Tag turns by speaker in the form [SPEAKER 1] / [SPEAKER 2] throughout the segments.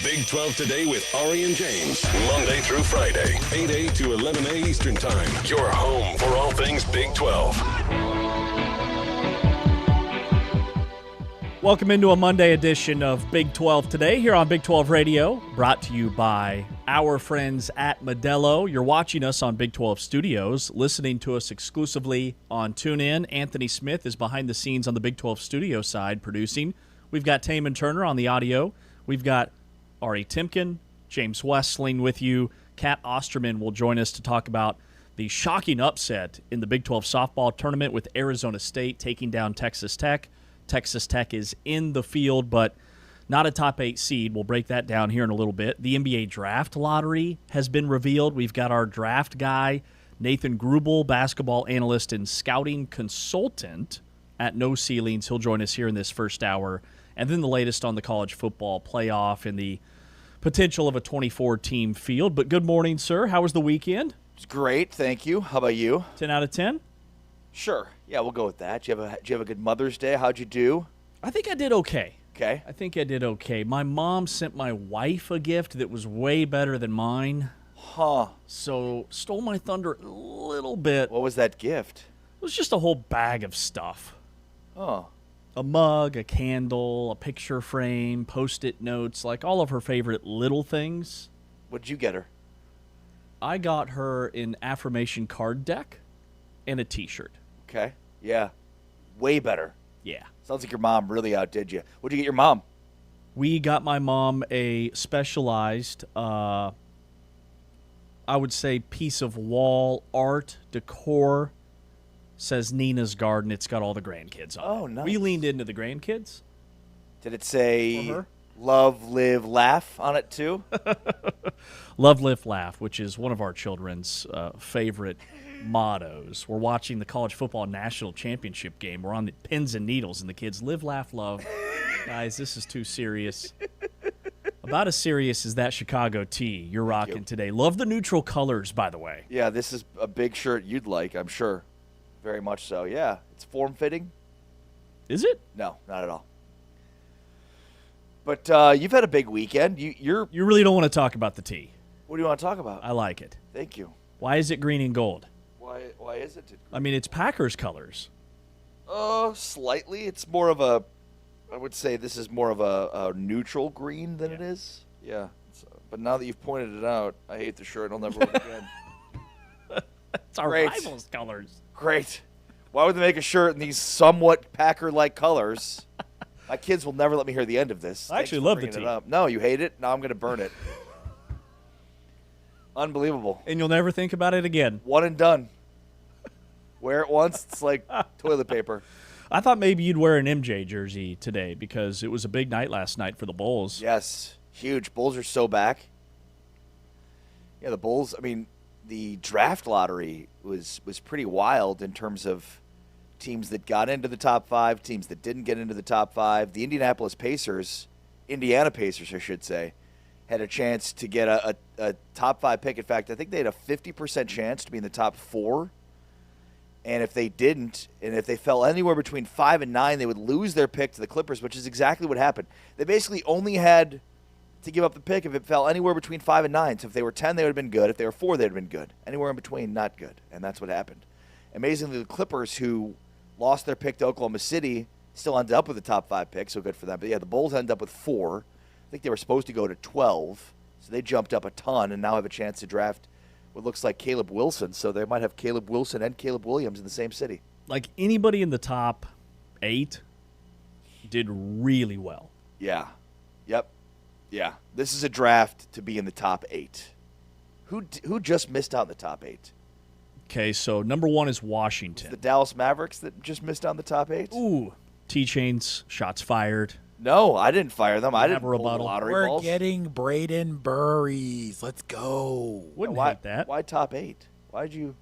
[SPEAKER 1] Big 12 Today with Ari and James. Monday through Friday, 8 a to 11 a Eastern Time. Your home for all things Big 12.
[SPEAKER 2] Welcome into a Monday edition of Big 12 Today here on Big 12 Radio, brought to you by our friends at Modelo. You're watching us on Big 12 Studios, listening to us exclusively on TuneIn. Anthony Smith is behind the scenes on the Big 12 Studio side producing. We've got Taman Turner on the audio. We've got Ari Timken, James Westling with you. Kat Osterman will join us to talk about the shocking upset in the Big 12 softball tournament with Arizona State taking down Texas Tech. Texas Tech is in the field, but not a top 8 seed. We'll break that down here in a little bit. The NBA draft lottery has been revealed. We've got our draft guy, Nathan Grubel, basketball analyst and scouting consultant at No Ceilings. He'll join us here in this first hour. And then the latest on the college football playoff and the potential of a 24-team field. But good morning, sir. How was the weekend?
[SPEAKER 3] It's great, thank you. How about you?
[SPEAKER 2] 10 out of 10?
[SPEAKER 3] Sure. Yeah, we'll go with that. Did you have a good Mother's Day? How'd you do?
[SPEAKER 2] I think I did okay.
[SPEAKER 3] Okay.
[SPEAKER 2] I think I did okay. My mom sent my wife a gift that was way better than mine.
[SPEAKER 3] Huh.
[SPEAKER 2] So stole my thunder a little bit.
[SPEAKER 3] What was that gift?
[SPEAKER 2] It was just a whole bag of stuff.
[SPEAKER 3] Oh.
[SPEAKER 2] A mug, a candle, a picture frame, Post-it notes, like all of her favorite little things.
[SPEAKER 3] What'd you get her?
[SPEAKER 2] I got her an affirmation card deck and a T-shirt.
[SPEAKER 3] Okay. Yeah. Way better.
[SPEAKER 2] Yeah.
[SPEAKER 3] Sounds like your mom really outdid you. What'd you get your mom?
[SPEAKER 2] We got my mom a specialized, I would say, piece of wall art decor. Says Nina's Garden. It's got all the grandkids on it.
[SPEAKER 3] Oh, nice.
[SPEAKER 2] We leaned into the grandkids.
[SPEAKER 3] Did it say
[SPEAKER 2] For her?
[SPEAKER 3] love, live, laugh on it too?
[SPEAKER 2] Love, live, laugh, which is one of our children's favorite mottos. We're watching the college football national championship game. We're on the pins and needles, and the kids live, laugh, love. Guys, this is too serious. About as serious as that Chicago tee you're rocking today. Love the neutral colors, by the way.
[SPEAKER 3] Yeah, this is a big shirt you'd like, I'm sure. Very much so, yeah. It's form-fitting.
[SPEAKER 2] Is it?
[SPEAKER 3] No, not at all. But you've had a big weekend. You
[SPEAKER 2] really don't want to talk about the tee.
[SPEAKER 3] What do you want to talk about?
[SPEAKER 2] I like it.
[SPEAKER 3] Thank you.
[SPEAKER 2] Why is it green and gold?
[SPEAKER 3] Why is it?
[SPEAKER 2] I mean, it's Packers colors.
[SPEAKER 3] Slightly. It's more of a, I would say this is more of a neutral green than it is. Yeah. But now that you've pointed it out, I hate the shirt. I'll never wear it again.
[SPEAKER 2] It's our
[SPEAKER 3] Great.
[SPEAKER 2] rivals' colors.
[SPEAKER 3] Great. Why would they make a shirt in these somewhat Packer-like colors? My kids will never let me hear the end of this.
[SPEAKER 2] I actually
[SPEAKER 3] Thanks for
[SPEAKER 2] love the
[SPEAKER 3] bringing
[SPEAKER 2] team.
[SPEAKER 3] it up. No, you hate it? Now I'm going to burn it. Unbelievable.
[SPEAKER 2] And you'll never think about it again.
[SPEAKER 3] One and done. Wear it once, it's like toilet paper.
[SPEAKER 2] I thought maybe you'd wear an MJ jersey today because it was a big night last night for the Bulls.
[SPEAKER 3] Yes, huge. Bulls are so back. Yeah, the Bulls, I mean, the draft lottery was pretty wild in terms of teams that got into the top 5, teams that didn't get into the top 5. The Indiana Pacers, I should say, had a chance to get a top 5 pick. In fact, I think they had a 50% chance to be in the top 4. And if they didn't, and if they fell anywhere between 5 and 9, they would lose their pick to the Clippers, which is exactly what happened. They basically only had to give up the pick if it fell anywhere between 5 and 9. So if they were 10, they would have been good. If they were 4, they would have been good. Anywhere in between, not good. And that's what happened. Amazingly, the Clippers, who lost their pick to Oklahoma City, still ended up with a top 5 pick, so good for them. But yeah, the Bulls ended up with 4. I think they were supposed to go to 12, so they jumped up a ton and now have a chance to draft what looks like Caleb Wilson. So they might have Caleb Wilson and Caleb Williams in the same city.
[SPEAKER 2] Like anybody in the top 8 did really well.
[SPEAKER 3] Yeah. Yep. Yeah. This is a draft to be in the top 8. Who just missed out in the top 8?
[SPEAKER 2] Okay, so number 1 is Washington.
[SPEAKER 3] The Dallas Mavericks that just missed out in the top 8?
[SPEAKER 2] Ooh. T-Chains, shots fired.
[SPEAKER 3] No, I didn't fire them. I didn't
[SPEAKER 2] have a
[SPEAKER 3] pull the
[SPEAKER 2] rebuttal.
[SPEAKER 3] lottery
[SPEAKER 4] We're
[SPEAKER 3] balls.
[SPEAKER 4] getting Braden Burries. Let's go.
[SPEAKER 2] Wouldn't
[SPEAKER 3] why,
[SPEAKER 2] hate that.
[SPEAKER 3] Why top 8? Why'd you?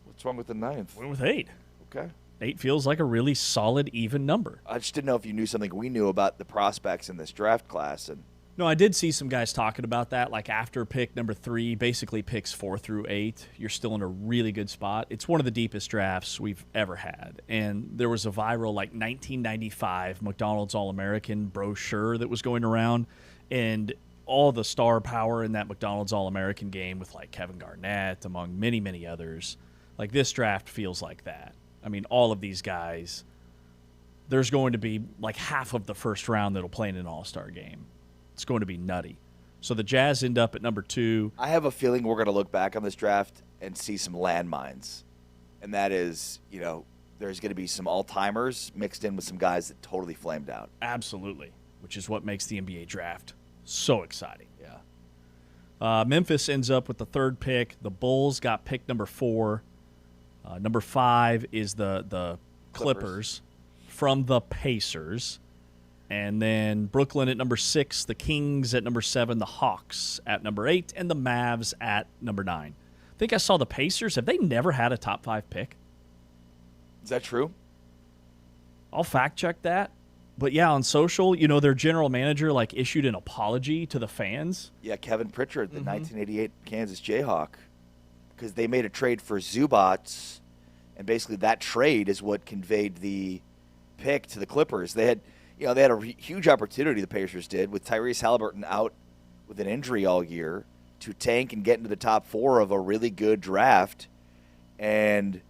[SPEAKER 3] What's wrong with the 9th?
[SPEAKER 2] Went with 8.
[SPEAKER 3] Okay.
[SPEAKER 2] 8 feels like a really solid, even number.
[SPEAKER 3] I just didn't know if you knew something we knew about the prospects in this draft class. And
[SPEAKER 2] No, I did see some guys talking about that, like after pick number 3, basically picks 4 through 8, you're still in a really good spot. It's one of the deepest drafts we've ever had. And there was a viral, like, 1995 McDonald's All-American brochure that was going around, and all the star power in that McDonald's All-American game with like Kevin Garnett, among many, many others. Like this draft feels like that. I mean, all of these guys, there's going to be like half of the first round that'll play in an All-Star game. It's going to be nutty. So the Jazz end up at number 2.
[SPEAKER 3] I have a feeling we're going to look back on this draft and see some landmines. And that is, there's going to be some all-timers mixed in with some guys that totally flamed out.
[SPEAKER 2] Absolutely, which is what makes the NBA draft so exciting. Yeah. Memphis ends up with the 3rd pick. The Bulls got pick number 4. Number 5 is the Clippers from the Pacers. And then Brooklyn at number 6, the Kings at number 7, the Hawks at number 8, and the Mavs at number 9. I think I saw the Pacers. Have they never had a top 5 pick?
[SPEAKER 3] Is that true?
[SPEAKER 2] I'll fact check that. But yeah, on social, their general manager issued an apology to the fans.
[SPEAKER 3] Yeah, Kevin Pritchard, the 1988 Kansas Jayhawk, because they made a trade for Zubats, and basically that trade is what conveyed the pick to the Clippers. They had a huge opportunity, the Pacers did, with Tyrese Halliburton out with an injury all year, to tank and get into the top 4 of a really good draft. And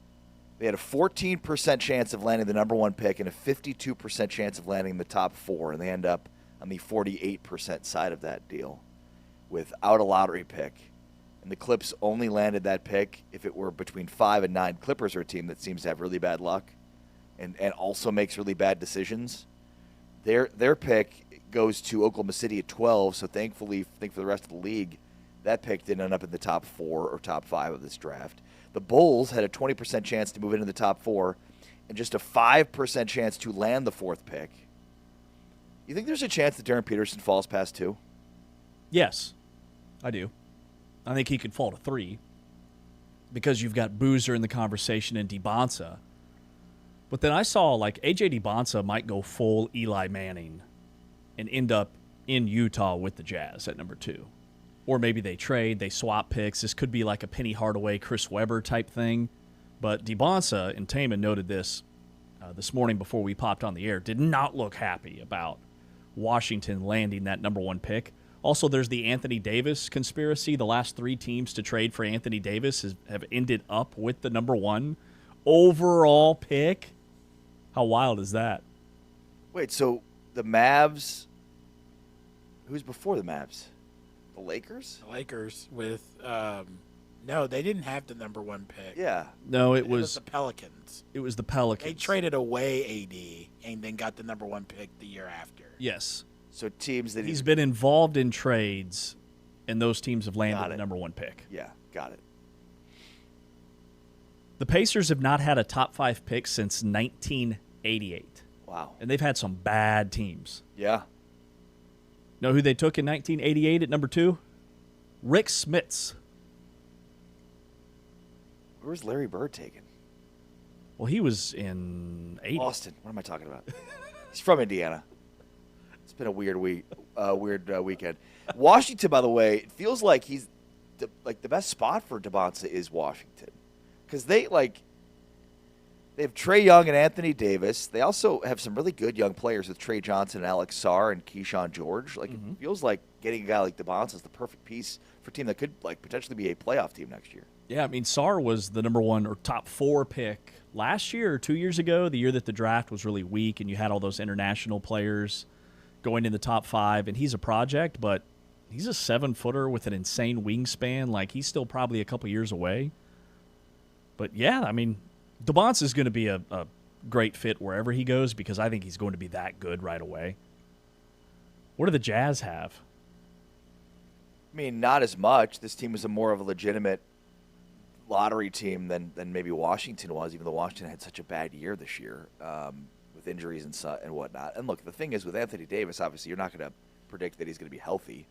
[SPEAKER 3] they had a 14% chance of landing the number 1 pick and a 52% chance of landing the top 4. And they end up on the 48% side of that deal without a lottery pick. And the Clips only landed that pick if it were between 5 and 9. Clippers are a team that seems to have really bad luck and also makes really bad decisions. Their pick goes to Oklahoma City at 12, so thankfully, I think for the rest of the league, that pick didn't end up in the top 4 or top 5 of this draft. The Bulls had a 20% chance to move into the top 4 and just a 5% chance to land the 4th pick. You think there's a chance that Darren Peterson falls past 2?
[SPEAKER 2] Yes, I do. I think he could fall to 3 because you've got Boozer in the conversation and DeBonsa. But then I saw A.J. DeBonsa might go full Eli Manning and end up in Utah with the Jazz at number 2. Or maybe they trade, they swap picks. This could be like a Penny Hardaway, Chris Webber type thing. But DeBonsa, and Taman noted this this morning before we popped on the air, did not look happy about Washington landing that number 1 pick. Also, there's the Anthony Davis conspiracy. The last 3 teams to trade for Anthony Davis have ended up with the number 1 overall pick. How wild is that?
[SPEAKER 3] Wait, so the Mavs, who's before the Mavs? The Lakers?
[SPEAKER 4] The Lakers with no, they didn't have the number 1 pick.
[SPEAKER 3] Yeah.
[SPEAKER 2] No,
[SPEAKER 4] It was the Pelicans.
[SPEAKER 2] It was the Pelicans.
[SPEAKER 4] They traded away AD and then got the number 1 pick the year after.
[SPEAKER 2] Yes.
[SPEAKER 3] So teams that
[SPEAKER 2] He's been involved in trades, and those teams have landed
[SPEAKER 3] Got
[SPEAKER 2] the
[SPEAKER 3] it.
[SPEAKER 2] number 1 pick.
[SPEAKER 3] Yeah, got it.
[SPEAKER 2] The Pacers have not had a top 5 pick since 1988.
[SPEAKER 3] Wow.
[SPEAKER 2] And they've had some bad teams.
[SPEAKER 3] Yeah.
[SPEAKER 2] Know who they took in 1988 at number 2? Rick Smits.
[SPEAKER 3] Where was Larry Bird taken?
[SPEAKER 2] Well, he was in 80.
[SPEAKER 3] Boston. What am I talking about? He's from Indiana. It's been a weird weekend. Washington, by the way, it feels like he's the best spot for DeBonsa is Washington, because they have Trae Young and Anthony Davis. They also have some really good young players with Trey Johnson and Alex Sarr and Keyshawn George. It feels like getting a guy like DeBonsa is the perfect piece for a team that could potentially be a playoff team next year.
[SPEAKER 2] Yeah, I mean, Sarr was the number 1 or top 4 pick last year or 2 years ago, the year that the draft was really weak and you had all those international players going in the top 5. And he's a project, but he's a 7-footer with an insane wingspan. He's still probably a couple years away. But, yeah, I mean, DeBonsa is going to be a great fit wherever he goes because I think he's going to be that good right away. What do the Jazz have?
[SPEAKER 3] I mean, not as much. This team was more of a legitimate lottery team than maybe Washington was, even though Washington had such a bad year this year with injuries and whatnot. And look, the thing is with Anthony Davis, obviously you're not going to predict that he's going to be healthy.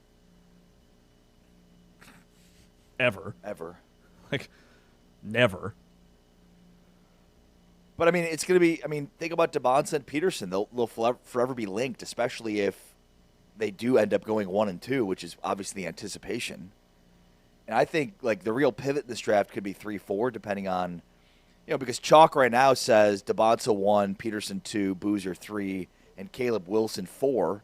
[SPEAKER 2] Ever. Never.
[SPEAKER 3] But, I mean, it's going to be – I mean, think about DeBonsa and Peterson. They'll forever be linked, especially if they do end up going 1 and 2, which is obviously the anticipation. And I think, the real pivot in this draft could be 3-4, depending on – because Chalk right now says DeBonsa 1, Peterson 2, Boozer 3, and Caleb Wilson 4.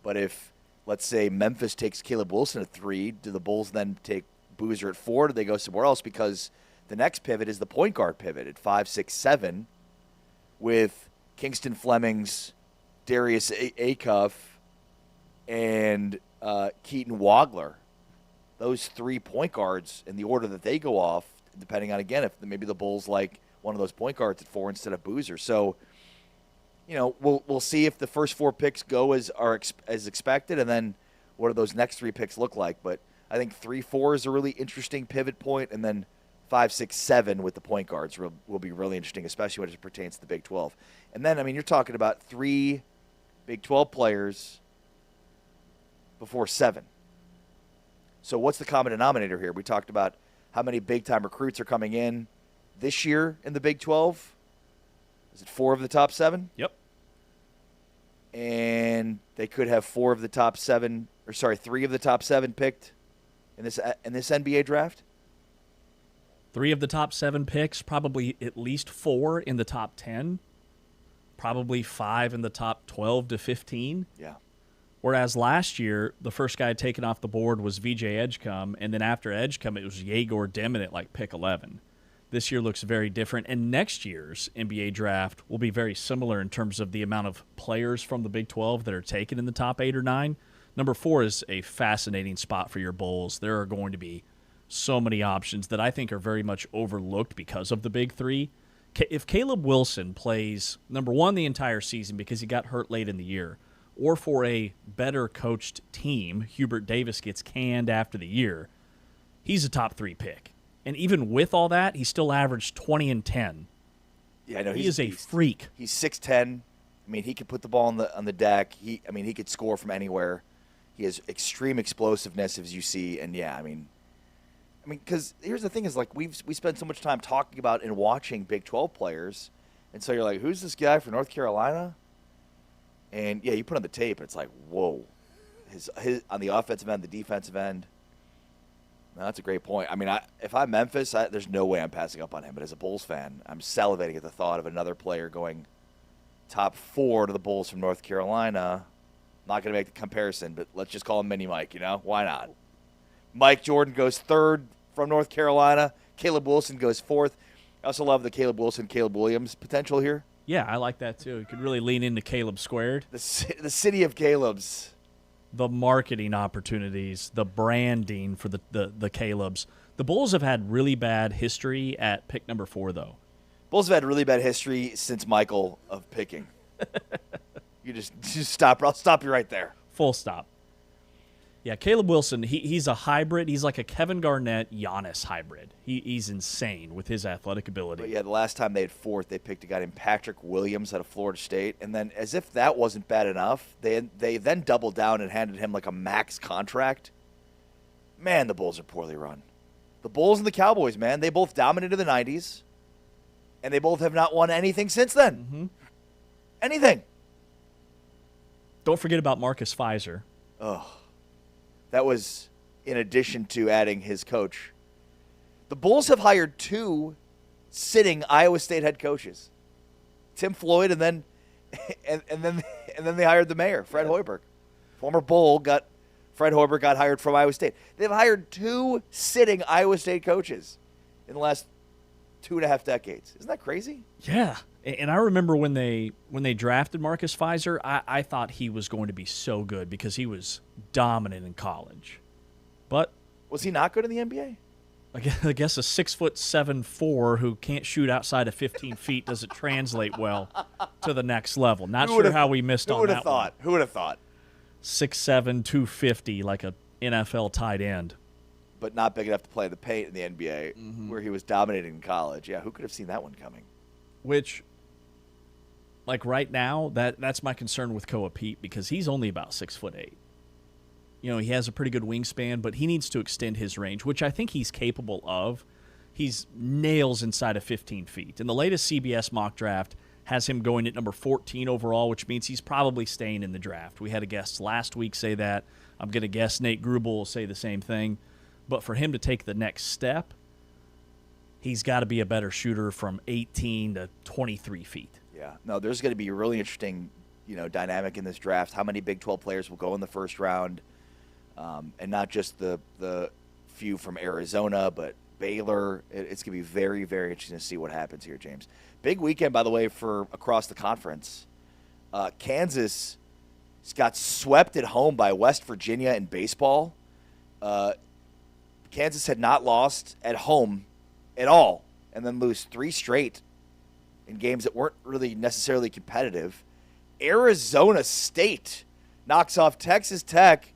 [SPEAKER 3] But if let's say Memphis takes Caleb Wilson at 3. Do the Bulls then take Boozer at 4? Do they go somewhere else? Because the next pivot is the point guard pivot at 5, 6, 7 with Kingston Flemings, Darius Acuff, and Keaton Wagler. Those 3 point guards in the order that they go off, depending on, again, if maybe the Bulls like one of those point guards at 4 instead of Boozer. So, we'll see if the first 4 picks go as expected, and then what do those next 3 picks look like. But I think 3, 4 is a really interesting pivot point, and then 5, 6, 7 with the point guards will be really interesting, especially when it pertains to the Big 12. And then, you're talking about 3 Big 12 players before 7. So what's the common denominator here? We talked about how many big-time recruits are coming in this year in the Big 12. Is it 4 of the top 7?
[SPEAKER 2] Yep.
[SPEAKER 3] And they could have 3 of the top 7 picked in this NBA draft.
[SPEAKER 2] 3 of the top 7 picks, probably at least 4 in the top 10, probably 5 in the top 12 to 15.
[SPEAKER 3] Yeah.
[SPEAKER 2] Whereas last year, the first guy taken off the board was VJ Edgecombe, and then after Edgecombe, it was Yegor Demin at like pick 11. This year looks very different, and next year's NBA draft will be very similar in terms of the amount of players from the Big 12 that are taken in the top 8 or 9. Number 4 is a fascinating spot for your Bulls. There are going to be so many options that I think are very much overlooked because of the Big 3. If Caleb Wilson plays, number 1, the entire season because he got hurt late in the year, or for a better coached team, Hubert Davis gets canned after the year, he's a top 3 pick. And even with all that, he still averaged 20 and 10.
[SPEAKER 3] Yeah, I know.
[SPEAKER 2] He is a freak.
[SPEAKER 3] He's 6'10". He could put the ball on the deck. He could score from anywhere. He has extreme explosiveness, as you see. And yeah, because here's the thing: is like we spend so much time talking about and watching Big 12 players, and so you're like, who's this guy from North Carolina? And yeah, you put on the tape, and it's like, whoa, his on the offensive end, the defensive end. No, that's a great point. If I'm Memphis, there's no way I'm passing up on him. But as a Bulls fan, I'm salivating at the thought of another player going top 4 to the Bulls from North Carolina. Not going to make the comparison, but let's just call him Mini Mike, Why not? Mike Jordan goes 3rd from North Carolina. Caleb Wilson goes 4th. I also love the Caleb Williams potential here.
[SPEAKER 2] Yeah, I like that too. You could really lean into Caleb squared.
[SPEAKER 3] The city of Caleb's.
[SPEAKER 2] The marketing opportunities, the branding for the Calebs. The Bulls have had really bad history at pick number 4, though.
[SPEAKER 3] Bulls have had really bad history since Michael of picking. You just stop. I'll stop you right there.
[SPEAKER 2] Full stop. Yeah, Caleb Wilson, he's a hybrid. He's like a Kevin Garnett, Giannis hybrid. He's insane with his athletic ability.
[SPEAKER 3] But yeah, the last time they had 4th, they picked a guy named Patrick Williams out of Florida State. And then as if that wasn't bad enough, they then doubled down and handed him like a max contract. Man, the Bulls are poorly run. The Bulls and the Cowboys, man, they both dominated the 90s. And they both have not won anything since then.
[SPEAKER 2] Mm-hmm.
[SPEAKER 3] Anything.
[SPEAKER 2] Don't forget about Marcus Fizer.
[SPEAKER 3] Oh. That was in addition to adding his coach. The Bulls have hired 2 sitting Iowa State head coaches, Tim Floyd, and then they hired the mayor, Fred Hoiberg. Former Bull Fred Hoiberg got hired from Iowa State. They've hired 2 sitting Iowa State coaches in the last 2.5 decades. Isn't that crazy?
[SPEAKER 2] Yeah. And I remember when they drafted Marcus Fizer, I thought he was going to be so good because he was dominant in college. But
[SPEAKER 3] was he not good in the NBA?
[SPEAKER 2] I guess a 6'7" who can't shoot outside of 15 feet doesn't translate well to the next level. Not sure how we missed on that one.
[SPEAKER 3] Who would have thought?
[SPEAKER 2] 6'7", 250, like a NFL tight end.
[SPEAKER 3] But not big enough to play in the paint in the NBA, where he was dominating in college. Yeah, who could have seen that one coming?
[SPEAKER 2] Which, like right now, that's my concern with Koa Pete because he's only about 6'8". He has a pretty good wingspan, but he needs to extend his range, which I think he's capable of. He's nails inside of 15 feet. And the latest CBS mock draft has him going at number 14 overall, which means he's probably staying in the draft. We had a guest last week say that. I'm going to guess Nate Grubel will say the same thing. But for him to take the next step, he's got to be a better shooter from 18 to 23 feet.
[SPEAKER 3] Yeah. No, there's going to be really interesting dynamic in this draft. How many Big 12 players will go in the first round, and not just the few from Arizona, but Baylor. It's going to be very, very interesting to see what happens here, James. Big weekend, by the way, for across the conference. Kansas got swept at home by West Virginia in baseball. Kansas had not lost at home at all, and then lose 3 straight in games that weren't really necessarily competitive. Arizona State knocks off Texas Tech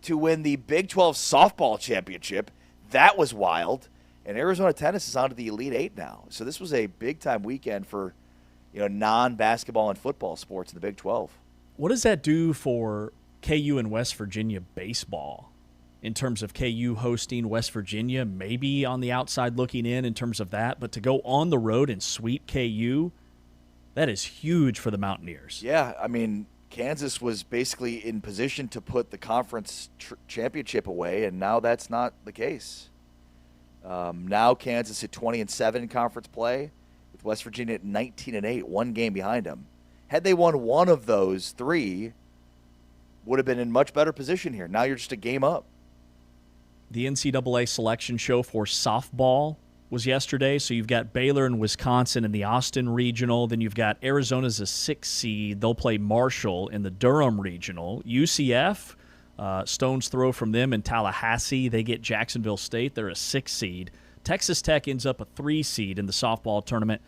[SPEAKER 3] to win the Big 12 softball championship. That was wild. And Arizona tennis is on to the Elite Eight now. So this was a big-time weekend for non-basketball and football sports in the Big 12.
[SPEAKER 2] What does that do for KU and West Virginia baseball in terms of KU hosting West Virginia, maybe on the outside looking in terms of that, but to go on the road and sweep KU, that is huge for the Mountaineers.
[SPEAKER 3] Yeah, I mean, Kansas was basically in position to put the conference championship away, and now that's not the case. Now Kansas at 20-7 in conference play, with West Virginia at 19-8, 1 game behind them. Had they won one of those 3, would have been in much better position here. Now you're just a game up.
[SPEAKER 2] The NCAA selection show for softball was yesterday, so you've got Baylor and Wisconsin in the Austin Regional. Then you've got Arizona's a 6 seed. They'll play Marshall in the Durham Regional. UCF, stone's throw from them in Tallahassee. They get Jacksonville State. They're a 6 seed. Texas Tech ends up a 3 seed in the softball tournament.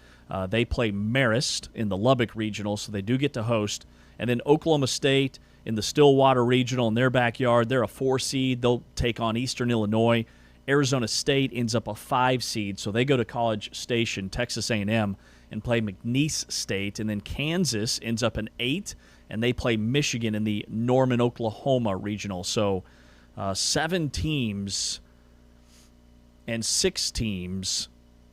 [SPEAKER 2] They play Marist in the Lubbock Regional, so they do get to host. And then Oklahoma State in the Stillwater Regional in their backyard. They're a 4 seed. They'll take on Eastern Illinois. Arizona State ends up a 5 seed, so they go to College Station, Texas A&M, and play McNeese State. And then Kansas ends up an 8, and they play Michigan in the Norman, Oklahoma Regional. So 7 teams and 6 teams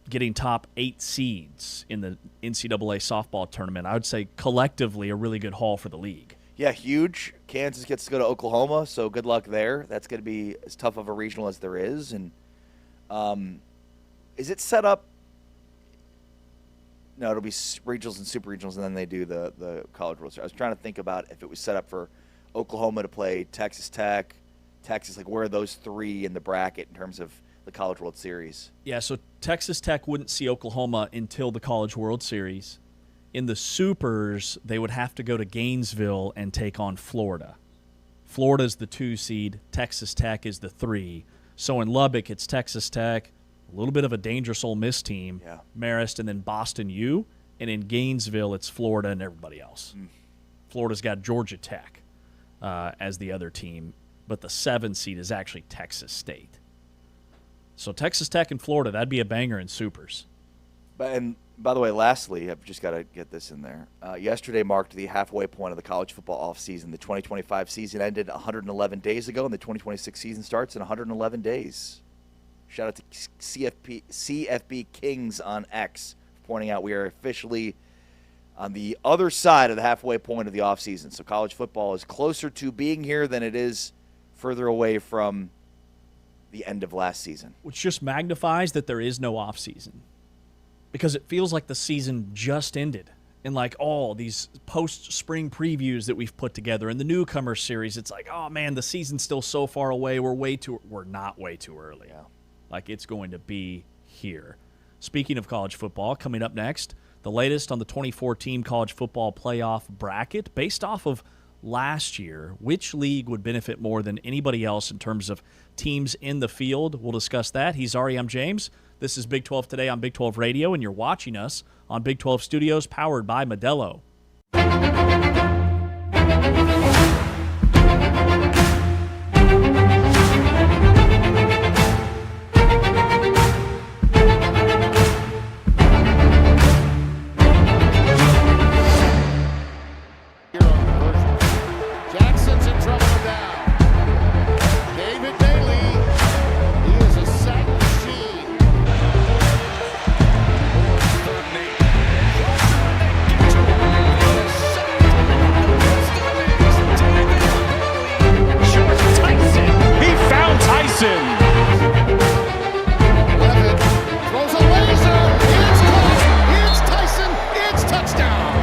[SPEAKER 2] getting top 8 seeds in the NCAA softball tournament. I would say collectively a really good haul for the league.
[SPEAKER 3] Yeah, huge. Kansas gets to go to Oklahoma, so good luck there. That's going to be as tough of a regional as there is. And is it set up? No, it'll be regionals and super regionals, and then they do the College World Series. I was trying to think about if it was set up for Oklahoma to play Texas Tech, Texas, like where are those 3 in the bracket in terms of the College World Series?
[SPEAKER 2] Yeah, so Texas Tech wouldn't see Oklahoma until the College World Series. In the Supers, they would have to go to Gainesville and take on Florida. Florida's the 2 seed. Texas Tech is the 3. So in Lubbock, it's Texas Tech, a little bit of a dangerous Ole Miss team, Marist, and then Boston U. And in Gainesville, it's Florida and everybody else. Florida's got Georgia Tech as the other team, but the 7 seed is actually Texas State. So Texas Tech and Florida, that'd be a banger in Supers.
[SPEAKER 3] And by the way, lastly, I've just got to get this in there. Yesterday marked the halfway point of the college football offseason. The 2025 season ended 111 days ago, and the 2026 season starts in 111 days. Shout out to CFB Kings on X for pointing out we are officially on the other side of the halfway point of the offseason. So college football is closer to being here than it is further away from the end of last season.
[SPEAKER 2] Which just magnifies that there is no offseason. Because it feels like the season just ended. And like all these post-spring previews that we've put together and the newcomer series, it's like, oh man, the season's still so far away. We're not way too early.
[SPEAKER 3] Yeah.
[SPEAKER 2] Like it's going to be here. Speaking of college football, coming up next, the latest on the 2014 college football playoff bracket based off of last year. Which league would benefit more than anybody else in terms of teams in the field? We'll discuss that. He's Ari, I'm James. This is Big 12 Today on Big 12 Radio, and you're watching us on Big 12 Studios, powered by Modelo.
[SPEAKER 5] Jackson's in trouble down. David Bailey, he is a sack machine.
[SPEAKER 6] He found Tyson.
[SPEAKER 5] Levitt throws a laser. It's caught. It's Tyson. It's touchdown.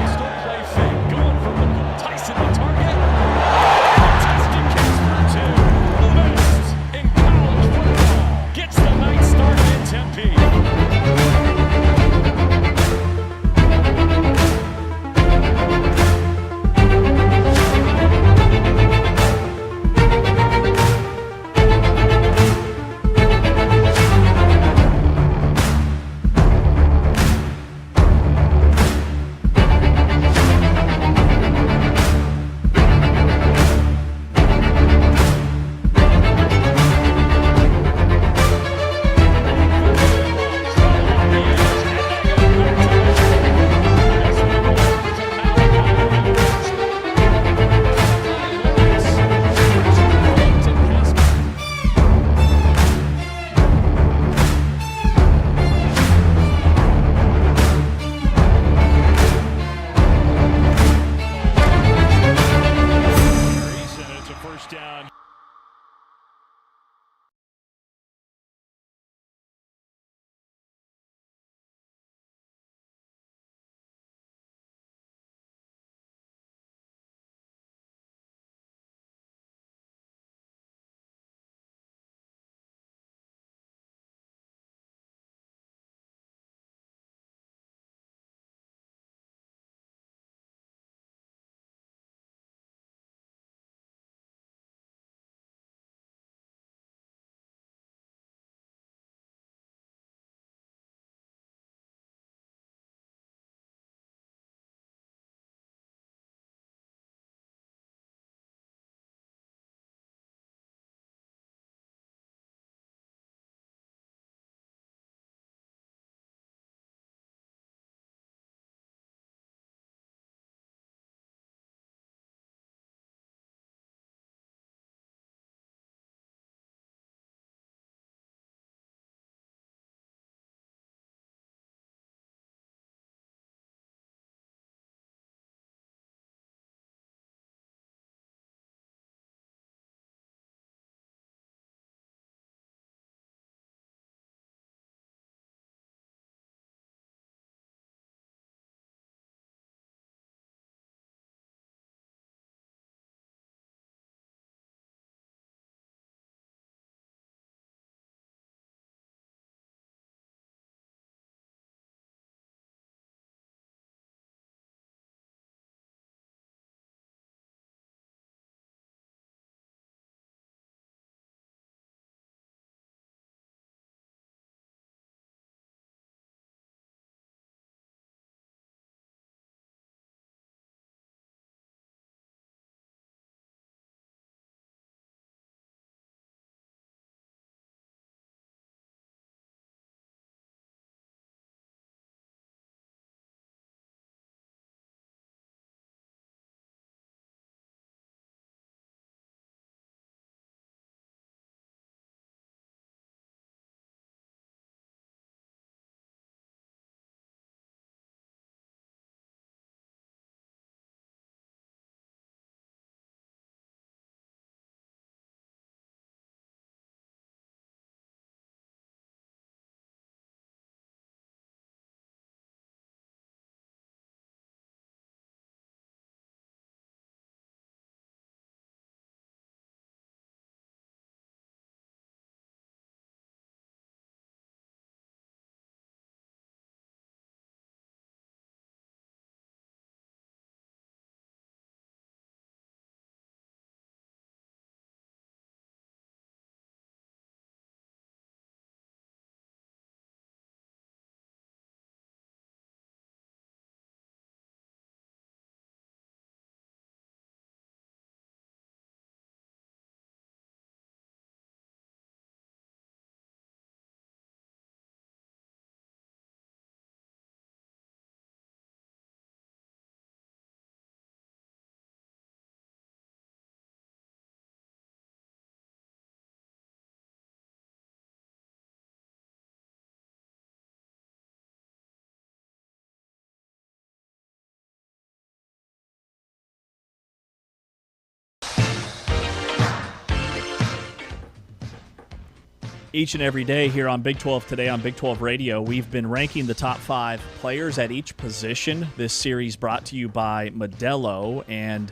[SPEAKER 2] Each and every day here on Big 12 Today on Big 12 Radio, we've been ranking the top 5 players at each position. This series brought to you by Modelo. And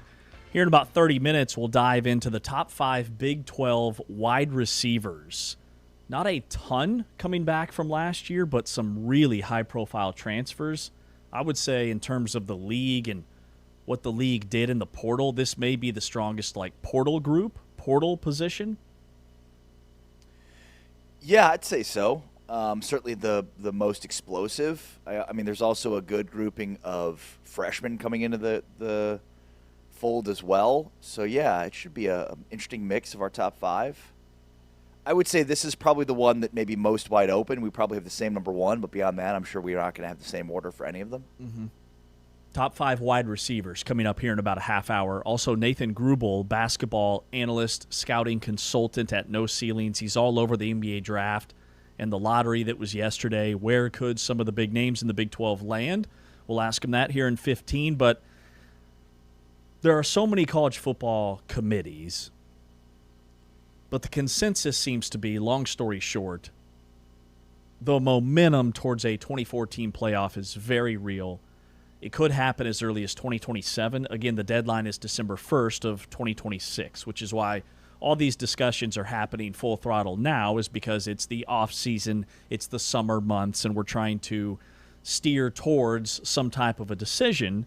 [SPEAKER 2] here in about 30 minutes, we'll dive into the top 5 Big 12 wide receivers. Not a ton coming back from last year, but some really high-profile transfers. I would say in terms of the league and what the league did in the portal, this may be the strongest portal position.
[SPEAKER 3] Yeah, I'd say so. Certainly the most explosive. I mean, there's also a good grouping of freshmen coming into the fold as well. So, yeah, it should be an interesting mix of our top 5. I would say this is probably the one that may be most wide open. We probably have the same number 1, but beyond that, I'm sure we're not going to have the same order for any of them.
[SPEAKER 2] Mm-hmm. Top 5 wide receivers coming up here in about a half hour. Also, Nathan Grubel, basketball analyst, scouting consultant at No Ceilings. He's all over the NBA draft and the lottery that was yesterday. Where could some of the big names in the Big 12 land? We'll ask him that here in 15. But there are so many college football committees. But the consensus seems to be, long story short, the momentum towards a 24-team playoff is very real. It could happen as early as 2027. Again, the deadline is December 1st of 2026, which is why all these discussions are happening full throttle now, is because it's the off season, it's the summer months, and we're trying to steer towards some type of a decision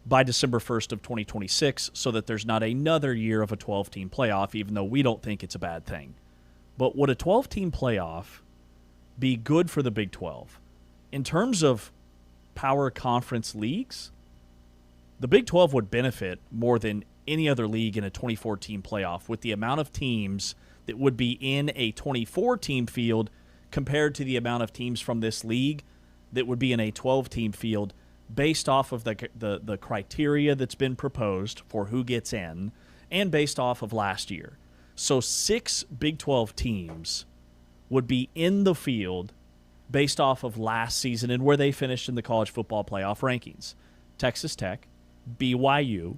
[SPEAKER 2] by December 1st of 2026 so that there's not another year of a 12-team playoff, even though we don't think it's a bad thing. But would a 12-team playoff be good for the Big 12? In terms of power conference leagues, the Big 12 would benefit more than any other league in a 24-team playoff with the amount of teams that would be in a 24-team field compared to the amount of teams from this league that would be in a 12-team field based off of the criteria that's been proposed for who gets in and based off of last year. So 6 Big 12 teams would be in the field based off of last season and where they finished in the college football playoff rankings. Texas Tech, BYU,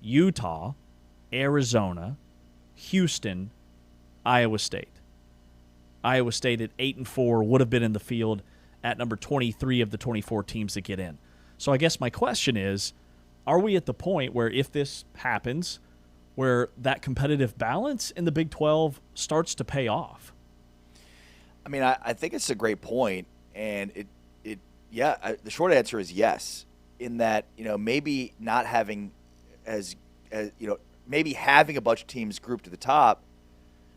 [SPEAKER 2] Utah, Arizona, Houston, Iowa State. Iowa State at 8-4 would have been in the field at number 23 of the 24 teams that get in. So I guess my question is, are we at the point where if this happens, where that competitive balance in the Big 12 starts to pay off?
[SPEAKER 3] I mean, I think it's a great point, and the short answer is yes. In that, maybe not having maybe having a bunch of teams grouped to the top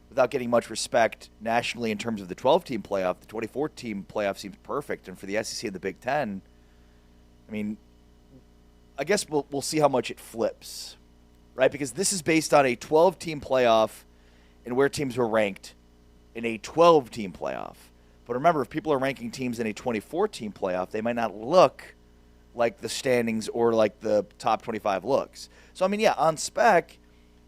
[SPEAKER 3] without getting much respect nationally in terms of the 12-team playoff. The 24-team playoff seems perfect, and for the SEC and the Big 10, I mean, I guess we'll see how much it flips, right? Because this is based on a 12-team playoff and where teams were ranked in a 12-team playoff. But remember, if people are ranking teams in a 24-team playoff, they might not look like the standings or like the top 25 looks. So, I mean, yeah, on spec,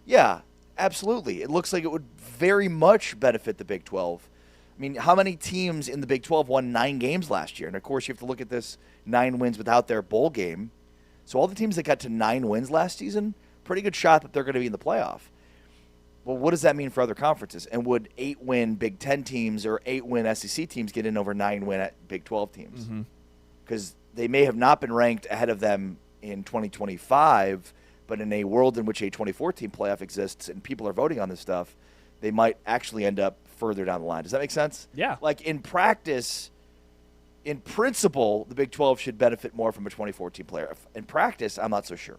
[SPEAKER 3] yeah, absolutely. It looks like it would very much benefit the Big 12. I mean, how many teams in the Big 12 won 9 games last year? And, of course, you have to look at this 9 wins without their bowl game. So all the teams that got to 9 wins last season, pretty good shot that they're going to be in the playoff. Well, what does that mean for other conferences? And would 8-win Big 10 teams or 8-win SEC teams get in over 9-win at Big 12 teams? Because they may have not been ranked ahead of them in 2025, but in a world in which a 24-team playoff exists and people are voting on this stuff, they might actually end up further down the line. Does that make sense?
[SPEAKER 2] Yeah.
[SPEAKER 3] Like in practice, in principle, the Big 12 should benefit more from a 24-team playoff. In practice, I'm not so sure.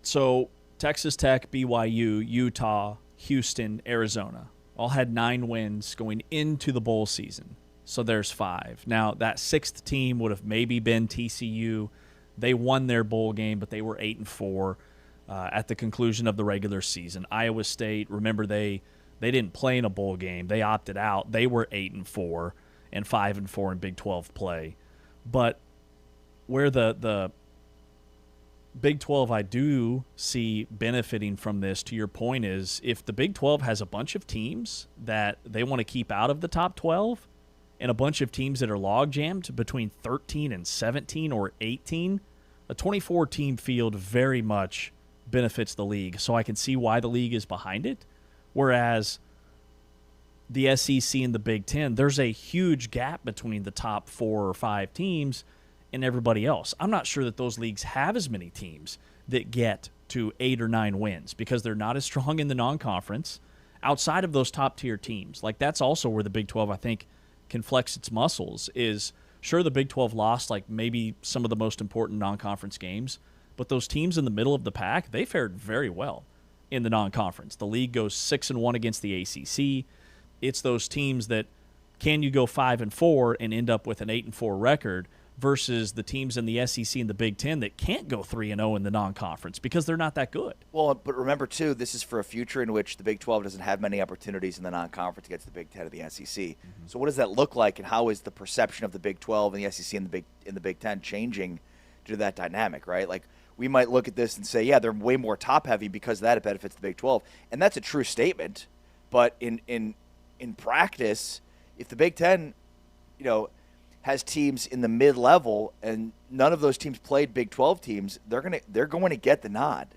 [SPEAKER 2] So Texas Tech, BYU, Utah, Houston, Arizona all had 9 wins going into the bowl season. So there's 5. Now, that 6th team would have maybe been TCU. They won their bowl game, but they were 8-4 at the conclusion of the regular season. Iowa State, remember, they didn't play in a bowl game. They opted out. They were 8-4 and 5-4 in Big 12 play. But where the Big 12 I do see benefiting from this, to your point, is if the Big 12 has a bunch of teams that they want to keep out of the top 12 and a bunch of teams that are log-jammed between 13 and 17 or 18, a 24-team field very much benefits the league. So I can see why the league is behind it. Whereas the SEC and the Big Ten, there's a huge gap between the top 4 or 5 teams and everybody else. I'm not sure that those leagues have as many teams that get to 8 or 9 wins because they're not as strong in the non-conference outside of those top-tier teams. Like, that's also where the Big 12, I think, can flex its muscles is, sure, the Big 12 lost, like, maybe some of the most important non-conference games, but those teams in the middle of the pack, they fared very well in the non-conference. The league goes 6-1 against the ACC. It's those teams that can you go 5-4 and end up with an 8-4 record versus the teams in the SEC and the Big Ten that can't go 3-0 in the non-conference because they're not that good.
[SPEAKER 3] Well, but remember, too, this is for a future in which the Big 12 doesn't have many opportunities in the non-conference against the Big 10 of the SEC. Mm-hmm. So what does that look like, and how is the perception of the Big 12 and the SEC and the Big 10 changing due to that dynamic, right? Like, we might look at this and say, yeah, they're way more top-heavy because of that it benefits the Big 12. And that's a true statement. But in practice, if the Big 10, has teams in the mid-level and none of those teams played Big 12 teams, they're going to get the nod.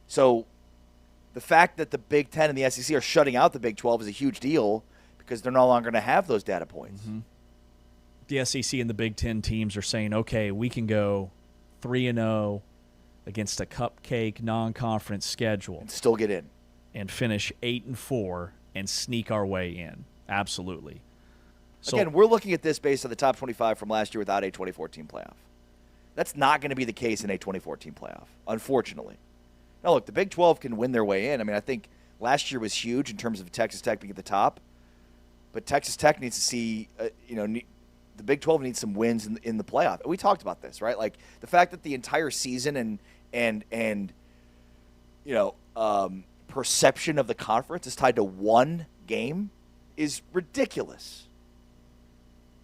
[SPEAKER 3] So the fact that the Big 10 and the SEC are shutting out the Big 12 is a huge deal because they're no longer going to have those data points.
[SPEAKER 2] Mm-hmm. The SEC and the Big 10 teams are saying, okay, we can go 3-0 against a cupcake non-conference schedule
[SPEAKER 3] and still get in
[SPEAKER 2] and finish 8-4 and sneak our way in. Absolutely. So,
[SPEAKER 3] again, we're looking at this based on the top 25 from last year without a 2014 playoff. That's not going to be the case in a 2014 playoff, unfortunately. Now, look, the Big 12 can win their way in. I mean, I think last year was huge in terms of Texas Tech being at the top, but Texas Tech needs to see, the Big 12 needs some wins in the playoff. We talked about this, right? Like the fact that the entire season and perception of the conference is tied to one game is ridiculous.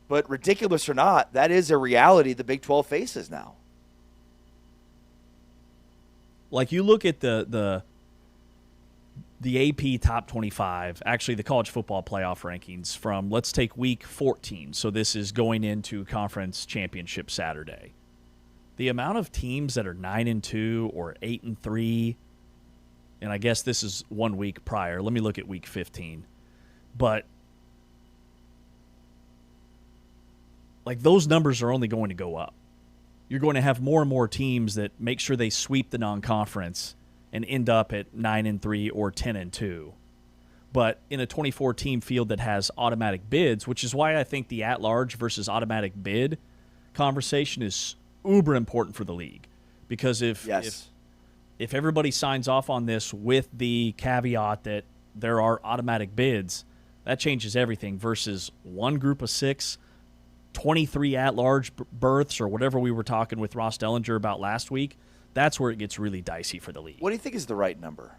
[SPEAKER 3] But ridiculous or not, that is a reality the Big 12 faces now.
[SPEAKER 2] Like, you look at the AP top 25, actually the college football playoff rankings from, let's take week 14. So this is going into conference championship Saturday. The amount of teams that are 9-2 or 8-3, and I guess this is 1 week prior. Let me look at week 15. But like, those numbers are only going to go up. You're going to have more and more teams that make sure they sweep the non-conference and end up at 9-3 or 10-2. But in a 24-team field that has automatic bids, which is why I think the at-large versus automatic bid conversation is uber important for the league. Because if everybody signs off on this with the caveat that there are automatic bids, that changes everything versus one group of 6, 23 at-large berths or whatever we were talking with Ross Dellinger about last week. That's where it gets really dicey for the league.
[SPEAKER 3] What do you think is the right number?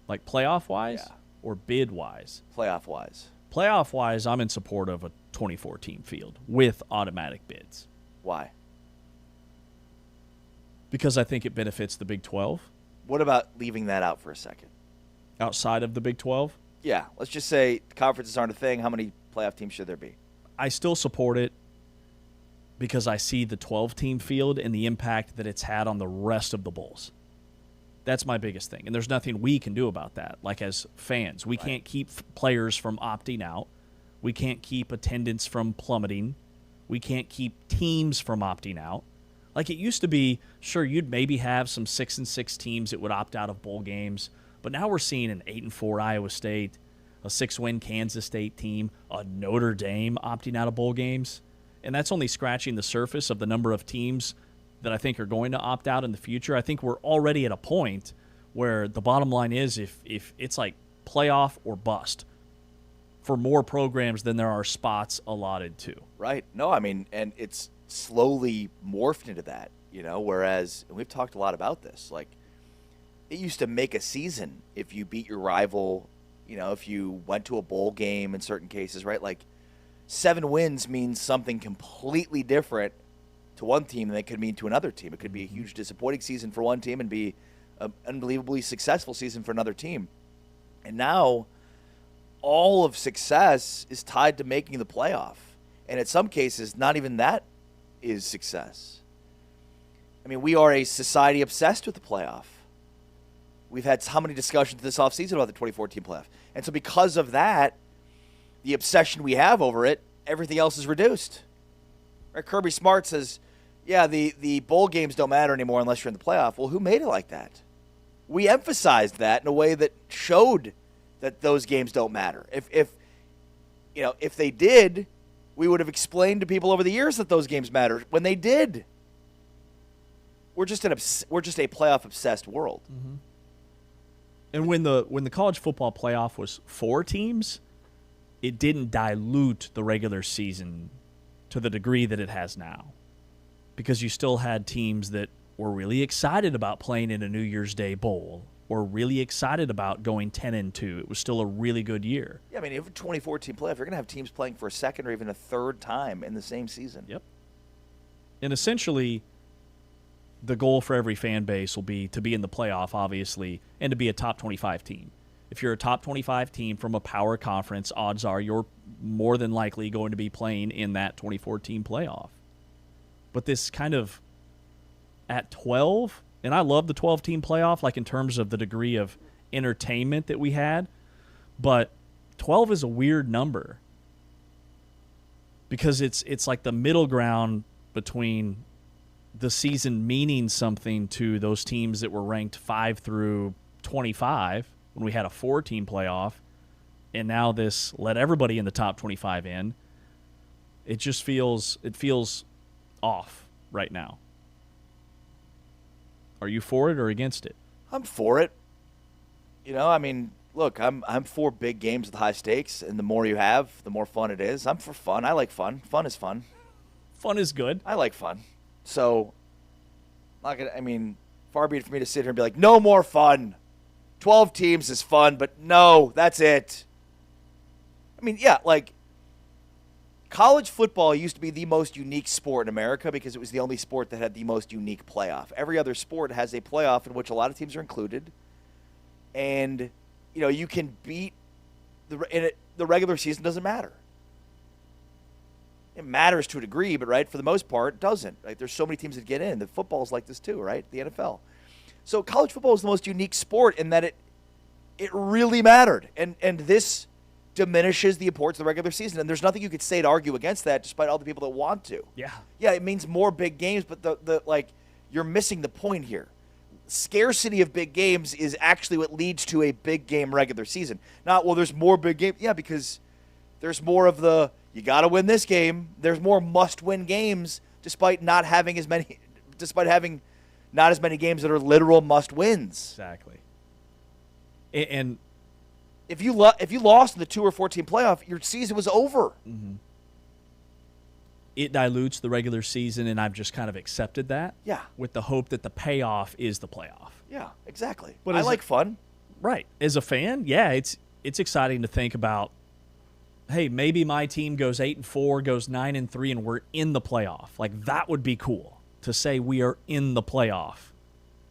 [SPEAKER 2] Like playoff-wise or bid-wise?
[SPEAKER 3] Playoff-wise.
[SPEAKER 2] Playoff-wise, I'm in support of a 24-team field with automatic bids.
[SPEAKER 3] Why?
[SPEAKER 2] Because I think it benefits the Big 12.
[SPEAKER 3] What about leaving that out for a second?
[SPEAKER 2] Outside of the Big 12?
[SPEAKER 3] Yeah. Let's just say the conferences aren't a thing. How many playoff teams should there be?
[SPEAKER 2] I still support it because I see the 12-team field and the impact that it's had on the rest of the bowls. That's my biggest thing. And there's nothing we can do about that. Like, as fans, we can't keep players from opting out. We can't keep attendance from plummeting. We can't keep teams from opting out. Like, it used to be, sure, you'd maybe have some 6-6 teams that would opt out of bowl games, but now we're seeing an 8-4 Iowa State, a 6-win Kansas State team, a Notre Dame opting out of bowl games. And that's only scratching the surface of the number of teams that I think are going to opt out in the future. I think we're already at a point where the bottom line is if it's like playoff or bust for more programs than there are spots allotted to.
[SPEAKER 3] Right. No, I mean, and it's slowly morphed into that, whereas, and we've talked a lot about this, like, it used to make a season if you beat your rival, if you went to a bowl game in certain cases, right? Like, 7 wins means something completely different to one team than it could mean to another team. It could be a huge disappointing season for one team and be an unbelievably successful season for another team. And now all of success is tied to making the playoff. And in some cases, not even that is success. I mean, we are a society obsessed with the playoff. We've had how many discussions this offseason about the 2014 playoff. And so because of that, the obsession we have over it, everything else is reduced. Right? Kirby Smart says, yeah, the bowl games don't matter anymore unless you're in the playoff. Well, who made it like that? We emphasized that in a way that showed that those games don't matter. If they did, we would have explained to people over the years that those games matter when they did. We're just a playoff obsessed world.
[SPEAKER 2] Mm-hmm. And when the college football playoff was 4 teams, it didn't dilute the regular season to the degree that it has now, because you still had teams that were really excited about playing in a New Year's Day bowl or really excited about going 10-2. It was still a really good year.
[SPEAKER 3] Yeah, I mean, if a 24-team playoff, you're going to have teams playing for a second or even a third time in the same season.
[SPEAKER 2] Yep. And essentially, the goal for every fan base will be to be in the playoff, obviously, and to be a top 25 team. If you're a top 25 team from a power conference, odds are you're more than likely going to be playing in that 24-team playoff. But this kind of at 12, and I love the 12-team playoff, like in terms of the degree of entertainment that we had, but 12 is a weird number because it's like the middle ground between the season meaning something to those teams that were ranked 5 through 25 when we had a 4-team playoff, and now this let everybody in the top 25 in. It just feels off right now. Are you for it or against it?
[SPEAKER 3] I'm for it. I mean, look, I'm for big games with high stakes, and the more you have, the more fun it is. I'm for fun. I like fun. Fun is fun.
[SPEAKER 2] Fun is good.
[SPEAKER 3] I like fun. So, far be it for me to sit here and be like, no more fun. 12 teams is fun, but no, that's it. I mean, yeah, like, college football used to be the most unique sport in America because it was the only sport that had the most unique playoff. Every other sport has a playoff in which a lot of teams are included. And, you can beat the regular season doesn't matter. It matters to a degree, but right, for the most part, it doesn't. Right? There's so many teams that get in. The football's like this too, right? The NFL. So college football is the most unique sport in that it really mattered. And this diminishes the importance of the regular season. And there's nothing you could say to argue against that, despite all the people that want to.
[SPEAKER 2] Yeah.
[SPEAKER 3] Yeah, it means more big games, but you're missing the point here. Scarcity of big games is actually what leads to a big game regular season. Not, well, there's more big games. Yeah, because there's more of you got to win this game. There's more must-win games, despite having not as many games that are literal must-wins.
[SPEAKER 2] Exactly. And
[SPEAKER 3] if you lost in the 2 or 4-team playoff, your season was over.
[SPEAKER 2] Mm-hmm. It dilutes the regular season, and I've just kind of accepted that.
[SPEAKER 3] Yeah.
[SPEAKER 2] With the hope that the payoff is the playoff.
[SPEAKER 3] Yeah, exactly.
[SPEAKER 2] But
[SPEAKER 3] I like fun.
[SPEAKER 2] Right. As a fan, yeah, it's exciting to think about, hey, maybe my team goes 8-4, goes 9-3, and we're in the playoff. Like, that would be cool to say we are in the playoff,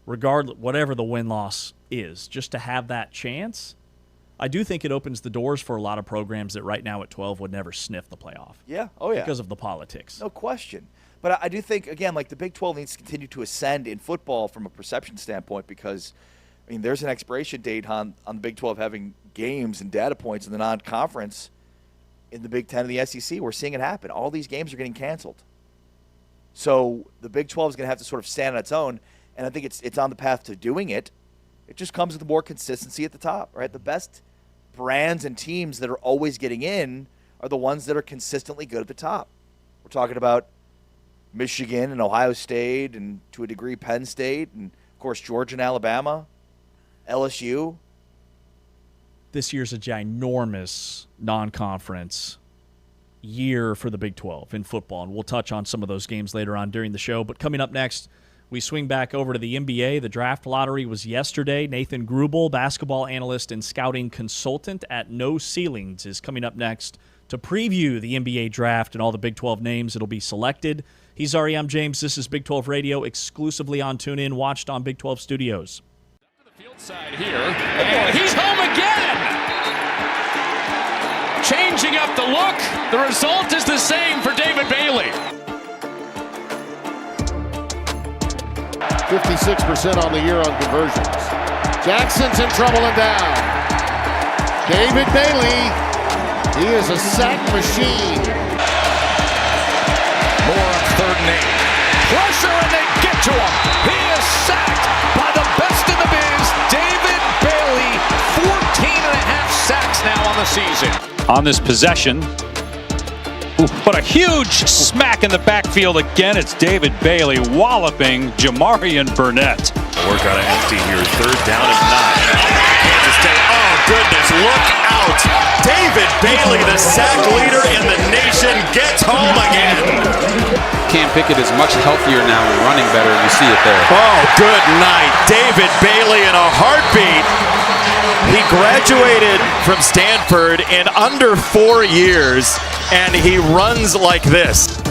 [SPEAKER 2] regardless, whatever the win-loss is, just to have that chance. I do think it opens the doors for a lot of programs that right now at 12 would never sniff the playoff.
[SPEAKER 3] Yeah. Oh, yeah.
[SPEAKER 2] Because of the politics.
[SPEAKER 3] No question. But I do think, again, like the Big 12 needs to continue to ascend in football from a perception standpoint because, there's an expiration date on the Big 12 having games and data points in the non-conference. In the Big 10 and the SEC, we're seeing it happen. All these games are getting canceled. So the Big 12 is going to have to sort of stand on its own, and I think it's on the path to doing it. It just comes with more consistency at the top, right? The best brands and teams that are always getting in are the ones that are consistently good at the top. We're talking about Michigan and Ohio State and, to a degree, Penn State and, of course, Georgia and Alabama, LSU.
[SPEAKER 2] This year's a ginormous non-conference year for the Big 12 in football, and we'll touch on some of those games later on during the show. But coming up next, we swing back over to the NBA. The draft lottery was yesterday. Nathan Grubel, basketball analyst and scouting consultant at No Ceilings, is coming up next to preview the NBA draft and all the Big 12 names that'll be selected. He's Ari, I'm James. This is Big 12 Radio, exclusively on TuneIn, watched on Big 12 Studios.
[SPEAKER 6] Field side here, and he's home again! Changing up the look. The result is the same for David Bailey.
[SPEAKER 5] 56% on the year on conversions. Jackson's in trouble and down. David Bailey He is a sack machine.
[SPEAKER 6] More on 3rd and 8. Pressure, and they get to him. He is sacked by the best in the biz, David Bailey. 14 and a half sacks now on the season.
[SPEAKER 7] On this possession, but a huge smack in the backfield again. It's David Bailey walloping Jamarian Burnett.
[SPEAKER 8] Work out of empty here. 3rd down and 9. Kansas State. Oh, goodness. Look out. David Bailey, the sack leader in the nation, gets home again.
[SPEAKER 9] Cam Pickett is much healthier now and running better. You see it there.
[SPEAKER 8] Oh, good night. David Bailey in a heartbeat. He graduated from Stanford in under 4 years, and he runs like this.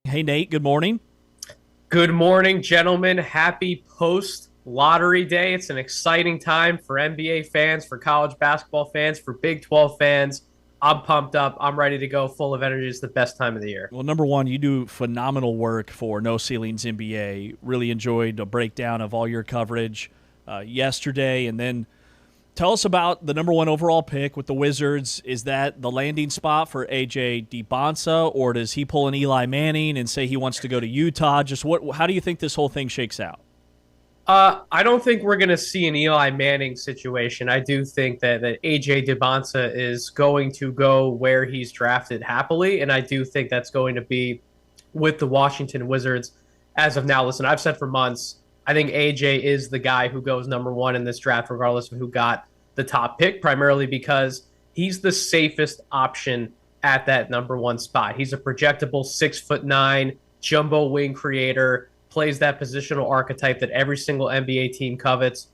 [SPEAKER 2] Hey, Nate, good morning.
[SPEAKER 10] Good morning, gentlemen. Happy post lottery day. It's an exciting time for NBA fans, for college basketball fans, for Big 12 fans. I'm pumped up. I'm ready to go, full of energy. It's the best time of the year.
[SPEAKER 2] Well, number one, you do phenomenal work for No Ceilings NBA. Really enjoyed a breakdown of all your coverage yesterday. And then tell us about the number one overall pick with the Wizards. Is that the landing spot for A.J. DeBonsa, or does he pull an Eli Manning and say he wants to go to Utah? Just how do you think this whole thing shakes out?
[SPEAKER 10] I don't think we're going to see an Eli Manning situation. I do think that A.J. DeBonsa is going to go where he's drafted happily, and I do think that's going to be with the Washington Wizards as of now. Listen, I've said for months, I think A.J. is the guy who goes number one in this draft, regardless of who got the top pick, primarily because he's the safest option at that number one spot. He's a projectable 6'9" jumbo wing creator, plays that positional archetype that every single NBA team covets.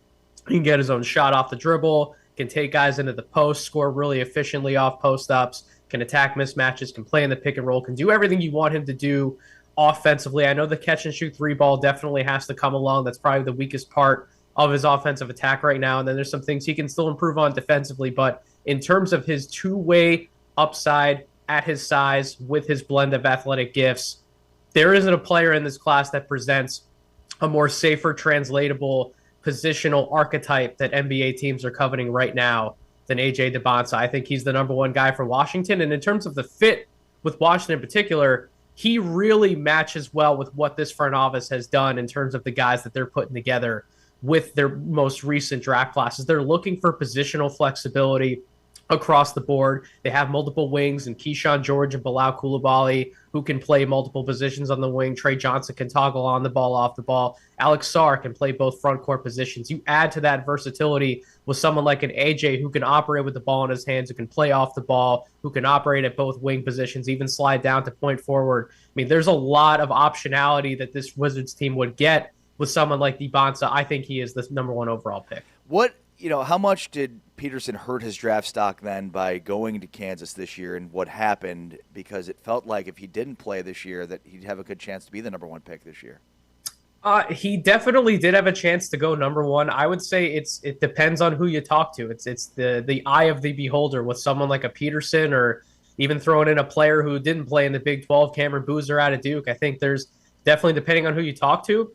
[SPEAKER 10] He can get his own shot off the dribble, can take guys into the post, score really efficiently off post-ups, can attack mismatches, can play in the pick and roll, can do everything you want him to do offensively. I know the catch-and-shoot three ball definitely has to come along. That's probably the weakest part of his offensive attack right now. And then there's some things he can still improve on defensively. But in terms of his two-way upside at his size with his blend of athletic gifts, there isn't a player in this class that presents a more safer, translatable, positional archetype that NBA teams are coveting right now than A.J. DeBonsa. I think he's the number one guy for Washington. And in terms of the fit with Washington in particular, he really matches well with what this front office has done in terms of the guys that they're putting together with their most recent draft classes. They're looking for positional flexibility across the board. They have multiple wings and Keyshawn George and Bilal Coulibaly who can play multiple positions on the wing. Trey Johnson can toggle on the ball, off the ball. Alex Sarr can play both front court positions. You add to that versatility with someone like an AJ who can operate with the ball in his hands, who can play off the ball, who can operate at both wing positions, even slide down to point forward. I mean, there's a lot of optionality that this Wizards team would get with someone like DeBonsa. I think he is the number one overall pick.
[SPEAKER 3] How much did Peterson hurt his draft stock then by going to Kansas this year, and what happened? Because it felt like if he didn't play this year that he'd have a good chance to be the number one pick this year.
[SPEAKER 10] He definitely did have a chance to go number one. I would say it depends on who you talk to. It's the eye of the beholder with someone like a Peterson, or even throwing in a player who didn't play in the Big 12, Cameron Boozer out of Duke. I think there's definitely, depending on who you talk to,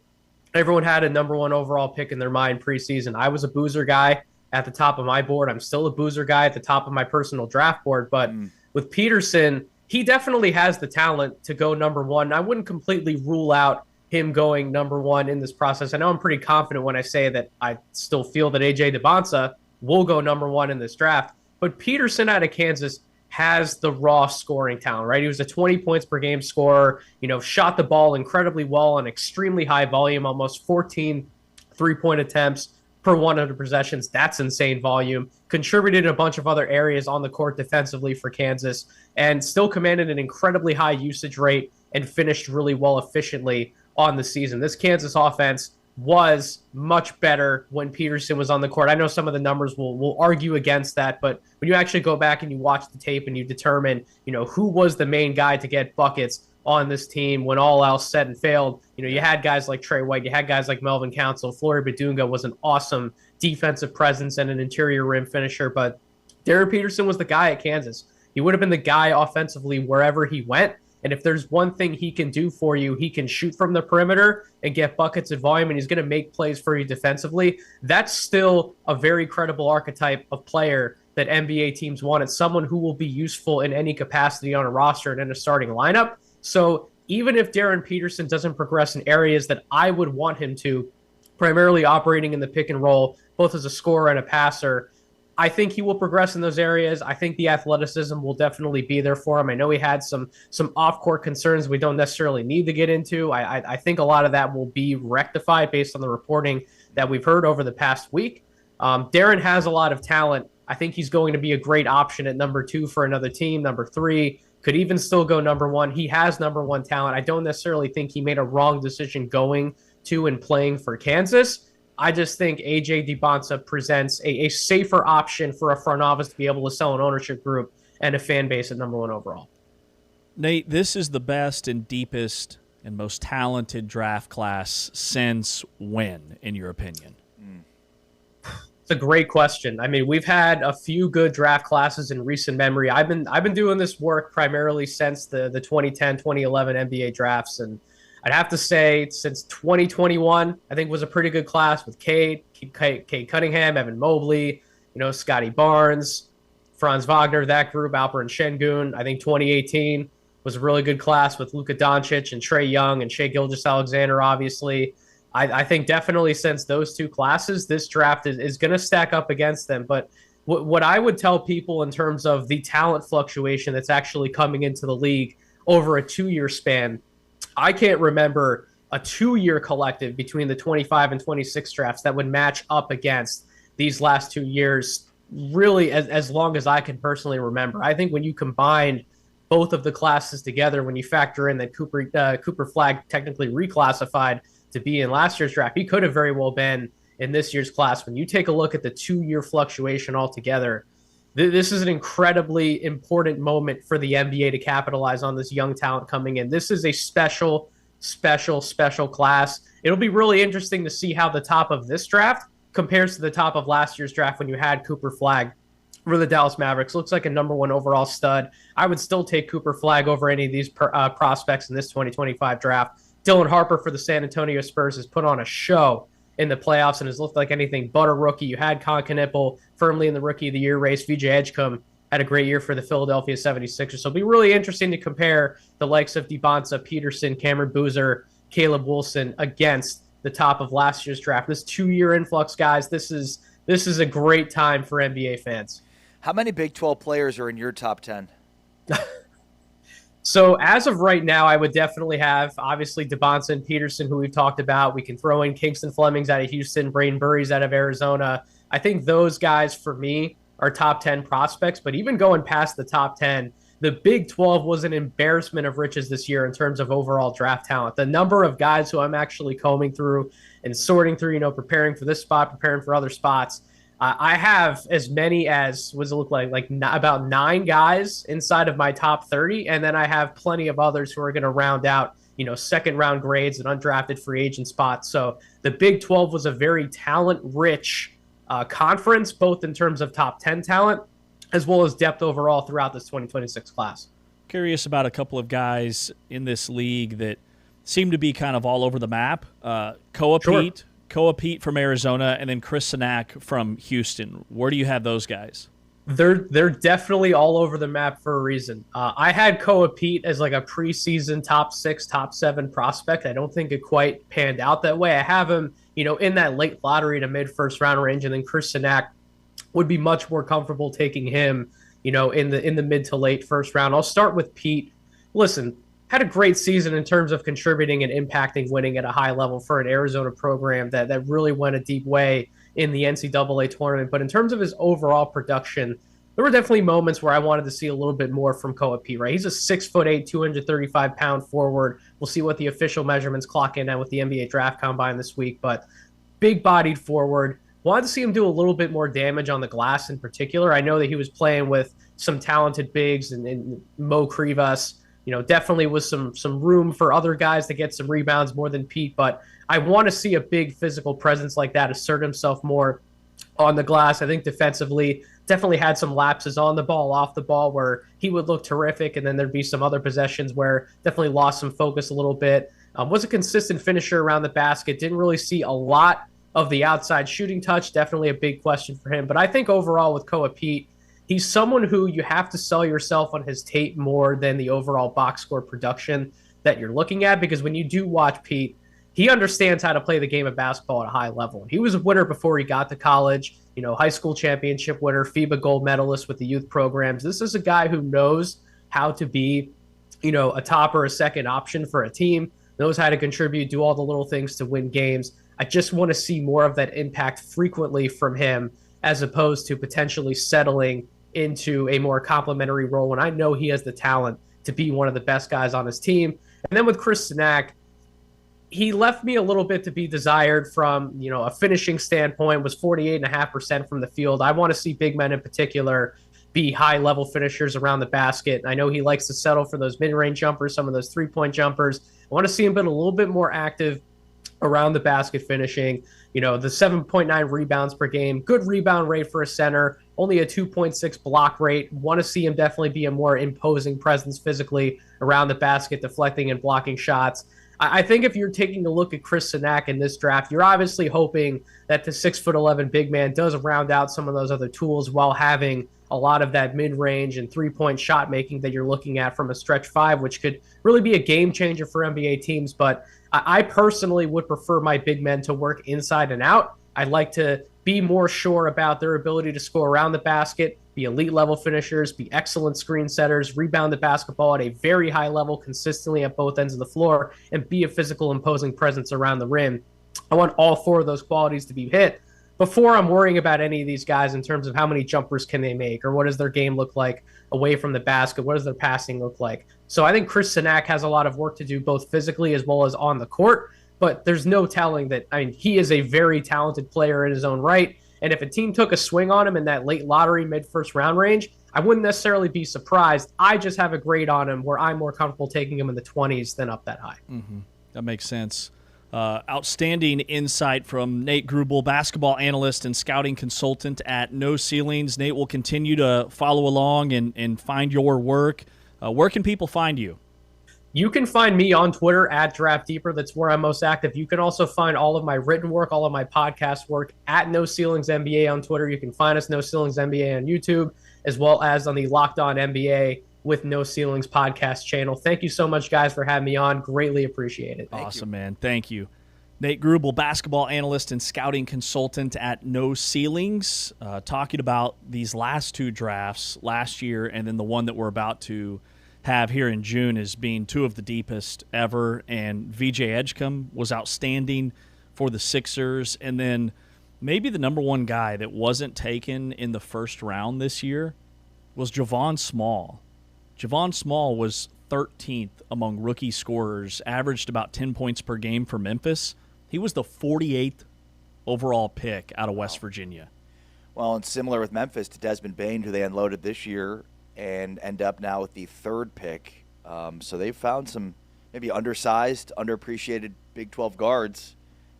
[SPEAKER 10] everyone had a number one overall pick in their mind preseason. I was a Boozer guy at the top of my board. I'm still a Boozer guy at the top of my personal draft board. But with Peterson, he definitely has the talent to go number one. I wouldn't completely rule out him going number one in this process. I know I'm pretty confident when I say that I still feel that A.J. DeBonsa will go number one in this draft. But Peterson out of Kansas has the raw scoring talent, right? He was a 20 points per game scorer, shot the ball incredibly well on extremely high volume, almost 14 three-point attempts per 100 possessions. That's insane volume. Contributed in a bunch of other areas on the court defensively for Kansas, and still commanded an incredibly high usage rate and finished really well efficiently on the season. This Kansas offense was much better when Peterson was on the court. I know some of the numbers will argue against that, but when you actually go back and you watch the tape and you determine, who was the main guy to get buckets on this team when all else said and failed, you had guys like Trey White, you had guys like Melvin Council, Flory Badunga was an awesome defensive presence and an interior rim finisher, but Derek Peterson was the guy at Kansas. He would have been the guy offensively wherever he went. And if there's one thing he can do for you, he can shoot from the perimeter and get buckets of volume, and he's going to make plays for you defensively. That's still a very credible archetype of player that NBA teams want. It's someone who will be useful in any capacity on a roster and in a starting lineup. So even if Darren Peterson doesn't progress in areas that I would want him to, primarily operating in the pick and roll, both as a scorer and a passer, I think he will progress in those areas. I think the athleticism will definitely be there for him. I know he had some off-court concerns we don't necessarily need to get into. I think a lot of that will be rectified based on the reporting that we've heard over the past week. Darren has a lot of talent. I think he's going to be a great option at number 2 for another team. Number 3 could even still go number 1. He has number 1 talent. I don't necessarily think he made a wrong decision going to and playing for Kansas. I just think A.J. DeBonsa presents a safer option for a front office to be able to sell an ownership group and a fan base at number 1 overall.
[SPEAKER 2] Nate, this is the best and deepest and most talented draft class since when, in your opinion?
[SPEAKER 10] It's a great question. I mean, we've had a few good draft classes in recent memory. I've been doing this work primarily since the 2010, 2011 NBA drafts, and I'd have to say since 2021, I think was a pretty good class with Cade Cunningham, Evan Mobley, Scotty Barnes, Franz Wagner, that group, Alperen Şengün. I think 2018 was a really good class with Luka Doncic and Trae Young and Shai Gilgeous-Alexander, obviously. I think definitely since those two classes, this draft is going to stack up against them. But what I would tell people in terms of the talent fluctuation that's actually coming into the league over a 2-year span, I can't remember a 2-year collective between the 25 and 26 drafts that would match up against these last 2 years, really as long as I can personally remember. I think when you combine both of the classes together, when you factor in that Cooper Flagg technically reclassified to be in last year's draft, he could have very well been in this year's class. When you take a look at the 2-year fluctuation altogether, this is an incredibly important moment for the NBA to capitalize on this young talent coming in. This is a special class. It'll be really interesting to see how the top of this draft compares to the top of last year's draft when you had Cooper Flagg for the Dallas Mavericks. Looks like a number 1 overall stud. I would still take Cooper Flagg over any of these prospects in this 2025 draft. Dylan Harper for the San Antonio Spurs has put on a show in the playoffs and has looked like anything but a rookie. You had Con Knippel firmly in the Rookie of the Year race. VJ Edgecombe had a great year for the Philadelphia 76ers. So it'll be really interesting to compare the likes of DeBonta, Peterson, Cameron Boozer, Caleb Wilson against the top of last year's draft. This 2-year influx, guys, this is a great time for NBA fans.
[SPEAKER 3] How many Big 12 players are in your top 10?
[SPEAKER 10] So as of right now, I would definitely have, obviously, DeBonta and Peterson, who we've talked about. We can throw in Kingston Flemings out of Houston, Braden Burries out of Arizona. I think those guys, for me, are top 10 prospects. But even going past the top 10, the Big 12 was an embarrassment of riches this year in terms of overall draft talent. The number of guys who I'm actually combing through and sorting through, preparing for this spot, preparing for other spots, I have as many as, what does it look like about 9 guys inside of my top 30. And then I have plenty of others who are going to round out, second round grades and undrafted free agent spots. So the Big 12 was a very talent rich conference, both in terms of top 10 talent as well as depth overall throughout this 2026 class.
[SPEAKER 2] Curious about a couple of guys in this league that seem to be kind of all over the map. Koa Pete from Arizona, and then Chris Sinak from Houston. Where do you have those guys?
[SPEAKER 10] They're definitely all over the map for a reason. I had Koa Pete as like a preseason top 6, top 7 prospect. I don't think it quite panned out that way. I have him, in that late lottery to mid first round range, and then Chris Sinak would be much more comfortable taking him, in the mid to late first round. I'll start with Pete. Listen, had a great season in terms of contributing and impacting winning at a high level for an Arizona program that really went a deep way in the NCAA tournament. But in terms of his overall production, there were definitely moments where I wanted to see a little bit more from Koa Pete, right? He's a 6'8", 235-pound forward. We'll see what the official measurements clock in at with the NBA Draft Combine this week, but big-bodied forward. Wanted to see him do a little bit more damage on the glass in particular. I know that he was playing with some talented bigs and Mo Krivas. Definitely was some room for other guys to get some rebounds more than Pete, but I want to see a big physical presence like that assert himself more on the glass. I think defensively definitely had some lapses on the ball, off the ball, where he would look terrific, and then there'd be some other possessions where definitely lost some focus a little bit. Was a consistent finisher around the basket. Didn't really see a lot of the outside shooting touch. Definitely a big question for him. But I think overall with Koa Pete, he's someone who you have to sell yourself on his tape more than the overall box score production that you're looking at, because when you do watch Pete, he understands how to play the game of basketball at a high level. He was a winner before he got to college, high school championship winner, FIBA gold medalist with the youth programs. This is a guy who knows how to be, a top or a second option for a team, knows how to contribute, do all the little things to win games. I just want to see more of that impact frequently from him, as opposed to potentially settling into a more complimentary role when I know he has the talent to be one of the best guys on his team. And then with Chris Sinak, he left me a little bit to be desired from, a finishing standpoint, was 48.5% from the field. I want to see big men in particular be high-level finishers around the basket. I know he likes to settle for those mid-range jumpers, some of those three-point jumpers, I want to see him be a little bit more active around the basket finishing. The 7.9 rebounds per game, good rebound rate for a center, only a 2.6 block rate. Want to see him definitely be a more imposing presence physically around the basket, deflecting and blocking shots. I think if you're taking a look at Chris Sinak in this draft, you're obviously hoping that the 6'11" big man does round out some of those other tools while having a lot of that mid-range and three-point shot making that you're looking at from a stretch five, which could really be a game changer for NBA teams. But I personally would prefer my big men to work inside and out. I'd like to be more sure about their ability to score around the basket, be elite level finishers, be excellent screen setters, rebound the basketball at a very high level consistently at both ends of the floor, and be a physical imposing presence around the rim. I want all four of those qualities to be hit before I'm worrying about any of these guys in terms of how many jumpers can they make, or what does their game look like away from the basket, what does their passing look like. So I think Chris Sinak has a lot of work to do both physically as well as on the court, but there's no telling that. He is a very talented player in his own right, and if a team took a swing on him in that late lottery, mid-first round range, I wouldn't necessarily be surprised. I just have a grade on him where I'm more comfortable taking him in the 20s than up that high.
[SPEAKER 2] Mm-hmm. That makes sense. Outstanding insight from Nate Grubel, basketball analyst and scouting consultant at No Ceilings. Nate will continue to follow along and find your work. Where can people find you?
[SPEAKER 10] You can find me on Twitter at Draft Deeper. That's where I'm most active. You can also find all of my written work, all of my podcast work at No Ceilings NBA on Twitter. You can find us No Ceilings NBA on YouTube, as well as on the Locked On NBA with No Ceilings podcast channel. Thank you so much, guys, for having me on. Greatly appreciate it.
[SPEAKER 2] Awesome, man. Thank you. Nate Grubel, basketball analyst and scouting consultant at No Ceilings, talking about these last two drafts last year and then the one that we're about to have here in June as being two of the deepest ever. And VJ Edgecombe was outstanding for the Sixers. And then maybe the number one guy that wasn't taken in the first round this year was Javon Small. Javon Small was 13th among rookie scorers, averaged about 10 points per game for Memphis. He was the 48th overall pick out of West Virginia.
[SPEAKER 3] Well, and similar with Memphis to Desmond Bane, who they unloaded this year and end up now with the third pick. So they've found some maybe undersized, underappreciated Big 12 guards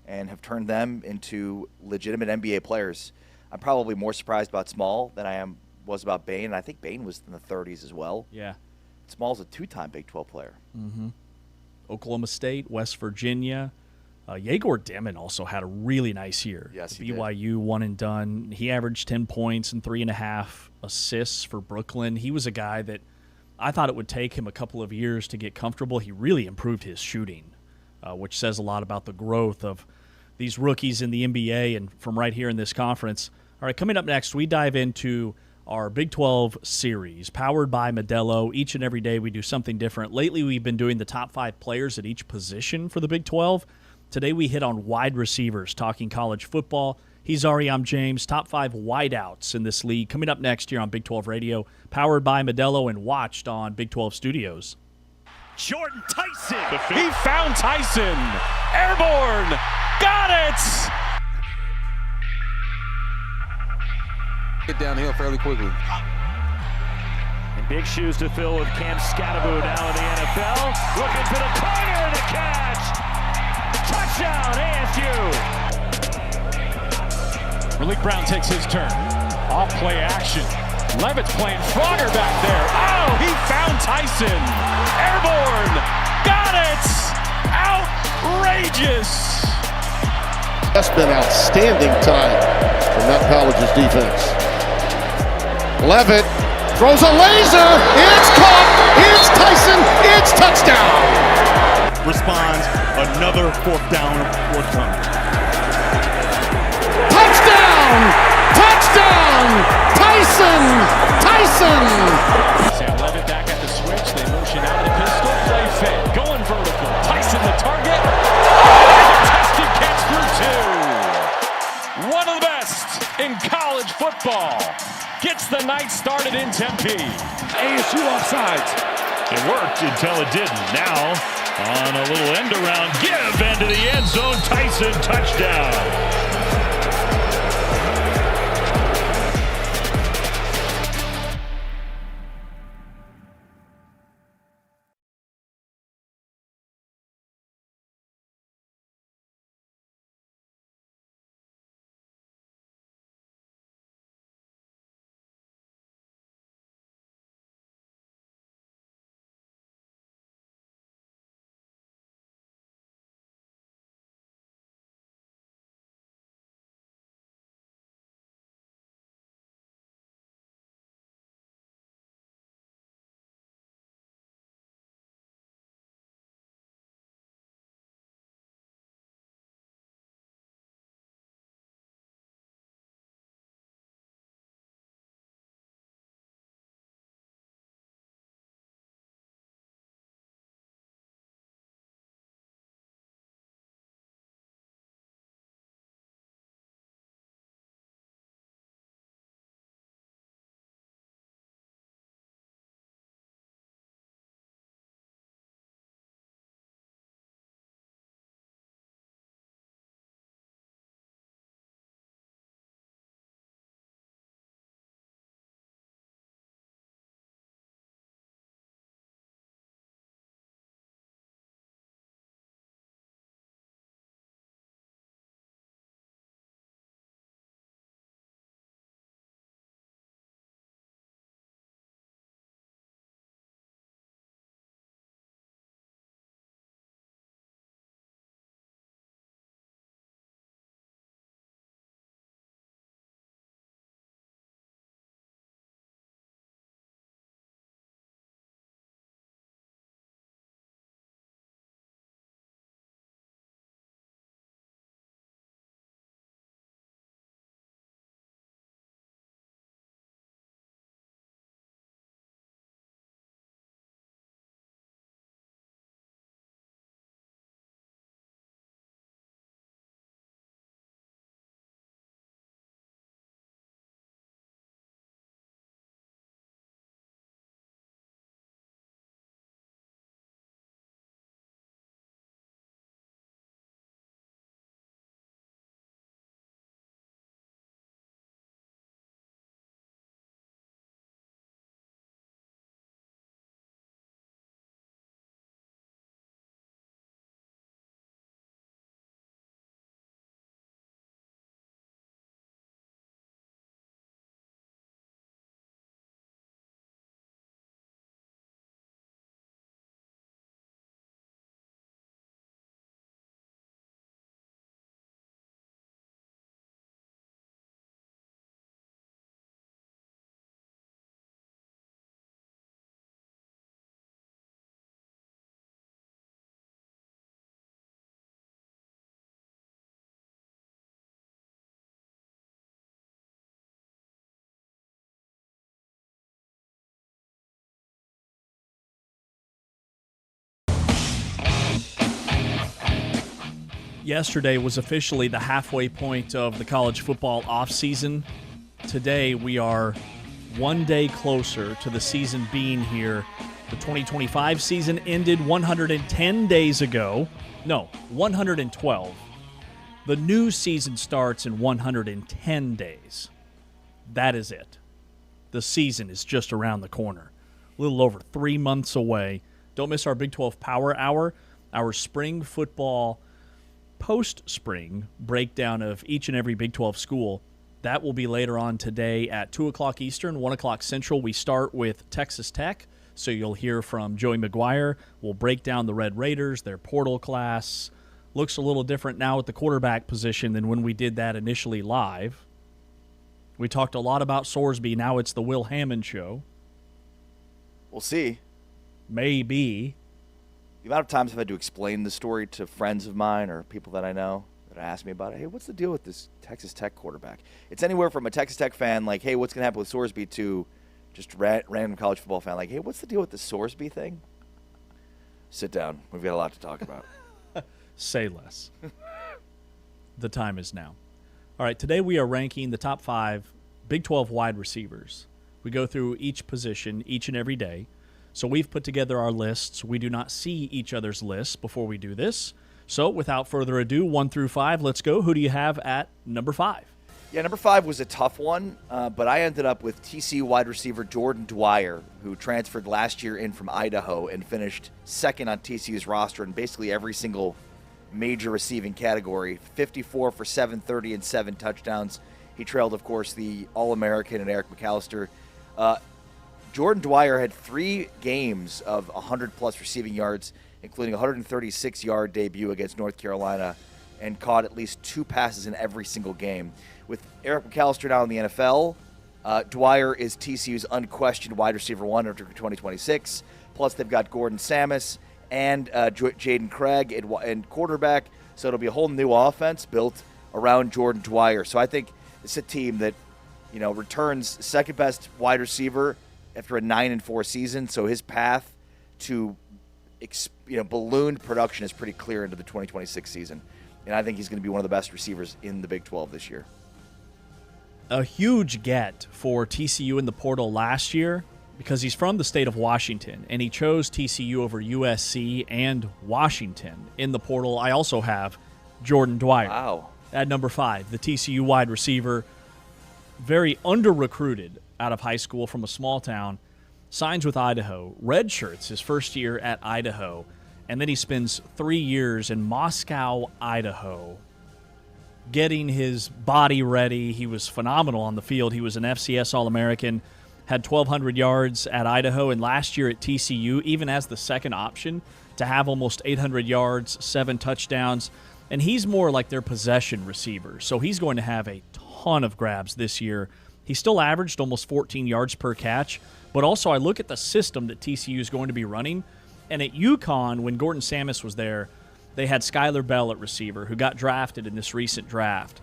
[SPEAKER 3] and have turned them into legitimate NBA players. I'm probably more surprised about Small than I was about Bane, and I think Bane was in the 30s as well.
[SPEAKER 2] Yeah.
[SPEAKER 3] Small's a two-time Big 12 player.
[SPEAKER 2] Mm-hmm. Oklahoma State, West Virginia. Yegor Demon also had a really nice year.
[SPEAKER 3] Yes, he
[SPEAKER 2] BYU
[SPEAKER 3] did.
[SPEAKER 2] One and done. He averaged 10 points and 3.5 assists for Brooklyn. He was a guy that I thought it would take him a couple of years to get comfortable. He really improved his shooting, which says a lot about the growth of these rookies in the NBA and from right here in this conference. All right, coming up next, we dive into our Big 12 series, powered by Modelo. Each and every day we do something different. Lately, we've been doing the top 5 players at each position for the Big 12. Today, we hit on wide receivers, talking college football. He's Ari, I'm James. Top 5 wideouts in this league. Coming up next here on Big 12 Radio, powered by Modelo and watched on Big 12 Studios.
[SPEAKER 11] Jordan Tyson. He found Tyson. Airborne. Got it.
[SPEAKER 9] Get downhill fairly quickly.
[SPEAKER 11] And big shoes to fill with Cam Scatterbo now in the NFL. Looking for the corner, the catch. Touchdown, ASU.
[SPEAKER 7] Malik Brown takes his turn. Off play action. Levitt's playing Frogger back there. Oh, he found Tyson. Airborne. Got it. Outrageous.
[SPEAKER 5] That's been outstanding time from that college's defense. Levitt throws a laser. It's caught. It's Tyson. It's touchdown.
[SPEAKER 11] Responds. Another 4th down forthcoming.
[SPEAKER 5] Touchdown! Touchdown! Tyson! Tyson!
[SPEAKER 7] Sam Levitt back at the switch. They motion out of the pistol. Play fake. Going vertical. Tyson the target. Contested catch for 2. One of the best in college football. Gets the night started in Tempe.
[SPEAKER 11] ASU offsides. It worked until it didn't. Now, on a little end around, give into the end zone. Tyson touchdown.
[SPEAKER 2] Yesterday was officially the halfway point of the college football offseason. Today we are one day closer to the season being here. The 2025 season ended 110 days ago. No, 112. The new season starts in 110 days. That is it. The season is just around the corner. A little over 3 months away. Don't miss our Big 12 Power Hour, our spring football post-spring breakdown of each and every Big 12 school. That will be later on today at 2 o'clock Eastern, 1 o'clock Central. We start with Texas Tech, so you'll hear from Joey McGuire. We'll break down the Red Raiders, their portal class. Looks a little different now at the quarterback position than when we did that initially live. We talked a lot about Sorsby. Now it's the Will Hammond show.
[SPEAKER 3] We'll see.
[SPEAKER 2] Maybe.
[SPEAKER 3] The amount of times I've had to explain the story to friends of mine or people that I know that ask me about it. Hey, what's the deal with this Texas Tech quarterback? It's anywhere from a Texas Tech fan like, hey, what's going to happen with Sorsby, to just random college football fan like, hey, what's the deal with the Sorsby thing? Sit down. We've got a lot to talk about.
[SPEAKER 2] Say less. The time is now. All right, today we are ranking the top 5 Big 12 wide receivers. We go through each position each and every day. So we've put together our lists. We do not see each other's lists before we do this. So without further ado, 1 through 5, let's go. Who do you have at number 5?
[SPEAKER 3] Yeah, number 5 was a tough one, but I ended up with TCU wide receiver Jordan Dwyer, who transferred last year in from Idaho and finished second on TCU's roster in basically every single major receiving category. 54 for 730 and 7 touchdowns. He trailed, of course, the All-American and Eric McAllister. Jordan Dwyer had 3 games of 100-plus receiving yards, including a 136-yard debut against North Carolina, and caught at least 2 passes in every single game. With Eric McAllister now in the NFL, Dwyer is TCU's unquestioned wide receiver 1 after 2026. Plus, they've got Gordon Samus and Jaden Craig and quarterback, so it'll be a whole new offense built around Jordan Dwyer. So I think it's a team that, returns second-best wide receiver after a 9-4 season, so his path to ballooned production is pretty clear into the 2026 season. And I think he's going to be one of the best receivers in the Big 12 this year.
[SPEAKER 2] A huge get for TCU in the portal last year because he's from the state of Washington, and he chose TCU over USC and Washington in the portal. I also have Jordan Dwyer.
[SPEAKER 3] Wow.
[SPEAKER 2] At number 5, the TCU wide receiver, very under-recruited out of high school from a small town, signs with Idaho, redshirts his first year at Idaho, and then he spends 3 years in Moscow, Idaho, getting his body ready. He was phenomenal on the field. He was an FCS All-American, had 1,200 yards at Idaho, and last year at TCU, even as the second option, to have almost 800 yards, 7 touchdowns, and he's more like their possession receiver, so he's going to have a ton of grabs this year. He still averaged almost 14 yards per catch, but also I look at the system that TCU is going to be running, and at UConn, when Gordon Samus was there, they had Skylar Bell at receiver, who got drafted in this recent draft.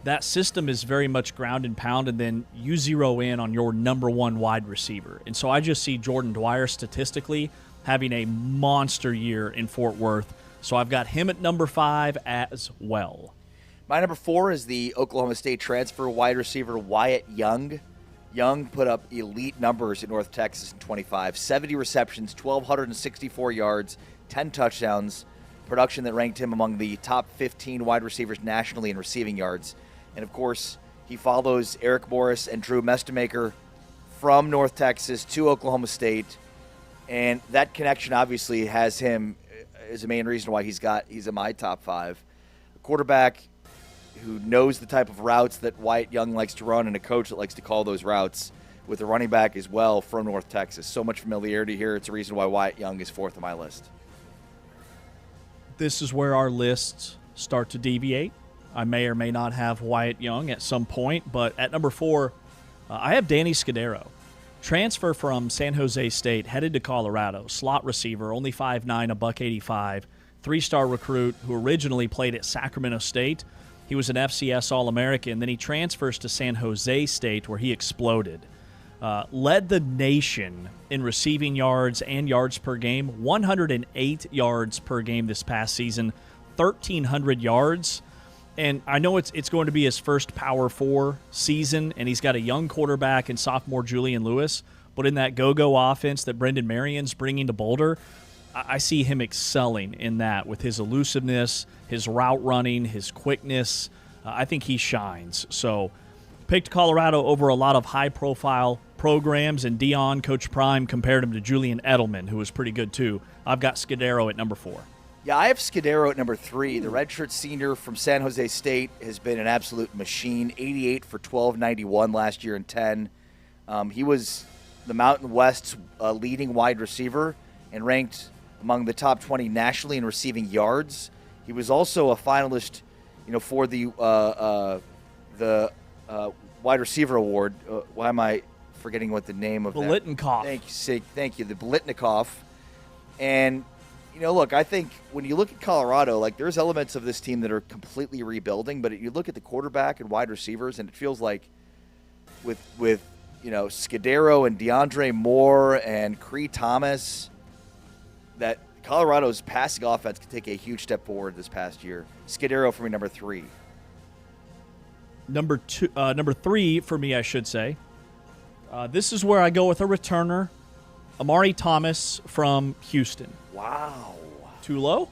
[SPEAKER 2] That system is very much ground and pound, and then you zero in on your number 1 wide receiver. And so I just see Jordan Dwyer statistically having a monster year in Fort Worth. So I've got him at number 5 as well.
[SPEAKER 3] My number 4 is the Oklahoma State transfer wide receiver Wyatt Young. Young put up elite numbers at North Texas in 25. 70 receptions, 1,264 yards, 10 touchdowns. Production that ranked him among the top 15 wide receivers nationally in receiving yards. And, of course, he follows Eric Morris and Drew Mestemaker from North Texas to Oklahoma State. And that connection obviously has him as the main reason why he's in my top 5. A quarterback who knows the type of routes that Wyatt Young likes to run, and a coach that likes to call those routes, with a running back as well from North Texas. So much familiarity here. It's a reason why Wyatt Young is 4th on my list.
[SPEAKER 2] This is where our lists start to deviate. I may or may not have Wyatt Young at some point, but at number 4, I have Danny Scudero. Transfer from San Jose State, headed to Colorado. Slot receiver, only 5'9", $185. 3-star recruit who originally played at Sacramento State. He was an FCS All-American. Then he transfers to San Jose State, where he exploded. Led the nation in receiving yards and yards per game. 108 yards per game this past season. 1,300 yards. And I know it's going to be his first Power 4 season, and he's got a young quarterback in sophomore Julian Lewis. But in that go-go offense that Brendan Marion's bringing to Boulder, I see him excelling in that with his elusiveness, his route running, his quickness. I think he shines. So picked Colorado over a lot of high-profile programs, and Dion, Coach Prime, compared him to Julian Edelman, who was pretty good too. I've got Scudero at number 4.
[SPEAKER 3] Yeah, I have Scudero at number 3. The redshirt senior from San Jose State has been an absolute machine. 88 for 1291 last year in 10. He was the Mountain West's leading wide receiver and ranked among the top 20 nationally in receiving yards. He was also a finalist, for the wide receiver award. Why am I forgetting what the name of
[SPEAKER 2] Biletnikoff.
[SPEAKER 3] Thank you, the Biletnikoff. And look, I think when you look at Colorado, like there's elements of this team that are completely rebuilding, but you look at the quarterback and wide receivers, and it feels like with Scudero and DeAndre Moore and Cree Thomas, that Colorado's passing offense could take a huge step forward this past year. Scudero for me, number 3.
[SPEAKER 2] Number 3 for me, I should say. This is where I go with a returner, Amari Thomas from Houston.
[SPEAKER 3] Wow.
[SPEAKER 2] Too low?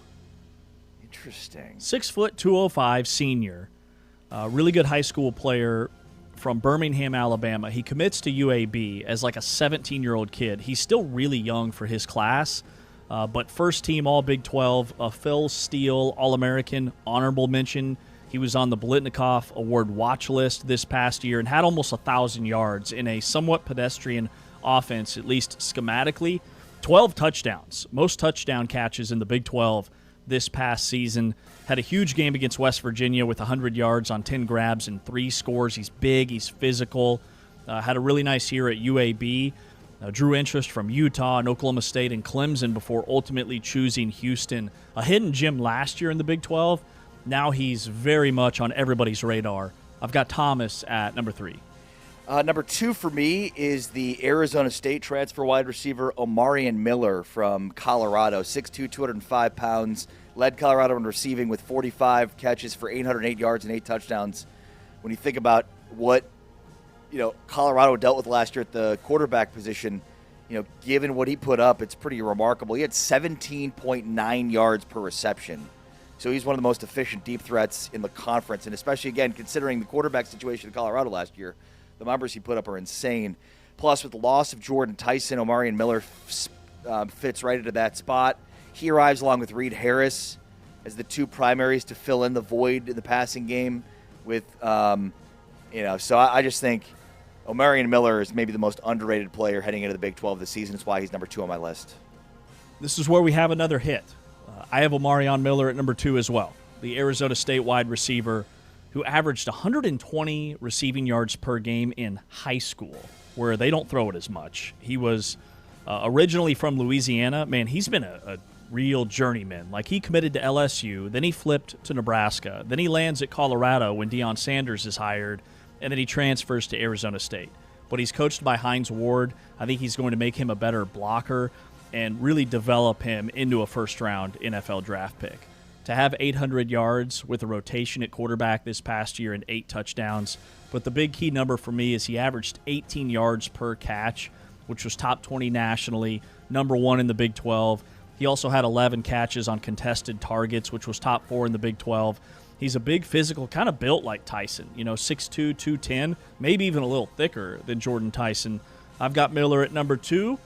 [SPEAKER 3] Interesting.
[SPEAKER 2] 6 foot, 205, senior. Really good high school player from Birmingham, Alabama. He commits to UAB as like a 17-year-old kid. He's still really young for his class, but first team All Big 12, a Phil Steele All-American, honorable mention. He was on the Biletnikoff Award watch list this past year and had almost 1,000 yards in a somewhat pedestrian offense, at least schematically. 12 touchdowns, most touchdown catches in the Big 12 this past season. Had a huge game against West Virginia with 100 yards on 10 grabs and 3 scores. He's big, he's physical. Had a really nice year at UAB. Drew interest from Utah and Oklahoma State and Clemson before ultimately choosing Houston. A hidden gem last year in the Big 12. Now he's very much on everybody's radar. I've got Thomas at number 3.
[SPEAKER 3] Number 2 for me is the Arizona State transfer wide receiver Omarion Miller from Colorado. 6'2", 205 pounds. Led Colorado in receiving with 45 catches for 808 yards and 8 touchdowns. When you think about what Colorado dealt with last year at the quarterback position, given what he put up, it's pretty remarkable. He had 17.9 yards per reception. So he's one of the most efficient deep threats in the conference, and especially, again, considering the quarterback situation in Colorado last year, the numbers he put up are insane. Plus, with the loss of Jordan Tyson, Omarion Miller fits right into that spot. He arrives along with Reed Harris as the 2 primaries to fill in the void in the passing game. So I just think Omarion Miller is maybe the most underrated player heading into the Big 12 this season. That's why he's number 2 on my list.
[SPEAKER 2] This is where we have another hit. I have Omarion Miller at number 2 as well, the Arizona State wide receiver who averaged 120 receiving yards per game in high school, where they don't throw it as much. He was originally from Louisiana. Man, he's been a real journeyman. Like, he committed to LSU, then he flipped to Nebraska, then he lands at Colorado when Deion Sanders is hired, and then he transfers to Arizona State. But he's coached by Hines Ward. I think he's going to make him a better blocker and really develop him into a first-round NFL draft pick. To have 800 yards with a rotation at quarterback this past year and 8 touchdowns. But the big key number for me is he averaged 18 yards per catch, which was top 20 nationally, number 1 in the Big 12. He also had 11 catches on contested targets, which was top 4 in the Big 12. He's a big physical, kind of built like Tyson, 6'2", 210, maybe even a little thicker than Jordan Tyson. I've got Miller at number 2.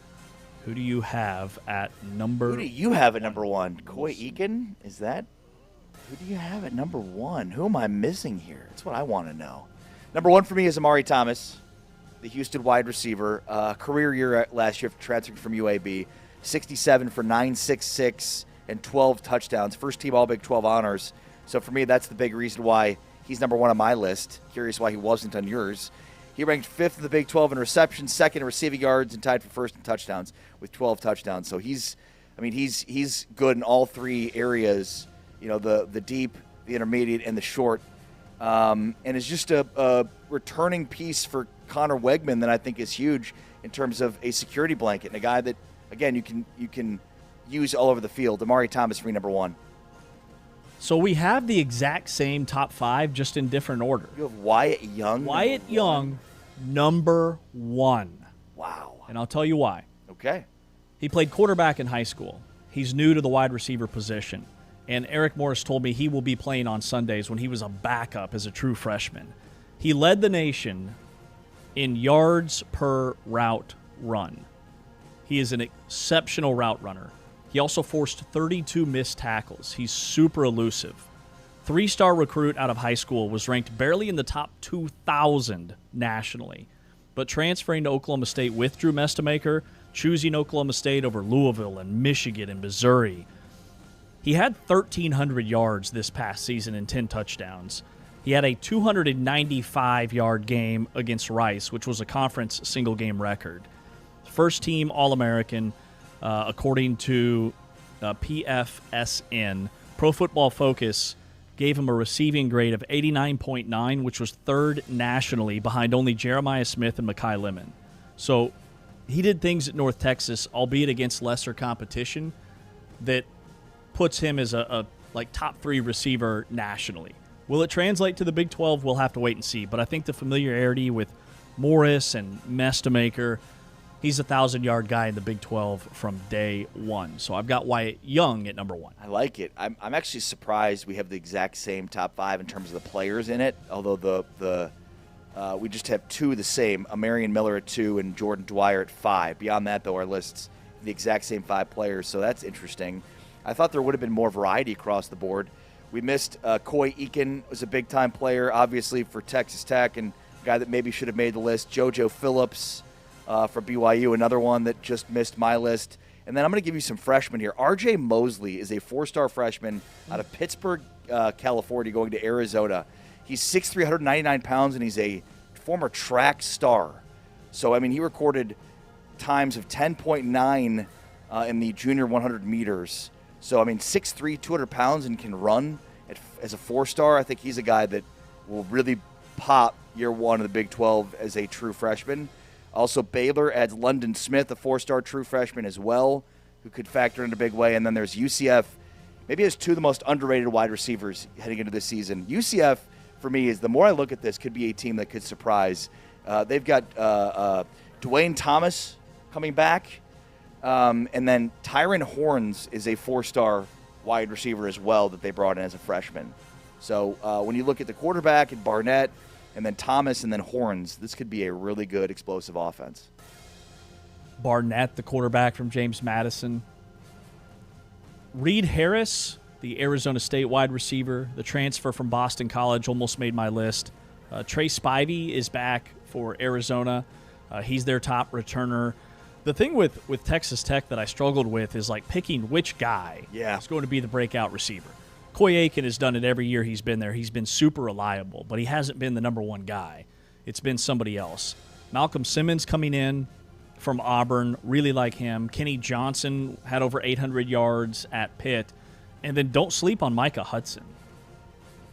[SPEAKER 2] Who do you have at number 1?
[SPEAKER 3] Who do you have at number 1? Coy Eakin? Is that? Who do you have at number 1? Who am I missing here? That's what I want to know. Number 1 for me is Amari Thomas, the Houston wide receiver. Career year last year transferring from UAB. 67 for 966 and 12 touchdowns. First team All Big 12 honors. So for me, that's the big reason why he's number 1 on my list. Curious why he wasn't on yours. He ranked 5th in the Big 12 in receptions, 2nd in receiving yards, and tied for 1st in touchdowns with 12 touchdowns. So he's good in all 3 areas. The deep, the intermediate, and the short. And it's just a returning piece for Connor Wegman that I think is huge in terms of a security blanket and a guy that, again, you can use all over the field. Amari Thomas for me, number 1.
[SPEAKER 2] So we have the exact same top 5, just in different order.
[SPEAKER 3] You have Wyatt Young.
[SPEAKER 2] Wyatt Young, number 1.
[SPEAKER 3] Wow.
[SPEAKER 2] And I'll tell you why.
[SPEAKER 3] Okay.
[SPEAKER 2] He played quarterback in high school. He's new to the wide receiver position. And Eric Morris told me he will be playing on Sundays when he was a backup as a true freshman. He led the nation in yards per route run. He is an exceptional route runner. He also forced 32 missed tackles. He's super elusive. 3-star recruit out of high school, was ranked barely in the top 2,000 nationally. But transferring to Oklahoma State with Drew Mestemaker, choosing Oklahoma State over Louisville and Michigan and Missouri. He had 1,300 yards this past season and 10 touchdowns. He had a 295-yard game against Rice, which was a conference single-game record. First-team All-American, according to PFSN. Pro Football Focus gave him a receiving grade of 89.9, which was third nationally behind only Jeremiah Smith and Mekhi Lemon. So he did things at North Texas, albeit against lesser competition, that puts him as a top 3 receiver nationally. Will it translate to the Big 12? We'll have to wait and see. But I think the familiarity with Morris and Mestemaker, he's a 1,000-yard guy in the Big 12 from day one. So I've got Wyatt Young at number 1.
[SPEAKER 3] I like it. I'm actually surprised we have the exact same top 5 in terms of the players in it, although we just have 2 the same, Marion Miller at 2 and Jordan Dwyer at 5. Beyond that, though, our lists the exact same 5 players, so that's interesting. I thought there would have been more variety across the board. We missed Coy Eakin, was a big-time player, obviously, for Texas Tech, and a guy that maybe should have made the list. JoJo Phillips for BYU, another one that just missed my list. And then I'm going to give you some freshmen here. R.J. Mosley is a 4-star freshman out of Pittsburgh, California, going to Arizona. He's 6'3", 199 pounds, and he's a former track star. So, I mean, he recorded times of 10.9 in the junior 100 meters. So, I mean, 6'3", 200 pounds, and can run as a 4-star. I think he's a guy that will really pop year 1 in the Big 12 as a true freshman. Also, Baylor adds London Smith, a 4-star true freshman as well, who could factor in a big way. And then there's UCF, maybe has 2 of the most underrated wide receivers heading into this season. UCF, for me, is the more I look at this, could be a team that could surprise. They've got Dwayne Thomas coming back. And then Tyron Horns is a 4-star wide receiver as well that they brought in as a freshman. So when you look at the quarterback and Barnett and then Thomas and then Horns, this could be a really good explosive offense.
[SPEAKER 2] Barnett, the quarterback from James Madison. Reed Harris, the Arizona State wide receiver, the transfer from Boston College, almost made my list. Trey Spivey is back for Arizona. He's their top returner. The thing with Texas Tech that I struggled with is like picking which guy is going to be the breakout receiver. Coy Aiken has done it every year he's been there. He's been super reliable, but he hasn't been the number 1 guy. It's been somebody else. Malcolm Simmons coming in from Auburn, really like him. Kenny Johnson had over 800 yards at Pitt. And then don't sleep on Micah Hudson.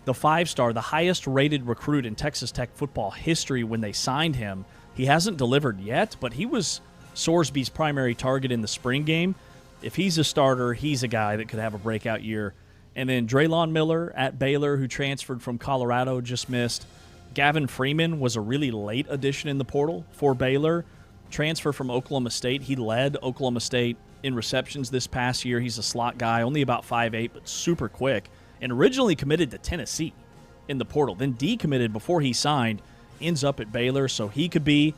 [SPEAKER 2] The 5-star, the highest-rated recruit in Texas Tech football history when they signed him. He hasn't delivered yet, but he was Sorsby's primary target in the spring game. If he's a starter, he's a guy that could have a breakout year. And then Draylon Miller at Baylor, who transferred from Colorado, just missed. Gavin Freeman was a really late addition in the portal for Baylor. Transfer from Oklahoma State. He led Oklahoma State in receptions this past year. He's a slot guy, only about 5'8", but super quick. And originally committed to Tennessee in the portal. Then decommitted before he signed. Ends up at Baylor, so he could be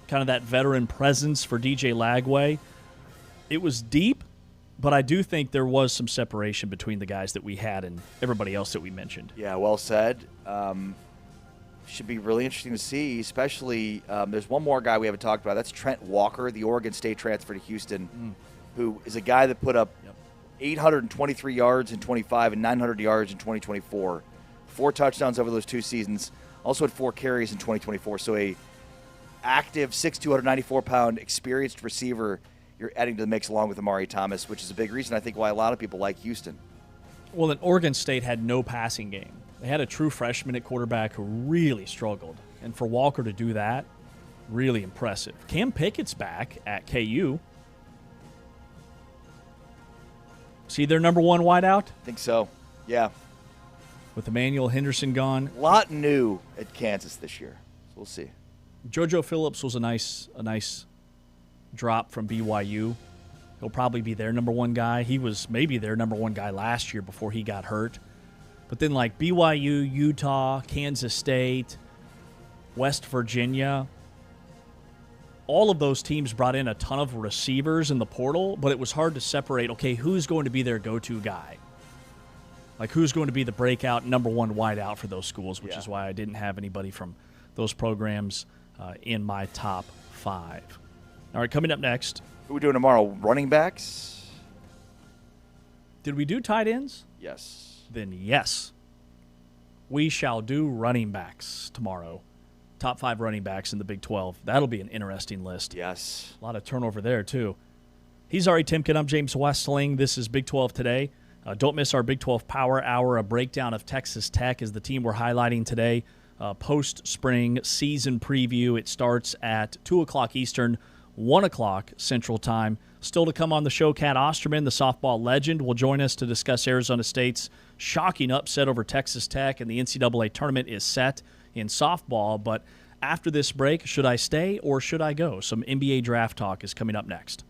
[SPEAKER 2] kind of that veteran presence for DJ Lagway. It was deep, but I do think there was some separation between the guys that we had and everybody else that we mentioned.
[SPEAKER 3] Yeah, well said. Should be really interesting to see, especially there's one more guy we haven't talked about. That's Trent Walker, the Oregon State transfer to Houston, who is a guy that put up 823 yards in 25 and 900 yards in 2024. 4 touchdowns over those 2 seasons. Also had 4 carries in 2024. So a active 6'2", 194-pound experienced receiver you're adding to the mix along with Amari Thomas, which is a big reason I think why a lot of people like Houston.
[SPEAKER 2] Well, then Oregon State had no passing game. They had a true freshman at quarterback who really struggled. And for Walker to do that, really impressive. Cam Pickett's back at KU. See their number 1 wideout?
[SPEAKER 3] I think so, yeah.
[SPEAKER 2] with Emmanuel Henderson gone.
[SPEAKER 3] A lot new at Kansas this year. So we'll see.
[SPEAKER 2] JoJo Phillips was a nice drop from BYU. He'll probably be their number one guy. He was maybe their number one guy last year before he got hurt. But then like BYU, Utah, Kansas State, West Virginia, all of those teams brought in a ton of receivers in the portal, but it was hard to separate, okay, who's going to be their go-to guy? Like who's going to be the breakout number one wideout for those schools, which is why I didn't have anybody from those programs in my top 5. All right, coming up next.
[SPEAKER 3] What are we doing tomorrow? Running backs?
[SPEAKER 2] Did we do tight ends?
[SPEAKER 3] Yes.
[SPEAKER 2] Then yes. We shall do running backs tomorrow. Top 5 running backs in the Big 12. That'll be an interesting list.
[SPEAKER 3] Yes.
[SPEAKER 2] A lot of turnover there, too. He's Ari Timken. I'm James Westling. This is Big 12 Today. Don't miss our Big 12 Power Hour, a breakdown of Texas Tech is the team we're highlighting today. Post-spring season preview. It starts at 2 o'clock Eastern, 1 o'clock Central Time. Still to come on the show, Kat Osterman, the softball legend, will join us to discuss Arizona State's shocking upset over Texas Tech, and the NCAA tournament is set in softball. But after this break, should I stay or should I go? Some NBA draft talk is coming up next.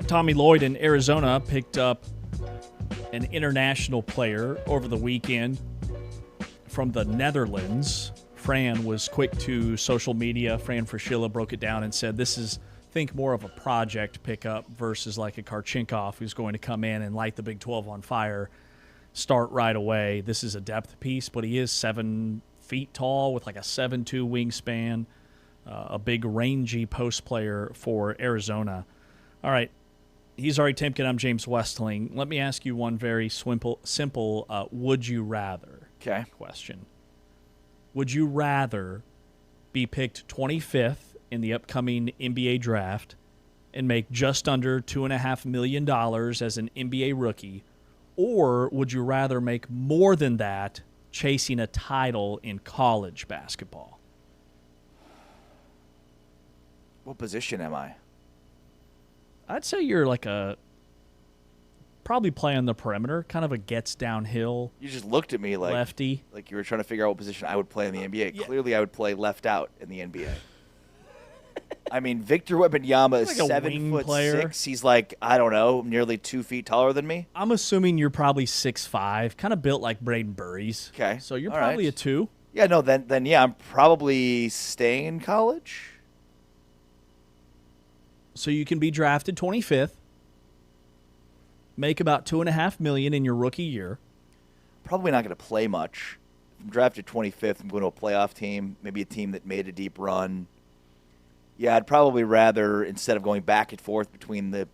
[SPEAKER 2] Tommy Lloyd in Arizona picked up an international player over the weekend from the Netherlands. Fran was quick to social media. Fran Fraschilla broke it down and said this is, think more of a project pickup versus like a Karchinkov who's going to come in and light the Big 12 on fire, start right away. This is a depth piece, but he is 7 feet tall with like a 7'2" wingspan, a big rangy post player for Arizona. All right. He's Ari Timken. I'm James Westling. Let me ask you one very simple would you rather question. Would you rather be picked 25th in the upcoming NBA draft and make just under $2.5 million as an NBA rookie, or would you rather make more than that chasing a title in college basketball?
[SPEAKER 3] What position am I?
[SPEAKER 2] I'd say you're like probably play on the perimeter, kind of a gets downhill.
[SPEAKER 3] You just looked at me like
[SPEAKER 2] lefty,
[SPEAKER 3] like you were trying to figure out what position I would play in the NBA. Yeah. Clearly, I would play left out in the NBA. I mean, Victor Wembanyama is
[SPEAKER 2] like
[SPEAKER 3] 7'6". He's like, I don't know, nearly 2 feet taller than me.
[SPEAKER 2] I'm assuming you're probably 6'5", kind of built like Braden Burries.
[SPEAKER 3] Okay,
[SPEAKER 2] so you're probably a 2.
[SPEAKER 3] Yeah, no, then yeah, I'm probably staying in college.
[SPEAKER 2] So you can be drafted 25th, make about $2.5 million in your rookie year.
[SPEAKER 3] Probably not going to play much. If I'm drafted 25th, I'm going to a playoff team, maybe a team that made a deep run. Yeah, I'd probably rather, instead of going back and forth between the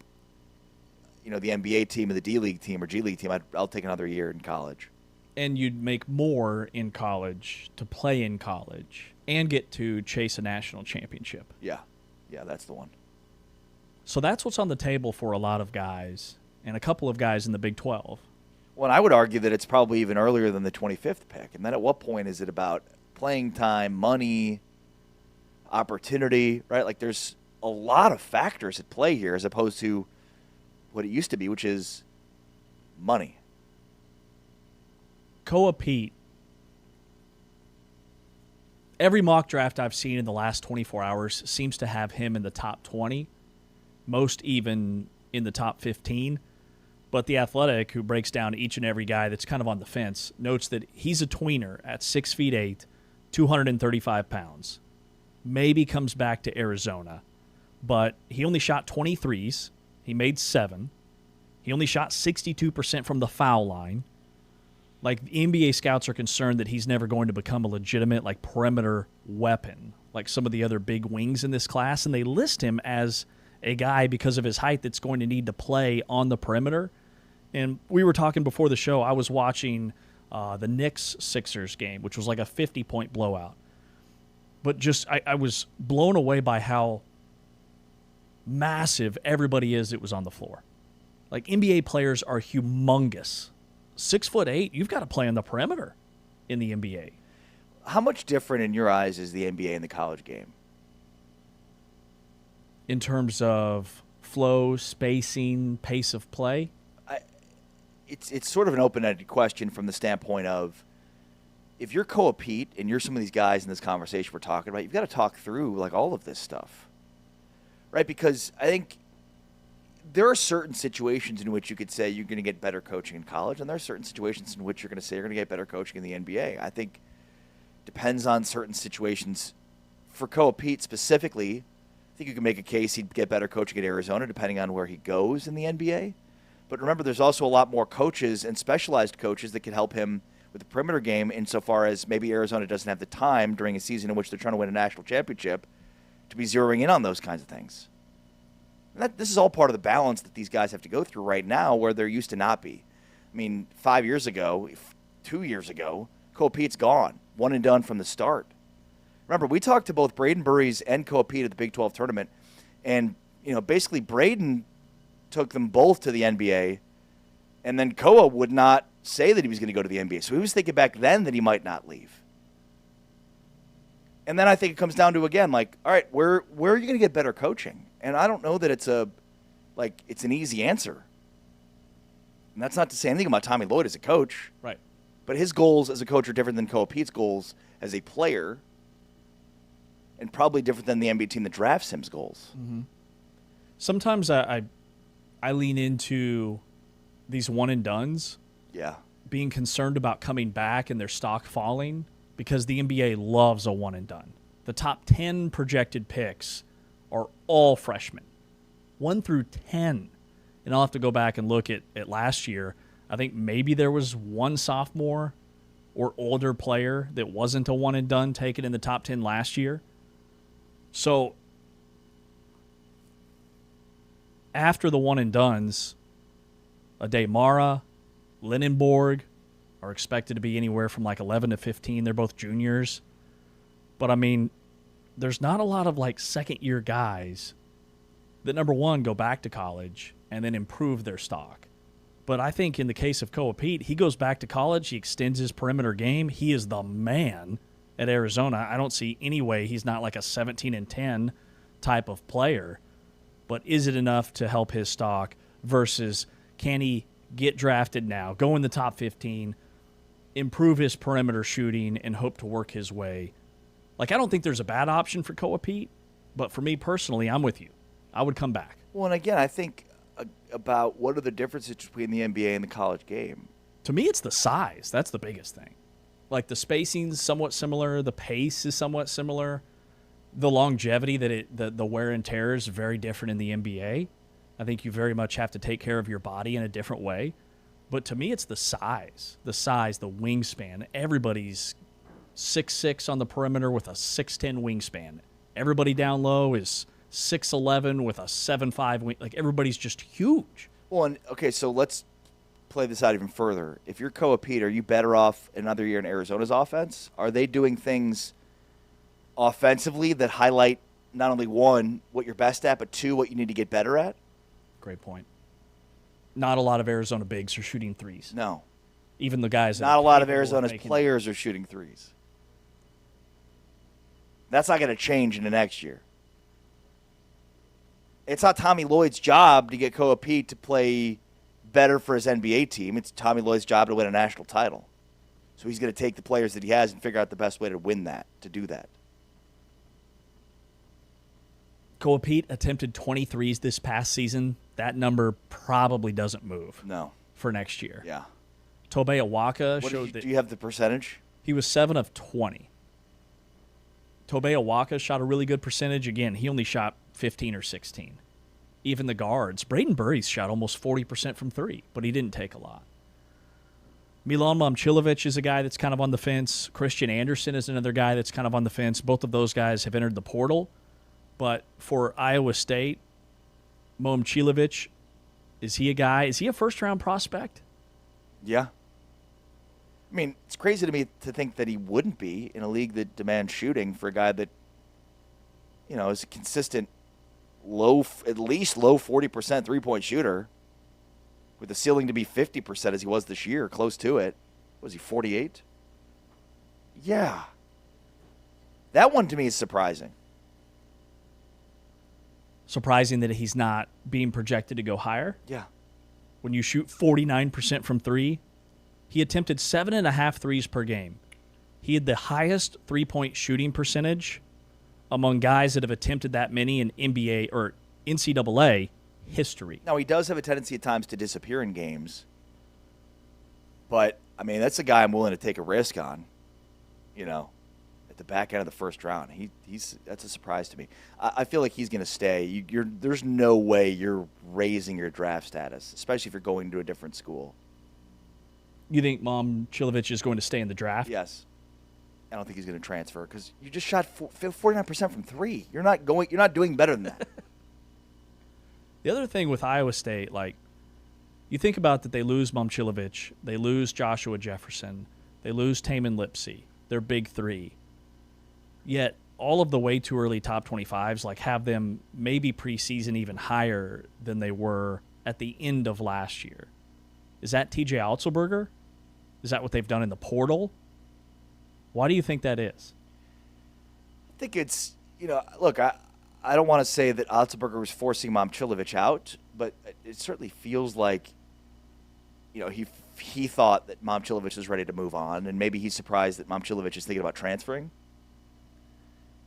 [SPEAKER 3] NBA team and the D League team or G League team, I'll take another year in college.
[SPEAKER 2] And you'd make more in college to play in college and get to chase a national championship.
[SPEAKER 3] Yeah, that's the one.
[SPEAKER 2] So that's what's on the table for a lot of guys and a couple of guys in the Big 12.
[SPEAKER 3] Well, and I would argue that it's probably even earlier than the 25th pick. And then at what point is it about playing time, money, opportunity, right? Like there's a lot of factors at play here as opposed to what it used to be, which is money.
[SPEAKER 2] Koa Pete. Every mock draft I've seen in the last 24 hours seems to have him in the top 20. Most even in the top 15. But The Athletic, who breaks down each and every guy that's kind of on the fence, notes that he's a tweener at 6'8", 235 pounds. Maybe comes back to Arizona. But he only shot 23s. He made 7. He only shot 62% from the foul line. Like, the NBA scouts are concerned that he's never going to become a legitimate, like, perimeter weapon, like some of the other big wings in this class. And they list him as a guy, because of his height, that's going to need to play on the perimeter. And we were talking before the show, I was watching the Knicks-Sixers game, which was like a 50-point blowout. But just, I was blown away by how massive everybody is that was on the floor. Like, NBA players are humongous. 6'8", you've got to play on the perimeter in the NBA.
[SPEAKER 3] How much different in your eyes is the NBA and the college game?
[SPEAKER 2] In terms of flow, spacing, pace of play?
[SPEAKER 3] It's sort of an open-ended question from the standpoint of, if you're Koa Pete and you're some of these guys in this conversation we're talking about, you've got to talk through like all of this stuff, right? Because I think there are certain situations in which you could say you're going to get better coaching in college, and there are certain situations in which you're going to say you're going to get better coaching in the NBA. I think depends on certain situations. For Koa Pete specifically, I think you can make a case he'd get better coaching at Arizona depending on where he goes in the NBA. But remember, there's also a lot more coaches and specialized coaches that can help him with the perimeter game insofar as maybe Arizona doesn't have the time during a season in which they're trying to win a national championship to be zeroing in on those kinds of things. And this is all part of the balance that these guys have to go through right now where there used to not be. I mean, 5 years ago, 2 years ago, Koa Pete's gone. One and done from the start. Remember, we talked to both Braden Burries and Koa Pete at the Big 12 tournament, and basically Braden took them both to the NBA, and then Koa would not say that he was going to go to the NBA. So he was thinking back then that he might not leave. And then I think it comes down to, again, like, all right, where are you going to get better coaching? And I don't know that it's an easy answer. And that's not to say anything about Tommy Lloyd as a coach.
[SPEAKER 2] Right.
[SPEAKER 3] But his goals as a coach are different than Koa Pete's goals as a player. and probably different than the NBA team that drafts him's goals.
[SPEAKER 2] Mm-hmm. Sometimes I lean into these one-and-dones.
[SPEAKER 3] Yeah.
[SPEAKER 2] Being concerned about coming back and their stock falling because the NBA loves a one-and-done. The top 10 projected picks are all freshmen, 1 through 10. And I'll have to go back and look at last year. I think maybe there was one sophomore or older player that wasn't a one-and-done taken in the top 10 last year. So after the one-and-dones, Ade Mara, Lindenborg are expected to be anywhere from like 11 to 15. They're both juniors. But, I mean, there's not a lot of like second-year guys that, number one, go back to college and then improve their stock. But I think in the case of Koa Pete, he goes back to college, he extends his perimeter game. He is the man at Arizona. I don't see any way he's not like a 17-10 type of player. But is it enough to help his stock versus can he get drafted now, go in the top 15, improve his perimeter shooting, and hope to work his way? Like, I don't think there's a bad option for Koa Pete, but for me personally, I'm with you. I would come back.
[SPEAKER 3] Well, and again, I think about what are the differences between the NBA and the college game.
[SPEAKER 2] To me, it's the size. That's the biggest thing. Like, the spacing's somewhat similar. The pace is somewhat similar. The longevity, the wear and tear is very different in the NBA. I think you very much have to take care of your body in a different way. But to me, it's the size, the wingspan. Everybody's 6'6" on the perimeter with a 6'10" wingspan. Everybody down low is 6'11" with a 7'5" wing. Like, everybody's just huge.
[SPEAKER 3] Well, and, okay, so let's play this out even further. If you're Koa Pete, are you better off another year in Arizona's offense? Are they doing things offensively that highlight not only, one, what you're best at, but two, what you need to get better at?
[SPEAKER 2] Great point. Not a lot of Arizona bigs are shooting threes.
[SPEAKER 3] No.
[SPEAKER 2] Even the guys that
[SPEAKER 3] not a lot of Arizona's players are shooting threes. That's not going to change in the next year. It's not Tommy Lloyd's job to get Koa Pete to play better for his NBA team. It's Tommy Lloyd's job to win a national title. So he's going to take the players that he has and figure out the best way to win that, to do that.
[SPEAKER 2] Koa Pete attempted 23s this past season. That number probably doesn't move.
[SPEAKER 3] No.
[SPEAKER 2] For next year.
[SPEAKER 3] Yeah.
[SPEAKER 2] Tobe Awaka showed that.
[SPEAKER 3] Do you have the percentage?
[SPEAKER 2] He was 7 of 20. Tobe Awaka shot a really good percentage. Again, he only shot 15 or 16. Even the guards. Braden Burries shot almost 40% from three, but he didn't take a lot. Milan Momcilovic is a guy that's kind of on the fence. Christian Anderson is another guy that's kind of on the fence. Both of those guys have entered the portal. But for Iowa State, Momcilovic, is he a guy? Is he a first-round prospect?
[SPEAKER 3] Yeah. I mean, it's crazy to me to think that he wouldn't be in a league that demands shooting for a guy that, you know, is a consistent at least low 40% three-point shooter with the ceiling to be 50% as he was this year, close to it. Was he 48? Yeah. That one to me is surprising.
[SPEAKER 2] Surprising that he's not being projected to go higher?
[SPEAKER 3] Yeah.
[SPEAKER 2] When you shoot 49% from three, he attempted 7.5 threes per game. He had the highest three-point shooting percentage among guys that have attempted that many in NBA or NCAA history.
[SPEAKER 3] Now, he does have a tendency at times to disappear in games. But, I mean, that's a guy I'm willing to take a risk on, you know, at the back end of the first round. That's a surprise to me. I feel like he's going to stay. There's no way you're raising your draft status, especially if you're going to a different school.
[SPEAKER 2] You think Momcilovic is going to stay in the draft?
[SPEAKER 3] Yes. I don't think he's going to transfer because you just shot 49% from three. You're not doing better than that.
[SPEAKER 2] The other thing with Iowa State, like, you think about that they lose Momcilovic, they lose Joshua Jefferson, they lose Taman Lipsey, their big three. Yet all of the way too early top 25s like have them maybe preseason even higher than they were at the end of last year. Is that TJ Otzelberger? Is that what they've done in the portal? Why do you think that is?
[SPEAKER 3] I think it's, you know, look, I don't want to say that Otzelberger was forcing Momcilovic out, but it certainly feels like, you know, he thought that Momcilovic was ready to move on, and maybe he's surprised that Momcilovic is thinking about transferring.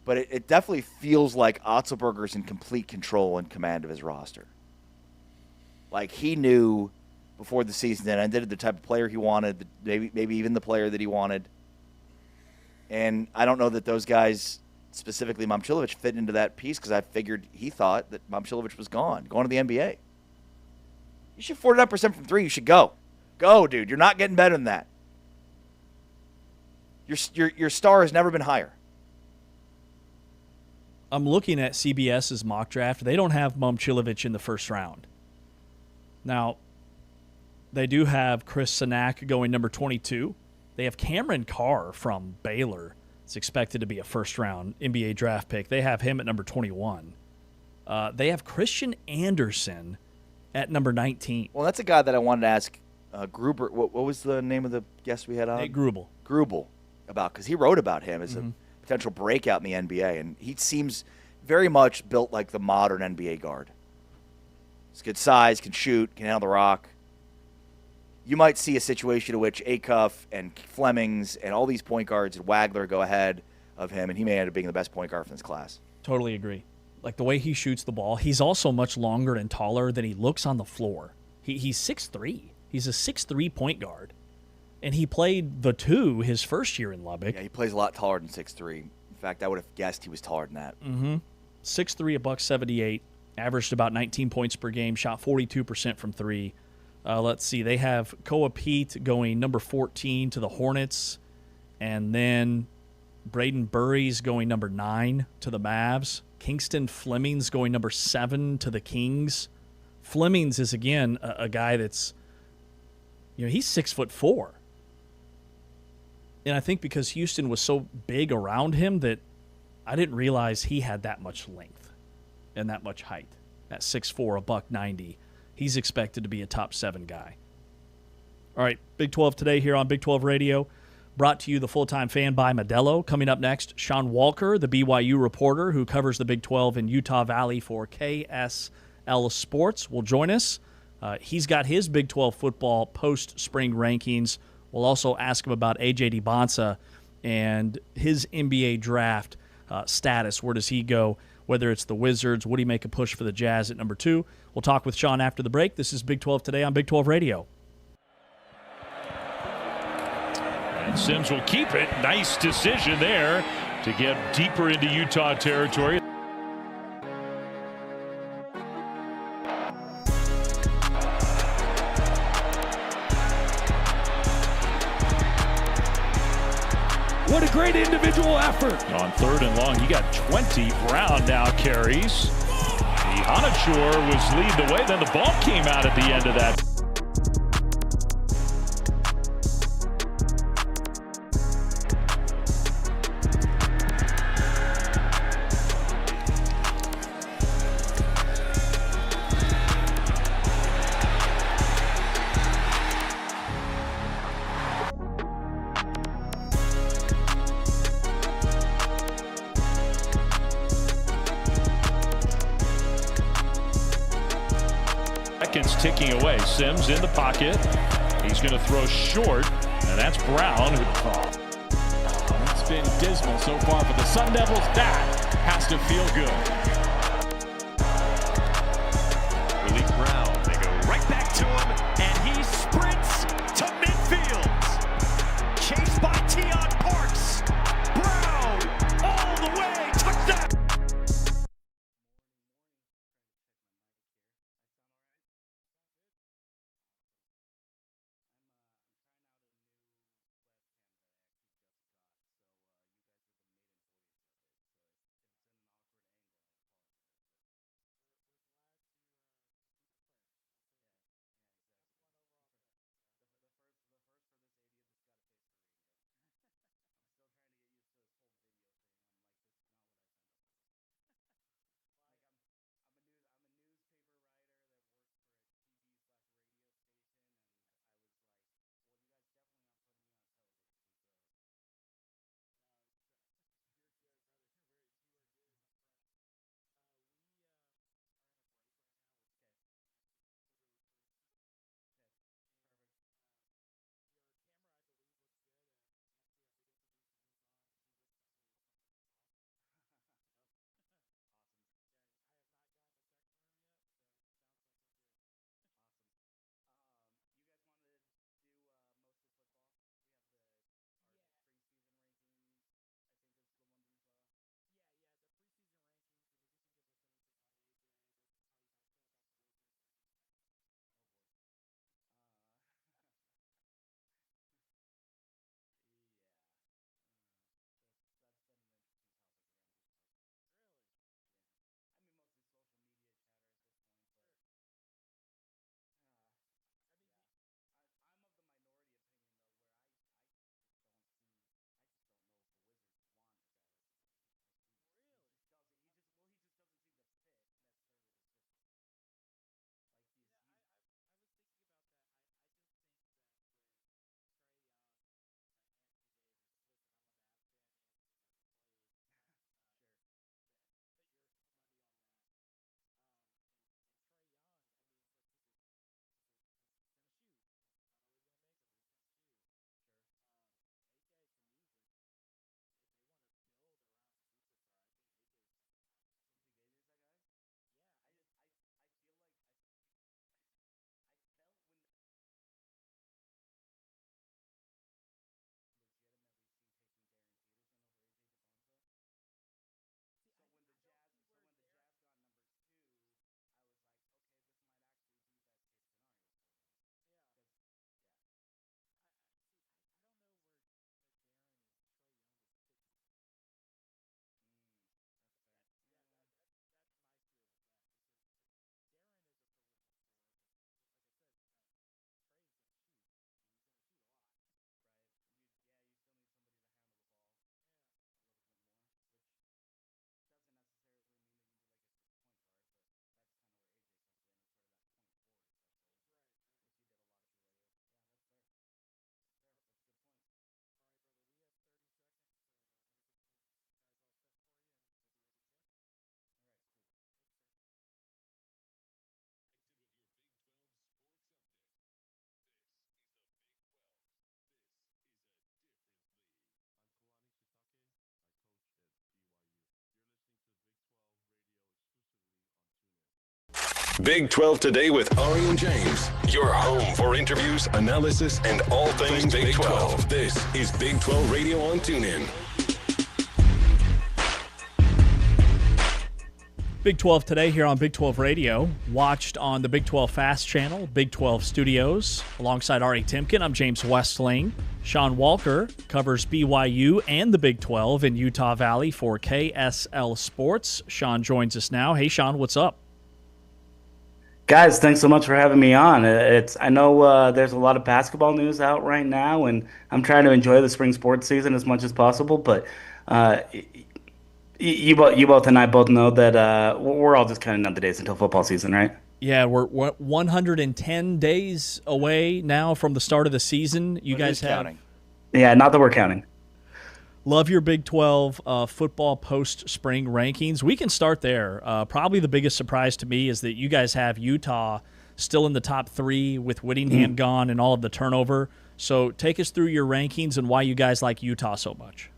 [SPEAKER 3] But it definitely feels like Otzelberger's in complete control and command of his roster. Like he knew before the season ended the type of player he wanted, maybe even the player that he wanted. And I don't know that those guys, specifically Momcilovic, fit into that piece because I figured he thought that Momcilovic was going to the NBA. You shoot 49% from three. You should go. Go, dude. You're not getting better than that. Your star has never been higher.
[SPEAKER 2] I'm looking at CBS's mock draft. They don't have Momcilovic in the first round. Now, they do have Chris Sinak going number 22. They have Cameron Carr from Baylor. It's expected to be a first-round NBA draft pick. They have him at number 21. They have Christian Anderson at number 19.
[SPEAKER 3] Well, that's a guy that I wanted to ask Gruber. What was the name of the guest we had on?
[SPEAKER 2] Nate Grubel.
[SPEAKER 3] About, because he wrote about him as a potential breakout in the NBA, and he seems very much built like the modern NBA guard. He's good size, can shoot, can handle the rock. You might see a situation in which Acuff and Flemings and all these point guards and Wagler go ahead of him, and he may end up being the best point guard from this class.
[SPEAKER 2] Totally agree. Like the way he shoots the ball, he's also much longer and taller than he looks on the floor. He's 6'3". He's a 6'3" point guard. And he played the two his first year in Lubbock.
[SPEAKER 3] Yeah, he plays a lot taller than 6'3". In fact, I would have guessed he was taller than that.
[SPEAKER 2] 6'3", $178, averaged about 19 points per game, shot 42% from three. Let's see, they have Koa Pete going number 14 to the Hornets, and then Braden Burries going number 9 to the Mavs. Kingston Flemings going number 7 to the Kings. Flemings is, again, a guy that's, he's 6'4". And I think because Houston was so big around him that I didn't realize he had that much length and that much height. At 6'4", $190, he's expected to be a top 7 guy. All right, Big 12 today here on Big 12 Radio. Brought to you, the Full-Time Fan, by Modelo. Coming up next, Sean Walker, the BYU reporter who covers the Big 12 in Utah Valley for KSL Sports, will join us. He's got his Big 12 football post-spring rankings. We'll also ask him about A.J. DiBonsa and his NBA draft status. Where does he go? Whether it's the Wizards, would he make a push for the Jazz at number 2? We'll talk with Sean after the break. This is Big 12 Today on Big 12 Radio.
[SPEAKER 7] And Sims will keep it. Nice decision there to get deeper into Utah territory. What a great individual effort. On 3rd and long, he got 20. Brown now carries. Hanachur was leading the way. Then the ball came out at the end of that. Seconds ticking away. Sims in the pocket. He's going to throw short, and that's Brown. It's been dismal so far for the Sun Devils. That has to feel good. Malik Brown. They go right back to him, and he sprints to midfield. Chased by Tion Parks. Brown all the way. Touchdown.
[SPEAKER 1] Big 12 Today with Ari and James. Your home for interviews, analysis, and all things Big 12. This is Big 12 Radio on TuneIn.
[SPEAKER 2] Big 12 Today here on Big 12 Radio. Watched on the Big 12 Fast Channel, Big 12 Studios. Alongside Ari Timken, I'm James Westling. Sean Walker covers BYU and the Big 12 in Utah Valley for KSL Sports. Sean joins us now. Hey, Sean, what's up?
[SPEAKER 12] Guys, thanks so much for having me on. I know there's a lot of basketball news out right now, and I'm trying to enjoy the spring sports season as much as possible. But you both and I both know that we're all just counting down the days until football season, right?
[SPEAKER 2] Yeah, we're 110 days away now from the start of the season. You guys have
[SPEAKER 3] counting?
[SPEAKER 12] Yeah, not that we're counting.
[SPEAKER 2] Love your Big 12 football post-spring rankings. We can start there. Probably the biggest surprise to me is that you guys have Utah still in the top 3 with Whittingham gone and all of the turnover. So take us through your rankings and why you guys like Utah so much.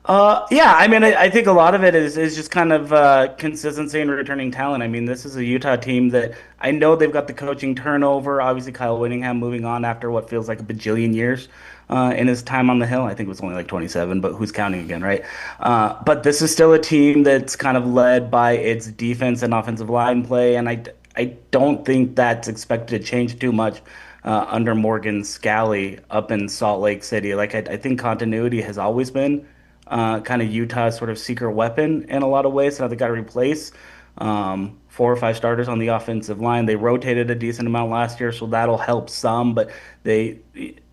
[SPEAKER 12] Yeah, I mean, I think a lot of it is just kind of consistency and returning talent. I mean, this is a Utah team that I know they've got the coaching turnover. Obviously, Kyle Whittingham moving on after what feels like a bajillion years in his time on the Hill. I think it was only like 27, but who's counting again, right? But this is still a team that's kind of led by its defense and offensive line play, and I don't think that's expected to change too much under Morgan Scalley up in Salt Lake City. Like, I think continuity has always been kind of Utah's sort of secret weapon in a lot of ways. Now they got to replace 4 or 5 starters on the offensive line. They rotated a decent amount last year, so that'll help some. But they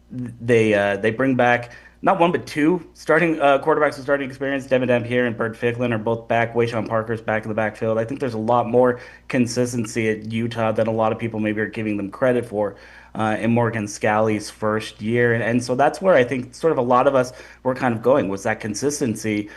[SPEAKER 12] bring back not 1 but 2 starting quarterbacks with starting experience. Devin Dampier and Bert Ficklin are both back. Wayshawn Parker's back in the backfield. I think there's a lot more consistency at Utah than a lot of people maybe are giving them credit for in Morgan Scalley's first year. And so that's where I think sort of a lot of us were kind of going, was that consistency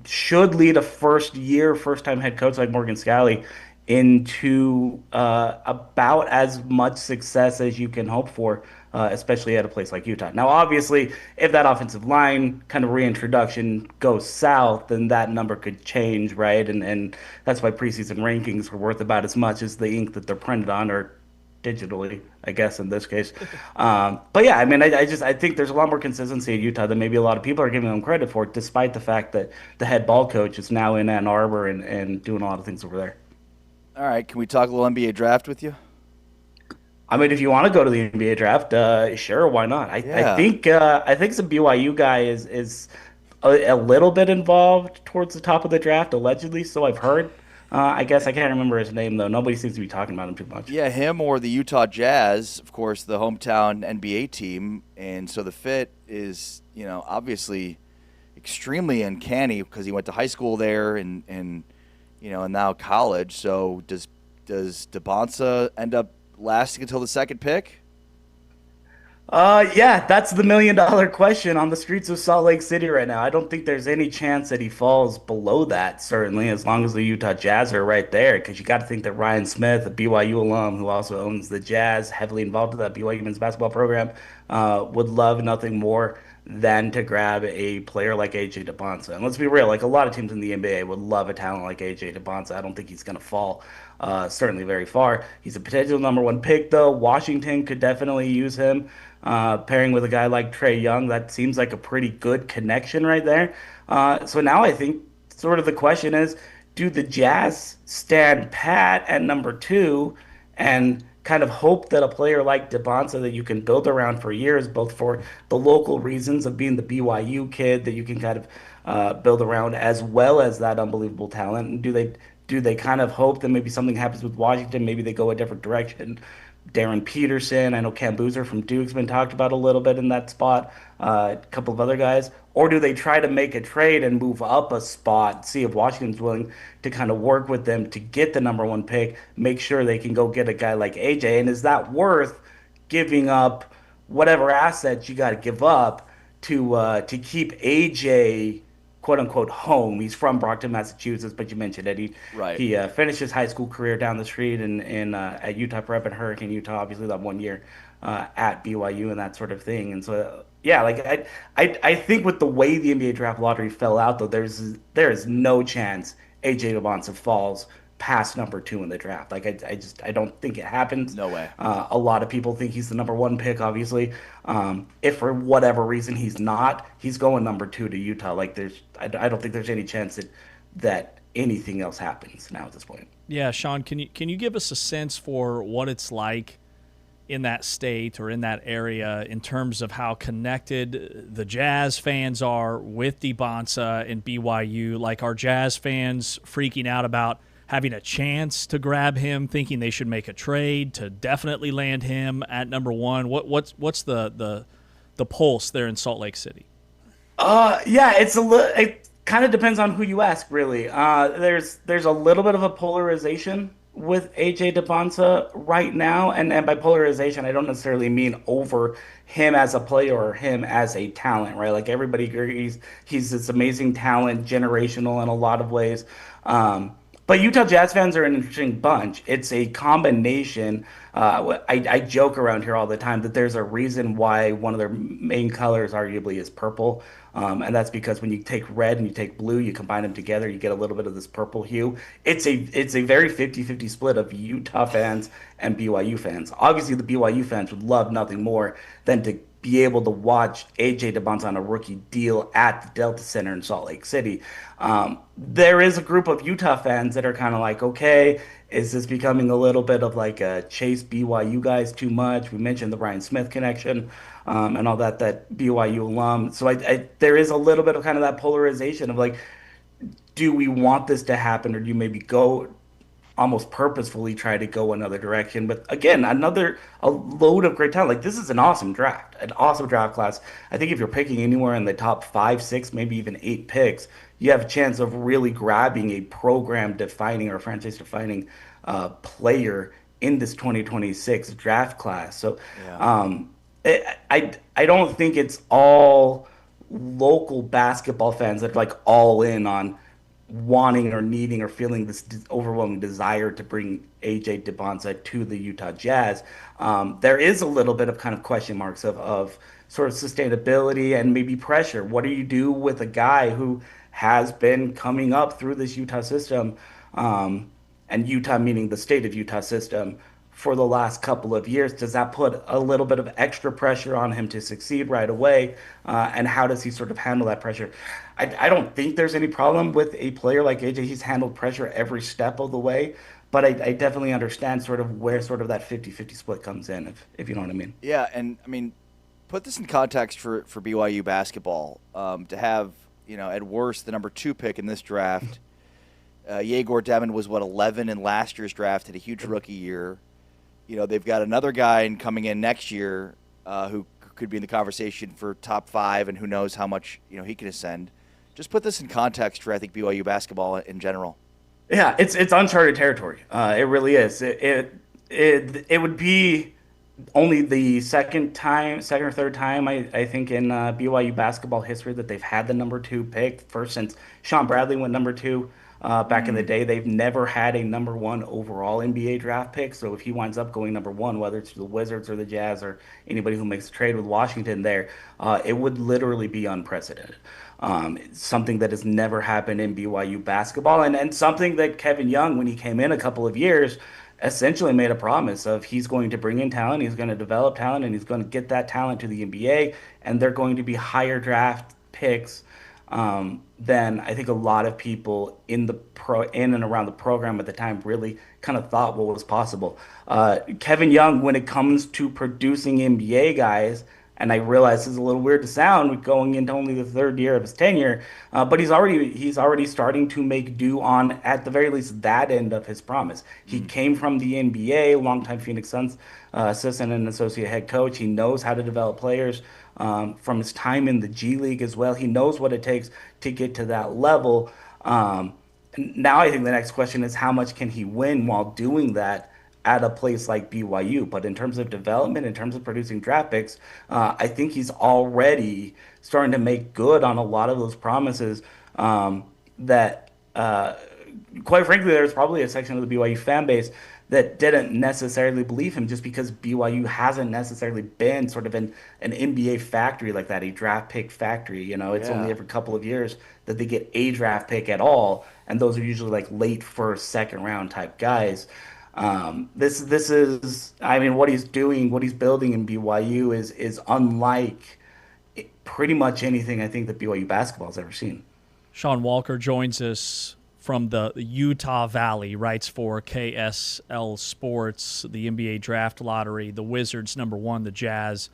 [SPEAKER 12] should lead a first-time head coach like Morgan Scalley into about as much success as you can hope for, especially at a place like Utah. Now, obviously, if that offensive line kind of reintroduction goes south, then that number could change, right? And that's why preseason rankings are worth about as much as the ink that they're printed on, or digitally, I guess, in this case. But yeah, I mean, I think there's a lot more consistency at Utah than maybe a lot of people are giving them credit for, despite the fact that the head ball coach is now in Ann Arbor and doing a lot of things over there.
[SPEAKER 3] All right, can we talk a little NBA draft with you?
[SPEAKER 12] I mean, if you want to go to the NBA draft, sure, why not? I think some BYU guy is a little bit involved towards the top of the draft, allegedly, so I've heard. I guess I can't remember his name, though. Nobody seems to be talking about him too much.
[SPEAKER 3] Yeah, him or the Utah Jazz, of course, the hometown NBA team. And so the fit is, obviously extremely uncanny because he went to high school there and now college. So does DeBonsa end up lasting until the second pick?
[SPEAKER 12] Yeah, that's the $1 million question on the streets of Salt Lake City right now. I don't think there's any chance that he falls below that, certainly, as long as the Utah Jazz are right there, because you got to think that Ryan Smith, a BYU alum who also owns the Jazz, heavily involved in that BYU men's basketball program, would love nothing more than to grab a player like A.J. DeBonsa. And let's be real, like a lot of teams in the NBA would love a talent like A.J. DeBonsa. I don't think he's going to fall certainly very far. He's a potential number 1 pick, though. Washington could definitely use him. Pairing with a guy like Trae Young, that seems like a pretty good connection right there. So now I think sort of the question is, do the Jazz stand pat at number 2 and kind of hope that a player like DeBonsa that you can build around for years, both for the local reasons of being the BYU kid that you can kind of build around, as well as that unbelievable talent? And do they kind of hope that maybe something happens with Washington, maybe they go a different direction? Darren Peterson, I know Cam Boozer from Duke's been talked about a little bit in that spot, a couple of other guys. Or do they try to make a trade and move up a spot, see if Washington's willing to kind of work with them to get the number 1 pick, make sure they can go get a guy like AJ? And is that worth giving up whatever assets you got to give up to keep AJ, quote unquote, home? He's from Brockton, Massachusetts, but you mentioned it. He finished his high school career down the street at Utah Prep and Hurricane Utah, obviously that 1 year at BYU and that sort of thing. And so yeah, like I think with the way the NBA draft lottery fell out, though, there is no chance AJ DeBonsa falls past number 2 in the draft. Like I don't think it happens.
[SPEAKER 3] No way.
[SPEAKER 12] A lot of people think he's the number 1 pick, obviously. If for whatever reason he's not, he's going number 2 to Utah. Like I don't think there's any chance that anything else happens now at this point.
[SPEAKER 2] Yeah, Sean, can you give us a sense for what it's like in that state or in that area in terms of how connected the Jazz fans are with Dibonsa and BYU? Like, are Jazz fans freaking out about having a chance to grab him, thinking they should make a trade to definitely land him at number 1? What's the pulse there in Salt Lake City?
[SPEAKER 12] Yeah, it kind of depends on who you ask, really. There's a little bit of a polarization with AJ Dibonsa right now, and by polarization, I don't necessarily mean over him as a player or him as a talent, right? Like, everybody agrees he's this amazing talent, generational in a lot of ways. But Utah Jazz fans are an interesting bunch. It's a combination. I joke around here all the time that there's a reason why one of their main colors arguably is purple. And that's because when you take red and you take blue, you combine them together, you get a little bit of this purple hue. It's a very 50-50 split of Utah fans and BYU fans. Obviously, the BYU fans would love nothing more than to be able to watch AJ Dibonsa on a rookie deal at the Delta Center in Salt Lake City. There is a group of Utah fans that are kind of like, okay, is this becoming a little bit of like a chase BYU guys too much? We mentioned the Ryan Smith connection and all that BYU alum. So there is a little bit of kind of that polarization of like, do we want this to happen, or do you maybe go almost purposefully try to go another direction? But again, a load of great talent. Like, this is an awesome draft class. I think if you're picking anywhere in the top 5, 6, maybe even 8 picks, you have a chance of really grabbing a program-defining or franchise-defining player in this 2026 draft class. So I don't think it's all local basketball fans that are like all in on wanting or needing or feeling this overwhelming desire to bring AJ Dibonsa to the Utah Jazz. There is a little bit of kind of question marks of sort of sustainability and maybe pressure. What do you do with a guy who has been coming up through this Utah system, and Utah meaning the state of Utah system, for the last couple of years? Does that put a little bit of extra pressure on him to succeed right away? And how does he sort of handle that pressure? I don't think there's any problem with a player like AJ. He's handled pressure every step of the way, but I definitely understand sort of where sort of that 50-50 split comes in, if you know what I mean.
[SPEAKER 3] Yeah, and I mean, put this in context for BYU basketball. To have, at worst, the number 2 pick in this draft, Yegor Devin was, 11 in last year's draft, had a huge rookie year. They've got another guy coming in next year who could be in the conversation for top 5, and who knows how much he can ascend. Just put this in context for, I think, BYU basketball in general.
[SPEAKER 12] Yeah, it's uncharted territory. It really is. It would be only the second or third time I think in BYU basketball history that they've had the number 2 pick. First since Sean Bradley went number 2. Back in the day, they've never had a number 1 overall NBA draft pick. So if he winds up going number 1, whether it's the Wizards or the Jazz or anybody who makes a trade with Washington there, it would literally be unprecedented. Something that has never happened in BYU basketball, and something that Kevin Young, when he came in a couple of years, essentially made a promise of he's going to bring in talent, he's going to develop talent, and he's going to get that talent to the NBA, and they're going to be higher draft picks than I think a lot of people in and around the program at the time really kind of thought what was possible. Kevin Young, when it comes to producing NBA guys, and I realize this is a little weird to sound going into only the 3rd year of his tenure, but he's already starting to make do on, at the very least, that end of his promise. He came from the NBA, longtime Phoenix Suns assistant and associate head coach. He knows how to develop players from his time in the G League as well. He knows what it takes to get to that level. Now I think the next question is, how much can he win while doing that at a place like BYU? But in terms of development, in terms of producing draft picks, I think he's already starting to make good on a lot of those promises that quite frankly, there's probably a section of the BYU fan base that didn't necessarily believe him just because BYU hasn't necessarily been sort of an NBA factory like that, a draft pick factory. You know, it's only every couple of years that they get a draft pick at all, and those are usually like late first, second round type guys. This is, I mean, what he's doing, what he's building in BYU is unlike pretty much anything I think that BYU basketball has ever seen.
[SPEAKER 2] Sean Walker joins us from the Utah Valley, writes for KSL Sports, the NBA draft lottery, the Wizards #1, the Jazz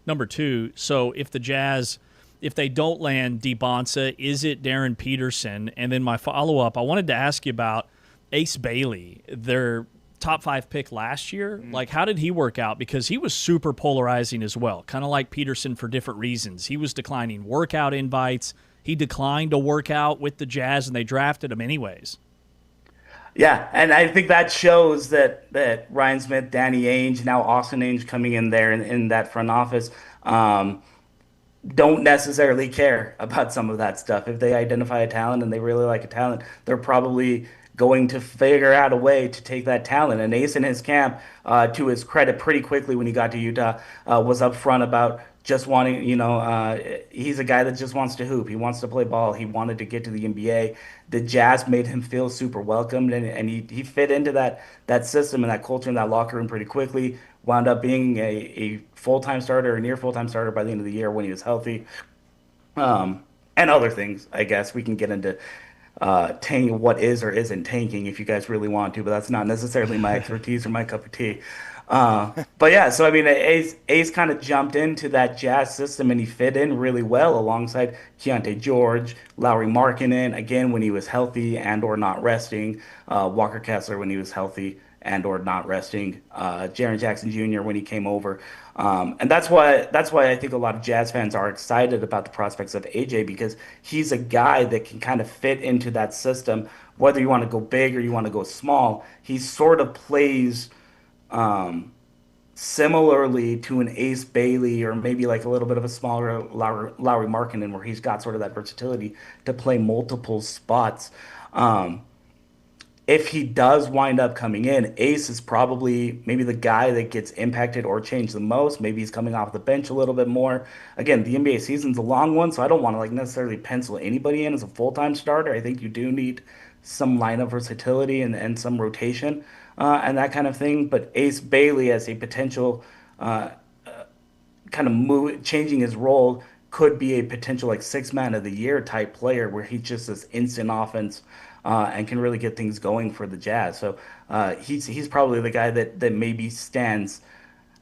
[SPEAKER 2] #2. So if the Jazz, if they don't land DeBonsa, is it Darren Peterson? And then my follow-up, I wanted to ask you about Ace Bailey, their top 5 pick last year. Like, how did he work out? Because he was super polarizing as well, kind of like Peterson for different reasons. He was declining workout invites. He declined to work out with the Jazz, and they drafted him anyways.
[SPEAKER 12] Yeah, and I think that shows that Ryan Smith, Danny Ainge, now Austin Ainge coming in there in that front office, don't necessarily care about some of that stuff. If they identify a talent and they really like a talent, they're probably going to figure out a way to take that talent. And Ace in his camp, to his credit, pretty quickly when he got to Utah, was upfront about just wanting, he's a guy that just wants to hoop. He wants to play ball. He wanted to get to the NBA. The Jazz made him feel super welcomed, and he fit into that system and that culture in that locker room pretty quickly. Wound up being a full-time starter, a near full-time starter by the end of the year when he was healthy. And other things, I guess. We can get into what is or isn't tanking if you guys really want to, but that's not necessarily my expertise or my cup of tea. But yeah, so I mean, Ace kind of jumped into that Jazz system and he fit in really well alongside Keontae George, Lauri Markkanen, again, when he was healthy and or not resting, Walker Kessler when he was healthy and or not resting, Jaren Jackson Jr. when he came over. And that's why I think a lot of Jazz fans are excited about the prospects of AJ, because he's a guy that can kind of fit into that system, whether you want to go big or you want to go small. He sort of plays similarly to an Ace Bailey, or maybe like a little bit of a smaller Lauri Markkanen, where he's got sort of that versatility to play multiple spots. If he does wind up coming in, Ace is probably maybe the guy that gets impacted or changed the most. Maybe he's coming off the bench a little bit more. Again, the NBA season's a long one, so I don't want to like necessarily pencil anybody in as a full-time starter. I think you do need some lineup versatility and some rotation and that kind of thing. But Ace Bailey as a potential kind of changing his role could be a potential like 6-man of the year type player where he's just this instant offense and can really get things going for the Jazz. So he's probably the guy that maybe stands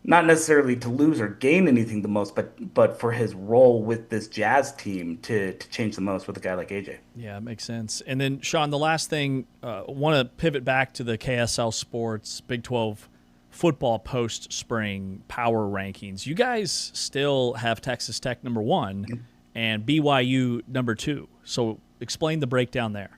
[SPEAKER 12] not necessarily to lose or gain anything the most, but for his role with this Jazz team to change the most with a guy like AJ.
[SPEAKER 2] Yeah, it makes sense. And then, Sean, the last thing, want to pivot back to the KSL Sports Big 12 football post-spring power rankings. You guys still have Texas Tech #1 and BYU #2. So explain the breakdown there.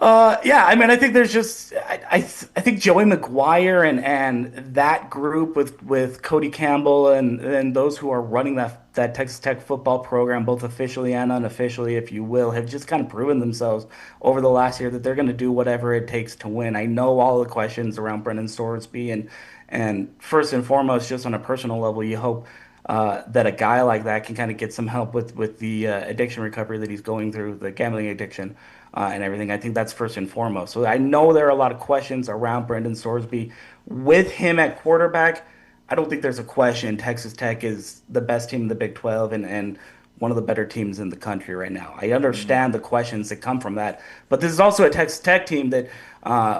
[SPEAKER 12] Yeah, I mean, I think there's just I think Joey McGuire and that group with Cody Campbell and those who are running that Texas Tech football program, both officially and unofficially, if you will, have just kind of proven themselves over the last year that they're going to do whatever it takes to win. I know all the questions around Brendan Sorsby, and first and foremost, just on a personal level, you hope that a guy like that can kind of get some help with the addiction recovery that he's going through, the gambling addiction and everything. I think that's first and foremost. So I know there are a lot of questions around Brendan Sorsby. With him at quarterback, I don't think there's a question. Texas Tech is the best team in the Big 12 and one of the better teams in the country right now. I understand the questions that come from that. But this is also a Texas Tech team that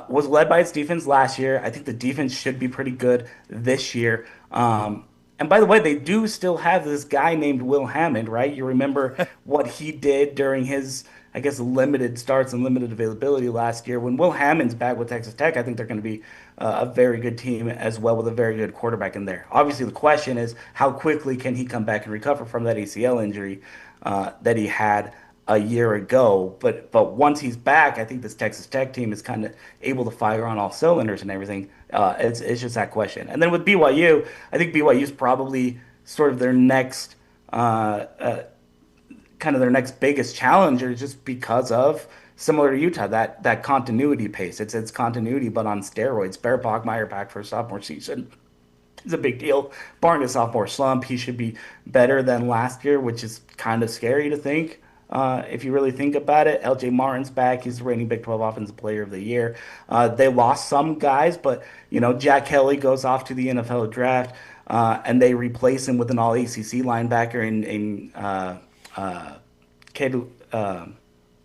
[SPEAKER 12] was led by its defense last year. I think the defense should be pretty good this year. And by the way, they do still have this guy named Will Hammond, right? You remember what he did during his, I guess, limited starts and limited availability last year. When Will Hammond's back with Texas Tech, I think they're going to be a very good team as well, with a very good quarterback in there. Obviously, the question is how quickly can he come back and recover from that ACL injury that he had a year ago. But once he's back, I think this Texas Tech team is kind of able to fire on all cylinders and everything. It's just that question. And then with BYU, I think BYU is probably sort of their next kind of their next biggest challenger, just because of similar to Utah, that continuity pace. It's continuity, but on steroids. Bear Bogmeyer back for his sophomore season is a big deal. Barring a sophomore slump, he should be better than last year, which is kind of scary to think. If you really think about it, LJ Martin's back. He's the reigning Big 12 Offensive Player of the Year. They lost some guys, but Jack Kelly goes off to the NFL draft, and they replace him with an All ACC linebacker in Kedu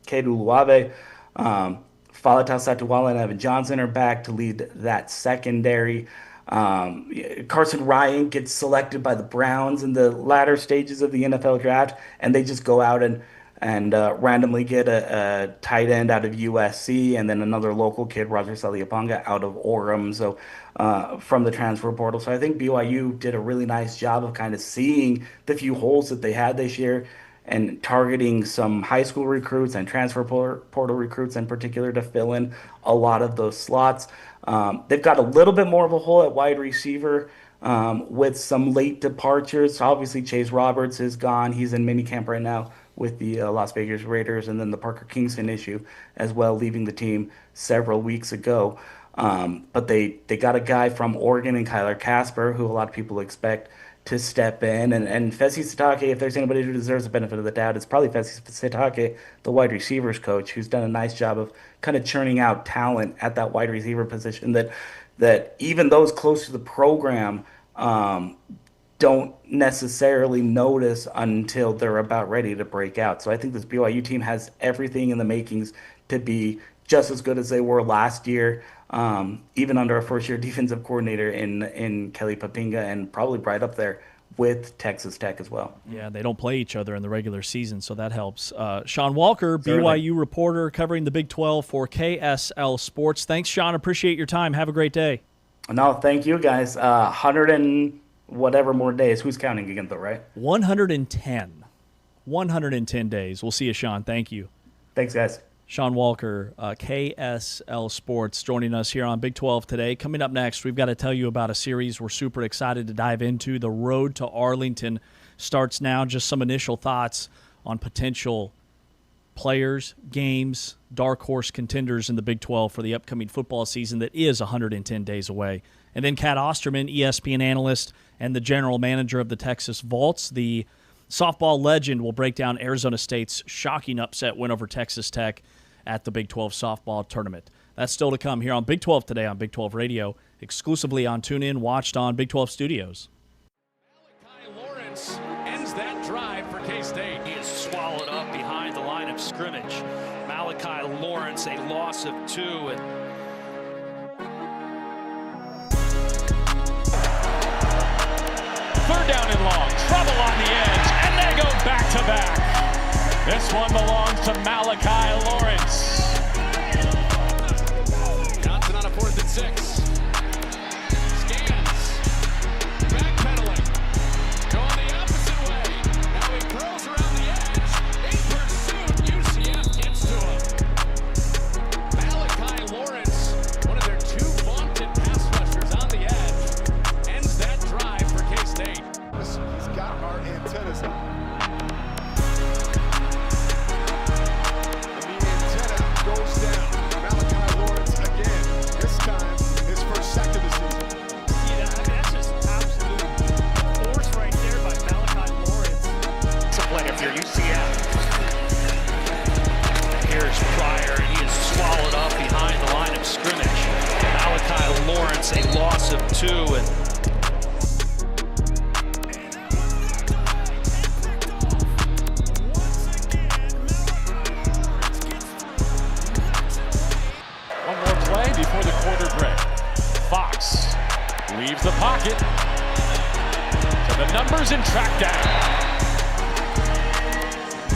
[SPEAKER 12] Luave. Falata Satuwala and Evan Johnson are back to lead that secondary. Carson Ryan gets selected by the Browns in the latter stages of the NFL draft, and they just go out and randomly get a tight end out of USC, and then another local kid, Roger Saliaponga, out of Orem, so from the transfer portal. So I think BYU did a really nice job of kind of seeing the few holes that they had this year and targeting some high school recruits and transfer portal recruits in particular to fill in a lot of those slots. They've got a little bit more of a hole at wide receiver with some late departures. Obviously, Chase Roberts is gone. He's in minicamp right now with the Las Vegas Raiders, and then the Parker Kingston issue as well, leaving the team several weeks ago. But they got a guy from Oregon and Kyler Casper, who a lot of people expect to step in. And Fesi Sitake, if there's anybody who deserves the benefit of the doubt, it's probably Fesi Sitake, the wide receivers coach, who's done a nice job of kind of churning out talent at that wide receiver position that even those close to the program don't necessarily notice until they're about ready to break out. So I think this BYU team has everything in the makings to be just as good as they were last year, even under a first-year defensive coordinator in Kelly Papinga, and probably right up there with Texas Tech as well.
[SPEAKER 2] Yeah, they don't play each other in the regular season, so that helps. Sean Walker,
[SPEAKER 12] Certainly.
[SPEAKER 2] BYU reporter covering the Big 12 for KSL Sports. Thanks, Sean. Appreciate your time. Have a great day.
[SPEAKER 12] No, thank you, guys. 100 and whatever more days. Who's counting again, though, right?
[SPEAKER 2] 110. 110 days. We'll see you, Sean. Thank you.
[SPEAKER 12] Thanks, guys.
[SPEAKER 2] Sean Walker, KSL Sports, joining us here on Big 12 today. Coming up next, we've got to tell you about a series we're super excited to dive into. The Road to Arlington starts now. Just some initial thoughts on potential players, games, dark horse contenders in the Big 12 for the upcoming football season that is 110 days away. And then Kat Osterman, ESPN analyst and the general manager of the Texas Vaults, the softball legend, will break down Arizona State's shocking upset win over Texas Tech at the Big 12 softball tournament. That's still to come here on Big 12 today on Big 12 Radio, exclusively on TuneIn, watched on Big 12 Studios.
[SPEAKER 6] Malachi Lawrence ends that drive for K-State. He is swallowed up behind the line of scrimmage. Malachi Lawrence, a loss of 2, and third down and long, trouble on the edge, and they go back to back. This one belongs to Malachi Lawrence. Johnson on a 4th and 6. Scans. Backpedaling. Going the opposite way. Now he throws around the edge. In pursuit, UCF gets to him. Malachi Lawrence, one of their 2 vaunted pass rushers on the edge, ends that drive for K-State.
[SPEAKER 5] He's got our antennas up. And the antenna goes down. Malachi Lawrence again. This time, his first sack of the season.
[SPEAKER 7] Yeah, I mean, that's just absolute force right there by Malachi Lawrence.
[SPEAKER 6] It's a play if you're UCF. Here's Pryor, and he is swallowed up behind the line of scrimmage. Malachi Lawrence, a loss of 2, and one more play before the quarter break. Fox leaves the pocket to the numbers and track down.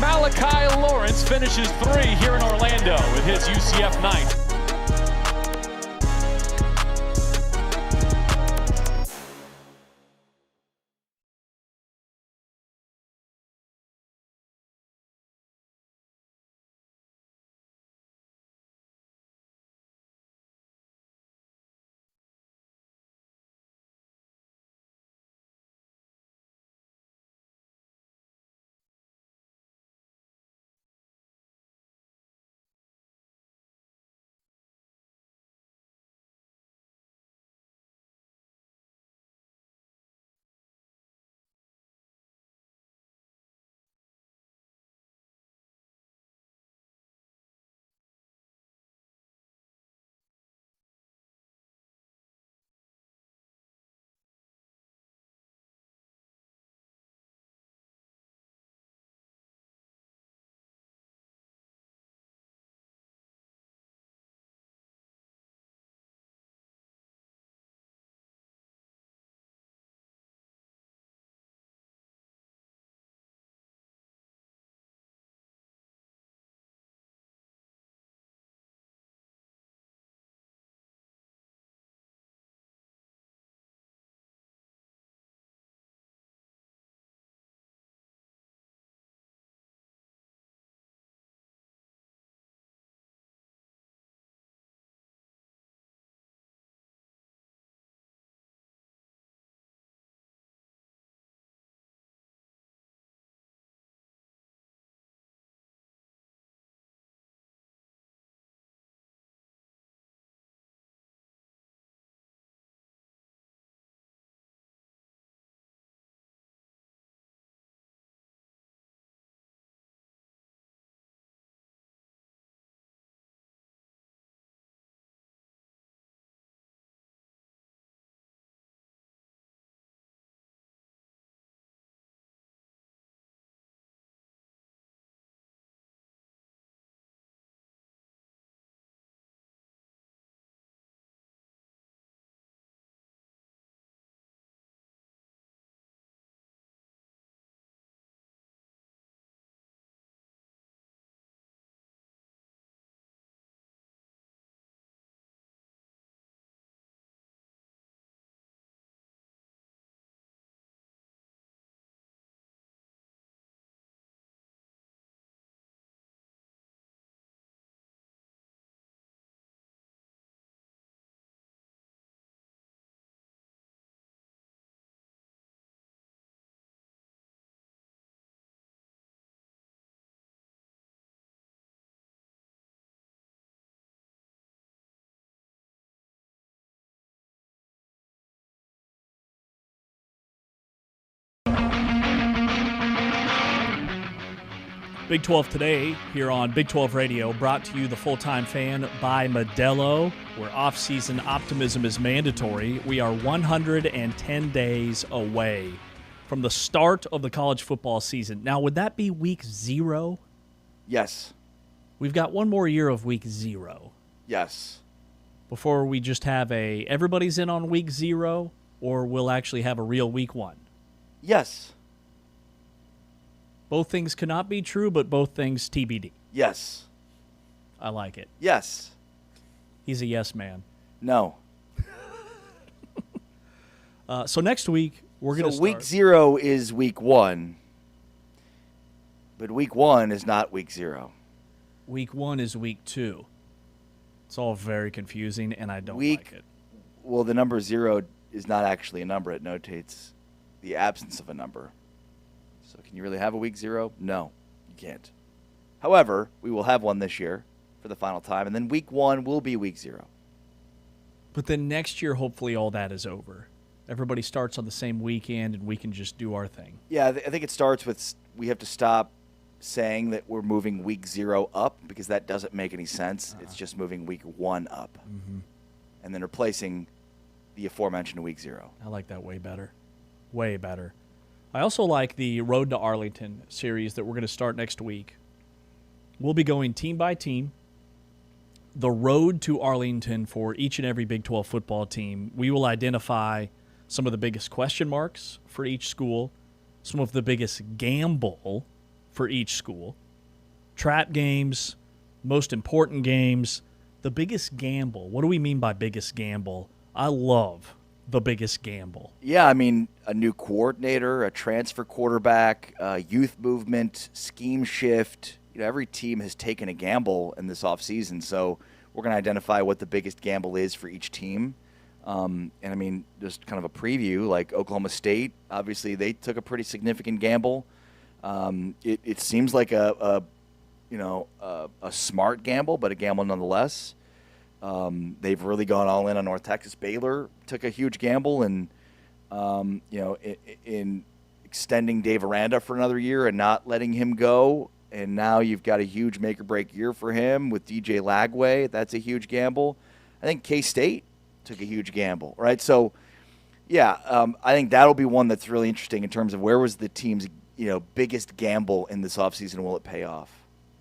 [SPEAKER 6] Malachi Lawrence finishes 3 here in Orlando with his UCF 9th.
[SPEAKER 2] Big 12 today here on Big 12 Radio, brought to you, the full-time fan, by Modelo, where off-season optimism is mandatory. We are 110 days away from the start of the college football season. Now, would that be week 0?
[SPEAKER 3] Yes.
[SPEAKER 2] We've got one more year of week 0.
[SPEAKER 3] Yes.
[SPEAKER 2] Before we just have everybody's in on week 0, or we'll actually have a real week 1.
[SPEAKER 3] Yes.
[SPEAKER 2] Both things cannot be true, but both things TBD.
[SPEAKER 3] Yes.
[SPEAKER 2] I like it.
[SPEAKER 3] Yes.
[SPEAKER 2] He's a yes man.
[SPEAKER 3] No.
[SPEAKER 2] So next week, we're going to start.
[SPEAKER 3] Week 0 is week 1, but week 1 is not week 0.
[SPEAKER 2] Week 1 is week 2. It's all very confusing, and I don't like it.
[SPEAKER 3] Well, the number 0 is not actually a number. It notates the absence of a number. So can you really have a week 0? No, you can't. However, we will have one this year for the final time, and then week 1 will be week 0.
[SPEAKER 2] But then next year, hopefully all that is over. Everybody starts on the same weekend, and we can just do our thing.
[SPEAKER 3] Yeah, I think it starts with we have to stop saying that we're moving week 0 up, because that doesn't make any sense. It's just moving week 1 up.
[SPEAKER 2] Mm-hmm.
[SPEAKER 3] And then replacing the aforementioned week 0.
[SPEAKER 2] I like that way better. Way better. I also like the Road to Arlington series that we're going to start next week. We'll be going team by team. The road to Arlington for each and every Big 12 football team. We will identify some of the biggest question marks for each school, some of the biggest gamble for each school, trap games, most important games, the biggest gamble. What do we mean by biggest gamble? I love the biggest gamble.
[SPEAKER 3] Yeah, I mean, a new coordinator, a transfer quarterback, youth movement, scheme shift. You know, every team has taken a gamble in this offseason, so we're going to identify what the biggest gamble is for each team. And, I mean, just kind of a preview, like Oklahoma State, obviously they took a pretty significant gamble. It seems like a smart gamble, but a gamble nonetheless. They've really gone all in on North Texas. Baylor took a huge gamble in extending Dave Aranda for another year and not letting him go. And now you've got a huge make or break year for him with DJ Lagway. That's a huge gamble. I think K-State took a huge gamble, right? So, yeah, I think that'll be one that's really interesting in terms of where was the team's biggest gamble in this offseason. Will it pay off?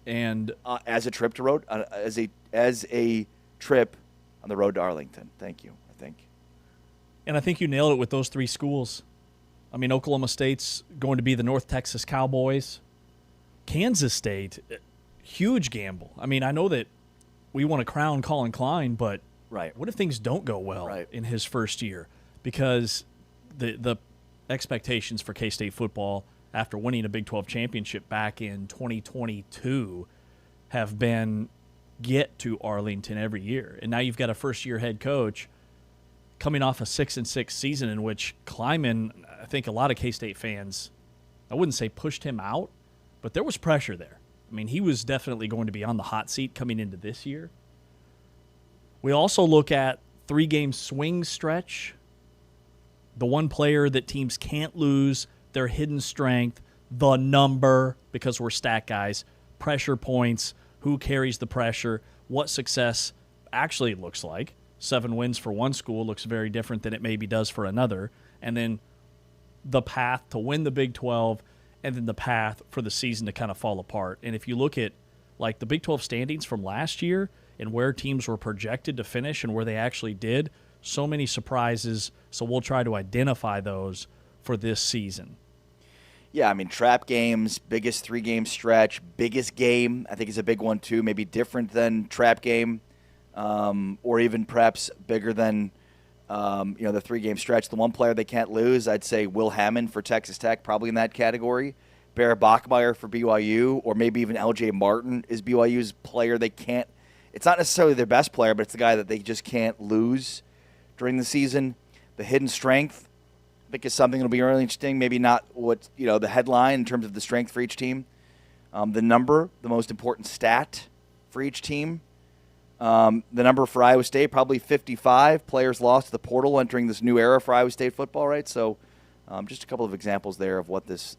[SPEAKER 2] And
[SPEAKER 3] as a trip to as a trip on the road to Arlington. Thank you, I think.
[SPEAKER 2] And I think you nailed it with those 3 schools. I mean, Oklahoma State's going to be the North Texas Cowboys. Kansas State, huge gamble. I mean, I know that we want to crown Colin Klein, but what if things don't go well in his first year? Because the expectations for K-State football after winning a Big 12 championship back in 2022 have been get to Arlington every year. And now you've got a first-year head coach coming off a 6-6 season in which Kleiman, I think a lot of K-State fans, I wouldn't say pushed him out, but there was pressure there. I mean, he was definitely going to be on the hot seat coming into this year. We also look at 3-game swing stretch, the one player that teams can't lose, their hidden strength, the number, because we're stat guys, pressure points, who carries the pressure, what success actually looks like. 7 wins for one school looks very different than it maybe does for another. And then the path to win the Big 12, and then the path for the season to kind of fall apart. And if you look at like the Big 12 standings from last year and where teams were projected to finish and where they actually did, so many surprises. So we'll try to identify those for this season.
[SPEAKER 3] Yeah, I mean, trap games, biggest 3-game stretch, biggest game, I think is a big one too, maybe different than trap game, or even perhaps bigger than the 3-game stretch. The one player they can't lose, I'd say Will Hammond for Texas Tech, probably in that category. Barrett Bachmeier for BYU, or maybe even LJ Martin is BYU's player they can't. It's not necessarily their best player, but it's the guy that they just can't lose during the season. The hidden strength, I think, is something that'll be really interesting. Maybe not what the headline in terms of the strength for each team. The number, the most important stat for each team. The number for Iowa State, probably 55 players lost to the portal entering this new era for Iowa State football, right? So Just a couple of examples there of what this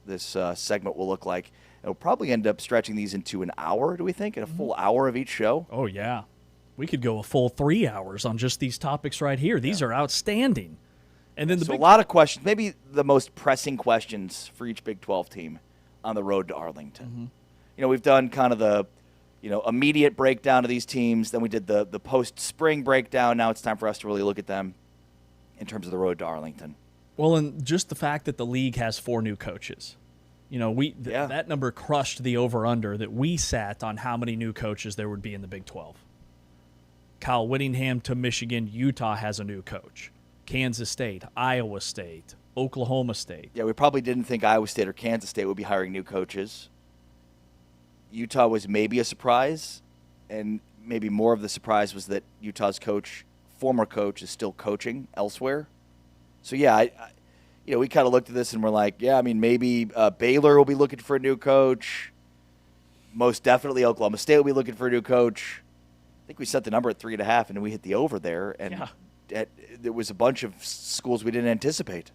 [SPEAKER 3] segment will look like. It'll probably end up stretching these into an hour, do we think? And a full hour of each show?
[SPEAKER 2] Oh, yeah. We could go a full 3 hours on just these topics right here. These are outstanding. And then
[SPEAKER 3] a lot of questions, maybe the most pressing questions for each Big 12 team on the road to Arlington. We've done kind of the immediate breakdown of these teams. Then we did the post-spring breakdown. Now it's time for us to really look at them in terms of the road to Arlington.
[SPEAKER 2] Well, and just the fact that the league has 4 new coaches. That number crushed the over-under that we sat on how many new coaches there would be in the Big 12. Kyle Whittingham to Michigan. Utah has a new coach. Kansas State, Iowa State, Oklahoma State.
[SPEAKER 3] Yeah, we probably didn't think Iowa State or Kansas State would be hiring new coaches. Utah was maybe a surprise, and maybe more of the surprise was that Utah's former coach, is still coaching elsewhere. So, yeah, we kind of looked at this and we're like, maybe Baylor will be looking for a new coach. Most definitely Oklahoma State will be looking for a new coach. I think we set the number at 3.5, and we hit the over there. And there was a bunch of schools we didn't anticipate.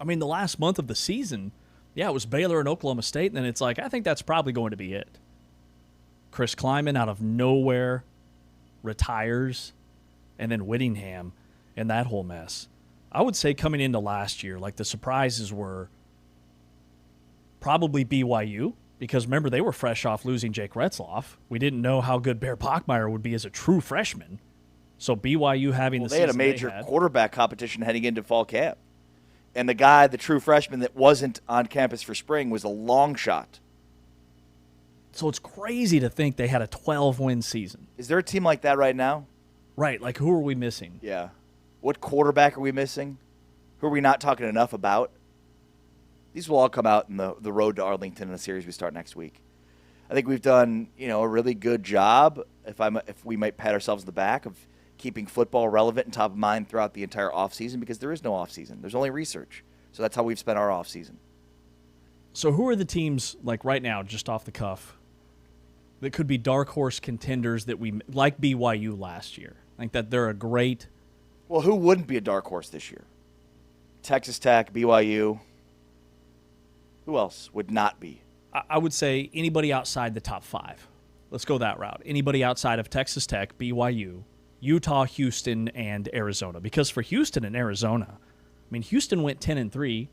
[SPEAKER 2] I mean, the last month of the season, it was Baylor and Oklahoma State, and then it's like, I think that's probably going to be it. Chris Kleiman out of nowhere retires, and then Whittingham and that whole mess. I would say coming into last year, like the surprises were probably BYU, because remember, they were fresh off losing Jake Retzloff. We didn't know how good Bear Bachmeier would be as a true freshman. So BYU having the season
[SPEAKER 3] they had a major quarterback competition heading into fall camp. And the true freshman that wasn't on campus for spring was a long shot.
[SPEAKER 2] So it's crazy to think they had a 12-win season.
[SPEAKER 3] Is there a team like that right now?
[SPEAKER 2] Right, like who are we missing?
[SPEAKER 3] Yeah. What quarterback are we missing? Who are we not talking enough about? These will all come out in the road to Arlington in a series we start next week. I think we've done, a really good job, if we might pat ourselves on the back, of keeping football relevant and top of mind throughout the entire offseason, because there is no offseason. There's only research. So that's how we've spent our offseason.
[SPEAKER 2] So who are the teams, like right now, just off the cuff, that could be dark horse contenders that we like BYU last year? I think that they're a great.
[SPEAKER 3] Well, who wouldn't be a dark horse this year? Texas Tech, BYU. Who else would not be?
[SPEAKER 2] I would say anybody outside the top 5. Let's go that route. Anybody outside of Texas Tech, BYU, Utah, Houston, and Arizona. Because for Houston and Arizona, Houston went 10-3.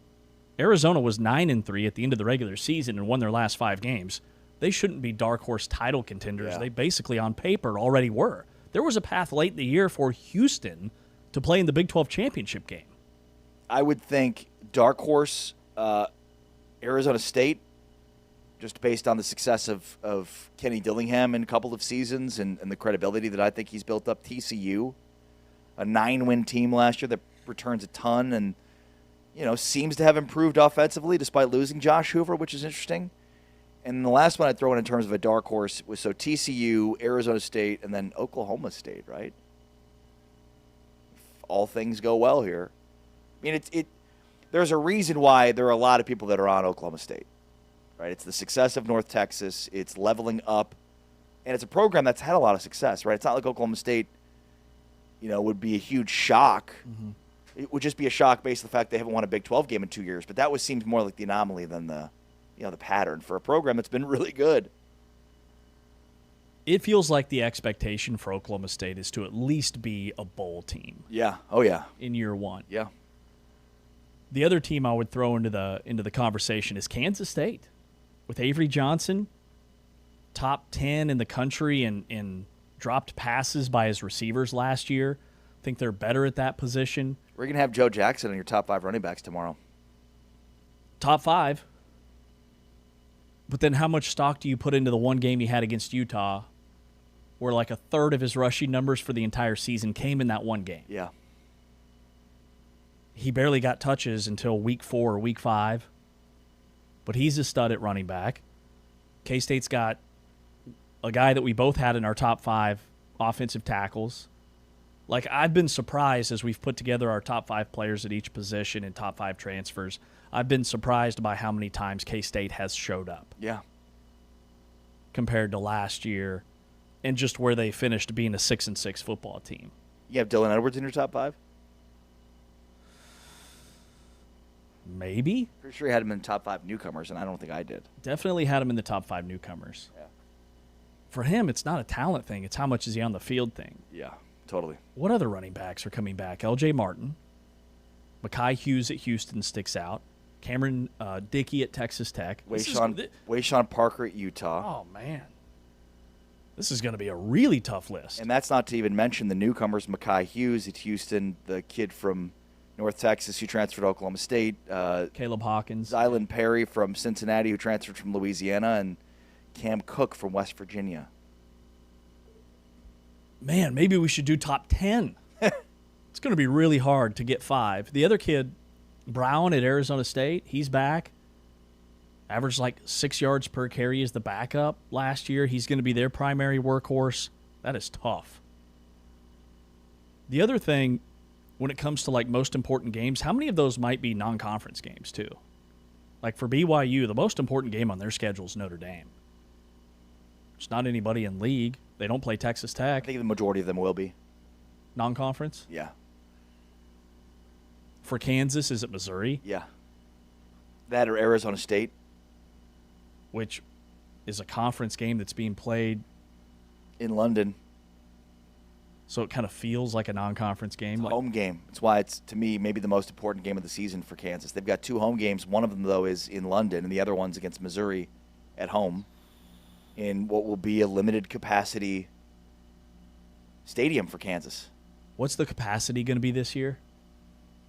[SPEAKER 2] Arizona was 9-3 at the end of the regular season and won their last 5 games. They shouldn't be dark horse title contenders. Yeah. They basically, on paper, already were. There was a path late in the year for Houston to play in the Big 12 championship game.
[SPEAKER 3] I would think dark horse, Arizona State, just based on the success of Kenny Dillingham in a couple of seasons and the credibility that I think he's built up. TCU, a 9-win team last year that returns a ton and, seems to have improved offensively despite losing Josh Hoover, which is interesting. And the last one I'd throw in terms of a dark horse was TCU, Arizona State, and then Oklahoma State, right? If all things go well here. There's a reason why there are a lot of people that are on Oklahoma State, right? It's the success of North Texas. It's leveling up. And it's a program that's had a lot of success, right? It's not like Oklahoma State, would be a huge shock. Mm-hmm. It would just be a shock based on the fact they haven't won a Big 12 game in 2 years. But that seems more like the anomaly than the pattern for a program that's been really good.
[SPEAKER 2] It feels like the expectation for Oklahoma State is to at least be a bowl team.
[SPEAKER 3] Yeah. Oh, yeah.
[SPEAKER 2] In year one.
[SPEAKER 3] Yeah.
[SPEAKER 2] The other team I would throw into the conversation is Kansas State. With Avery Johnson, top 10 in the country in dropped passes by his receivers last year. I think they're better at that position.
[SPEAKER 3] We're going to have Joe Jackson in your top 5 running backs tomorrow.
[SPEAKER 2] Top 5. But then how much stock do you put into the one game he had against Utah where like a third of his rushing numbers for the entire season came in that one game?
[SPEAKER 3] Yeah.
[SPEAKER 2] He barely got touches until week 4 or week 5. But he's a stud at running back. K-State's got a guy that we both had in our top 5 offensive tackles. Like, I've been surprised as we've put together our top 5 players at each position and top 5 transfers. I've been surprised by how many times K-State has showed up.
[SPEAKER 3] Yeah.
[SPEAKER 2] Compared to last year and just where they finished being a 6-6 football team.
[SPEAKER 3] You have Dylan Edwards in your top 5?
[SPEAKER 2] Maybe.
[SPEAKER 3] Pretty sure he had him in the top 5 newcomers, and I don't think I did.
[SPEAKER 2] Definitely had him in the top 5 newcomers.
[SPEAKER 3] Yeah.
[SPEAKER 2] For him, it's not a talent thing. It's how much is he on the field thing.
[SPEAKER 3] Yeah, totally.
[SPEAKER 2] What other running backs are coming back? L.J. Martin. Mekhi Hughes at Houston sticks out. Cameron Dickey at Texas Tech.
[SPEAKER 3] Wayshawn Parker at Utah.
[SPEAKER 2] Oh, man. This is going to be a really tough list.
[SPEAKER 3] And that's not to even mention the newcomers, Mekhi Hughes at Houston, the kid from North Texas who transferred to Oklahoma State.
[SPEAKER 2] Caleb Hawkins.
[SPEAKER 3] Zylan Perry from Cincinnati who transferred from Louisiana, and Cam Cook from West Virginia.
[SPEAKER 2] Man, maybe we should do top 10. It's going to be really hard to get 5. The other kid, Brown at Arizona State, he's back. Averaged like 6 yards per carry as the backup last year. He's going to be their primary workhorse. That is tough. The other thing, when it comes to like most important games, how many of those might be non-conference games too? Like for BYU, the most important game on their schedule is Notre Dame. There's not anybody in league. They don't play Texas Tech.
[SPEAKER 3] I think the majority of them will be.
[SPEAKER 2] Non-conference?
[SPEAKER 3] Yeah.
[SPEAKER 2] For Kansas, is it Missouri?
[SPEAKER 3] Yeah. That or Arizona State.
[SPEAKER 2] Which is a conference game that's being played
[SPEAKER 3] in London.
[SPEAKER 2] So it kind of feels like a non-conference game.
[SPEAKER 3] It's a home game. That's why it's, to me, maybe the most important game of the season for Kansas. They've got 2 home games. One of them, though, is in London, and the other one's against Missouri at home in what will be a limited capacity stadium for Kansas.
[SPEAKER 2] What's the capacity going to be this year?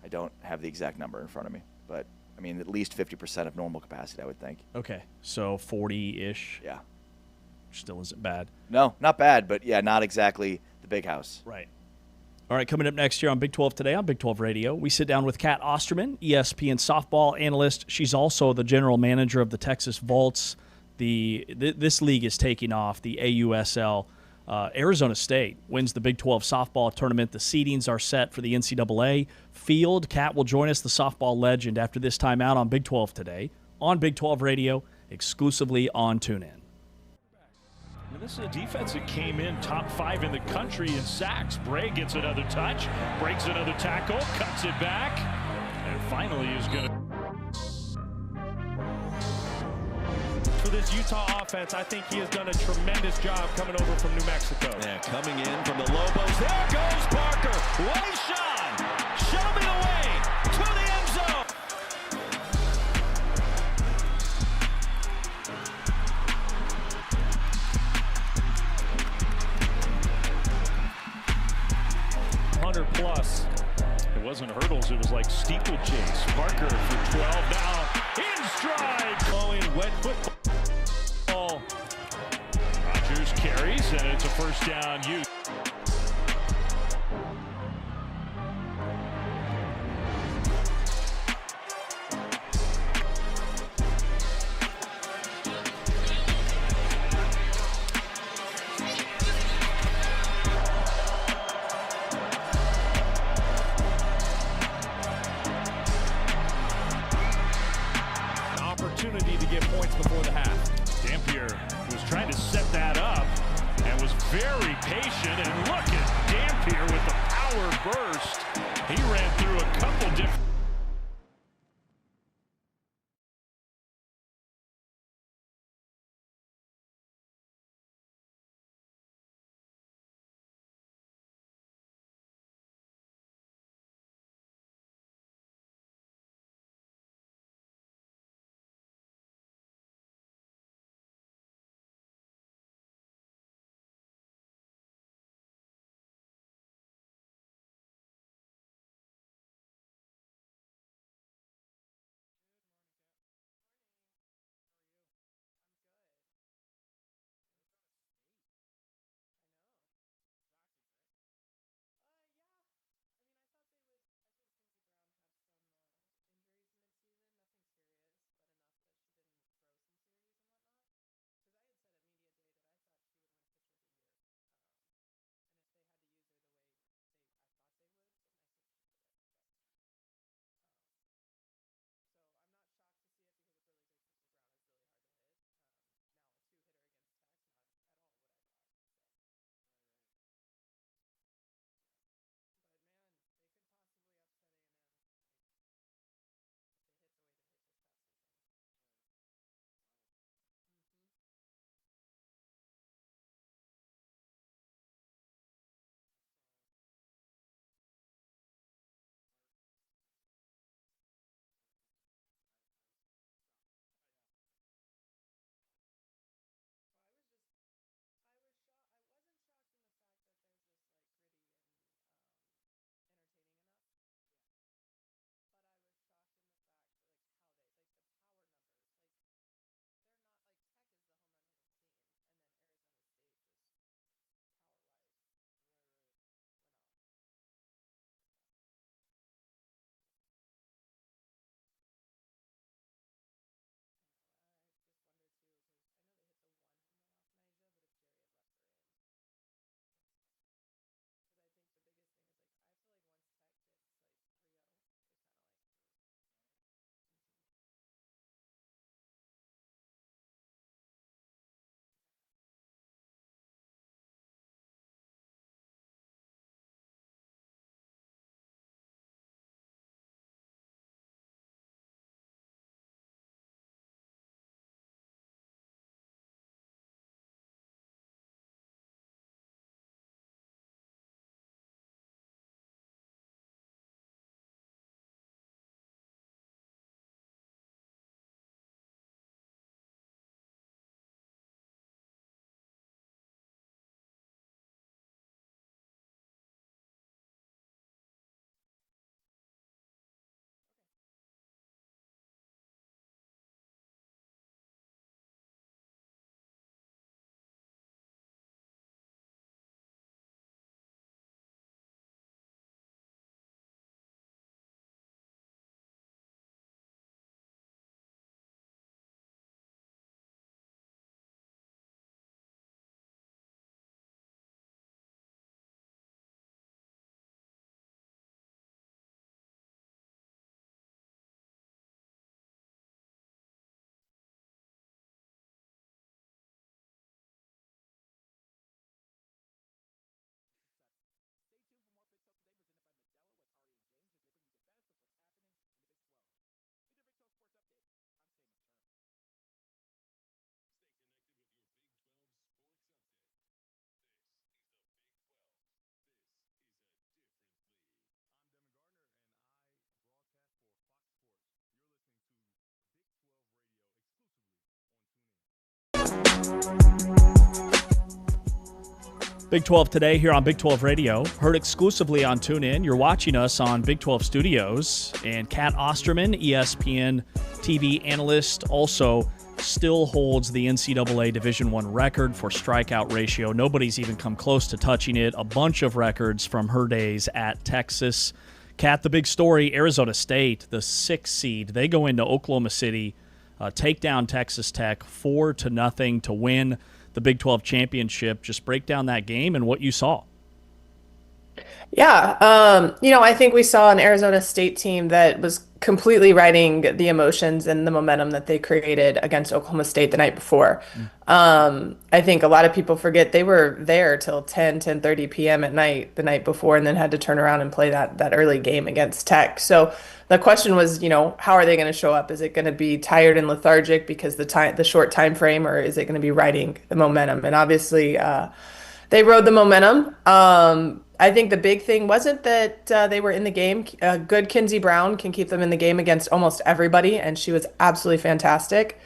[SPEAKER 3] I don't have the exact number in front of me, but I mean at least 50% of normal capacity, I would think.
[SPEAKER 2] Okay, so 40-ish.
[SPEAKER 3] Yeah.
[SPEAKER 2] Still isn't bad.
[SPEAKER 3] No, not bad, but yeah, not exactly the big house.
[SPEAKER 2] Right. All right, coming up next year on Big 12 Today on Big 12 Radio, we sit down with Kat Osterman, ESPN softball analyst. She's also the general manager of the Texas Volts. This league is taking off, the AUSL. Arizona State wins the Big 12 softball tournament. The seedings are set for the NCAA field. Kat will join us, the softball legend, after this time out on Big 12 Today on Big 12 Radio, exclusively on TuneIn.
[SPEAKER 7] This is a defense that came in top 5 in the country in sacks. Bray gets another touch, breaks another tackle, cuts it back, and finally is going to...
[SPEAKER 13] For this Utah offense, I think he has done a tremendous job coming over from New Mexico.
[SPEAKER 11] Yeah, coming in from the Lobos. There goes Parker. Wayshawn. Show me the way to the end zone.
[SPEAKER 7] +100. It wasn't hurdles, it was like steeplechase. Parker for 12 now. In stride. Flowing wet football. Rogers carries, and it's a first down.
[SPEAKER 13] Opportunity to get points before the half.
[SPEAKER 7] Dampier was trying to set that up and was very patient, and look at Dampier with the power burst. He ran through a couple different
[SPEAKER 2] Big 12 today here on Big 12 Radio. Heard exclusively on TuneIn. You're watching us on Big 12 Studios. And Kat Osterman, ESPN TV analyst, also still holds the NCAA Division I record for strikeout ratio. Nobody's even come close to touching it. A bunch of records from her days at Texas. Kat, the big story, Arizona State, the 6th seed. They go into Oklahoma City, take down Texas Tech 4-0 to win the Big 12 championship. Just break down that game and what you saw.
[SPEAKER 14] Yeah, I think we saw an Arizona State team that was completely riding the emotions and the momentum that they created against Oklahoma State the night before. I think a lot of people forget they were there till 10:30 p.m. at night the night before, and then had to turn around and play that early game against Tech. So the question was, how are they going to show up? Is it going to be tired and lethargic because the short time frame, or is it going to be riding the momentum? And obviously, they rode the momentum. I think the big thing wasn't that they were in the game. Good Kinsey Brown can keep them in the game against almost everybody, and she was absolutely fantastic.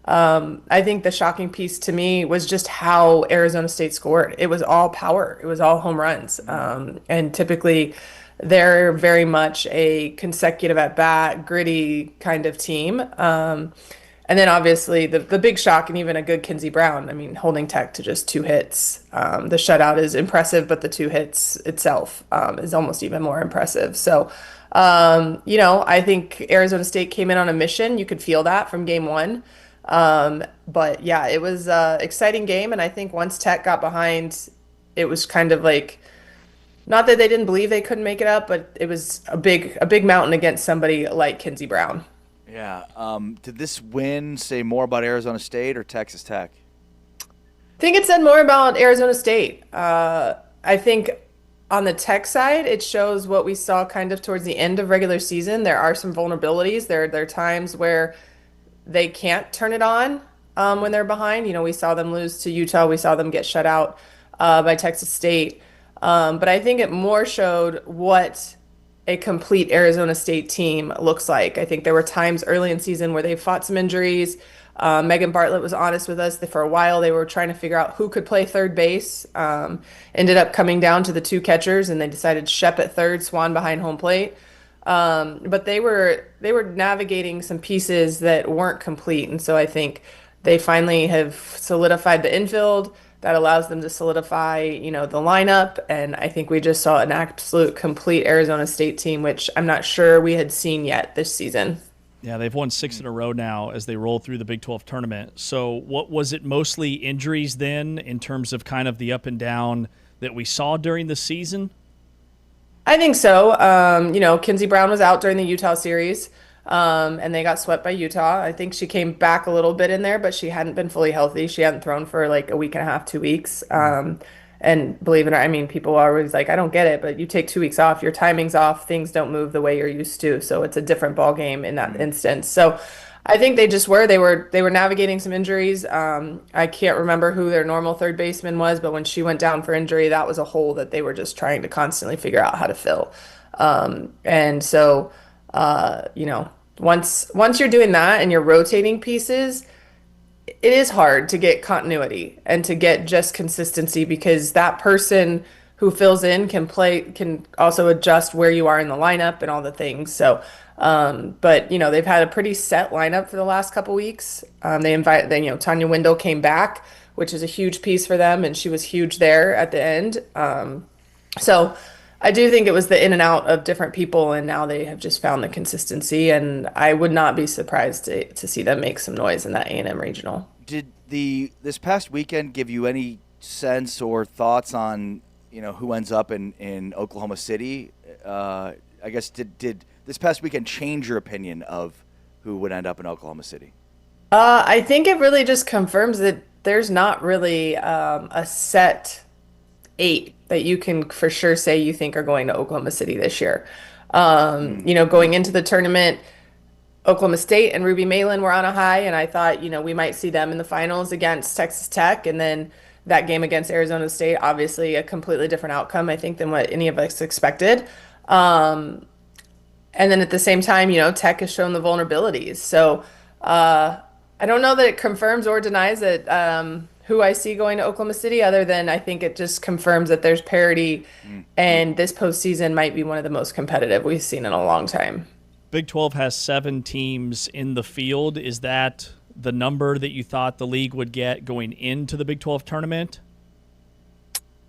[SPEAKER 14] I think the shocking piece to me was just how Arizona State scored. It was all power. It was all home runs. And typically they're very much a consecutive at-bat, gritty kind of team. And then obviously the big shock, and even a good Kinsey Brown, holding Tech to just 2 hits. The shutout is impressive, but the 2 hits itself is almost even more impressive. So, I think Arizona State came in on a mission. You could feel that from game 1. But yeah, it was an exciting game. And I think once Tech got behind, it was kind of like, not that they didn't believe they couldn't make it up, but it was a big mountain against somebody like Kinsey Brown.
[SPEAKER 3] Yeah. Did this win say more about Arizona State or Texas Tech?
[SPEAKER 14] I think it said more about Arizona State. I think on the Tech side, it shows what we saw kind of towards the end of regular season. There are some vulnerabilities. There are times where they can't turn it on when they're behind. We saw them lose to Utah. We saw them get shut out by Texas State. But I think it more showed what a complete Arizona State team looks like. I think there were times early in season where they fought some injuries. Megan Bartlett was honest with us that for a while they were trying to figure out who could play third base. Ended up coming down to the 2 catchers, and they decided Shep at third, Swan behind home plate. But they were navigating some pieces that weren't complete, and so I think they finally have solidified the infield. That allows them to solidify, the lineup. And I think we just saw an absolute complete Arizona State team, which I'm not sure we had seen yet this season.
[SPEAKER 2] Yeah, they've won 6 in a row now as they roll through the Big 12 tournament. So what was it, mostly injuries then, in terms of kind of the up and down that we saw during the season?
[SPEAKER 14] I think so. Kinsey Brown was out during the Utah series. And they got swept by Utah. I think she came back a little bit in there, but she hadn't been fully healthy. She hadn't thrown for like a week and a half, 2 weeks. And believe it or not, people are always like, I don't get it, but you take 2 weeks off, your timing's off, things don't move the way you're used to. So it's a different ball game in that instance. So I think they just were. They were navigating some injuries. I can't remember who their normal third baseman was, but when she went down for injury, that was a hole that they were just trying to constantly figure out how to fill. And so, once you're doing that and you're rotating pieces, it is hard to get continuity and to get just consistency, because that person who fills in can also adjust where you are in the lineup and all the things. So, but they've had a pretty set lineup for the last couple weeks. Tanya Wendell came back, which is a huge piece for them, and she was huge there at the end. So I do think it was the in and out of different people, and now they have just found the consistency, and I would not be surprised to see them make some noise in that A&M regional.
[SPEAKER 3] Did this past weekend give you any sense or thoughts on who ends up in Oklahoma City? I guess did this past weekend change your opinion of who would end up in Oklahoma City?
[SPEAKER 14] I think it really just confirms that there's not really a set 8 that you can for sure say you think are going to Oklahoma City this year. Going into the tournament, Oklahoma State and Ruby Malin were on a high, and I thought, we might see them in the finals against Texas Tech, and then that game against Arizona State, obviously a completely different outcome, I think, than what any of us expected. And then at the same time, Tech has shown the vulnerabilities. So I don't know that it confirms or denies that who I see going to Oklahoma City, other than I think it just confirms that there's parity, and this postseason might be one of the most competitive we've seen in a long time.
[SPEAKER 2] Big 12 has 7 teams in the field. Is that the number that you thought the league would get going into the Big 12 tournament?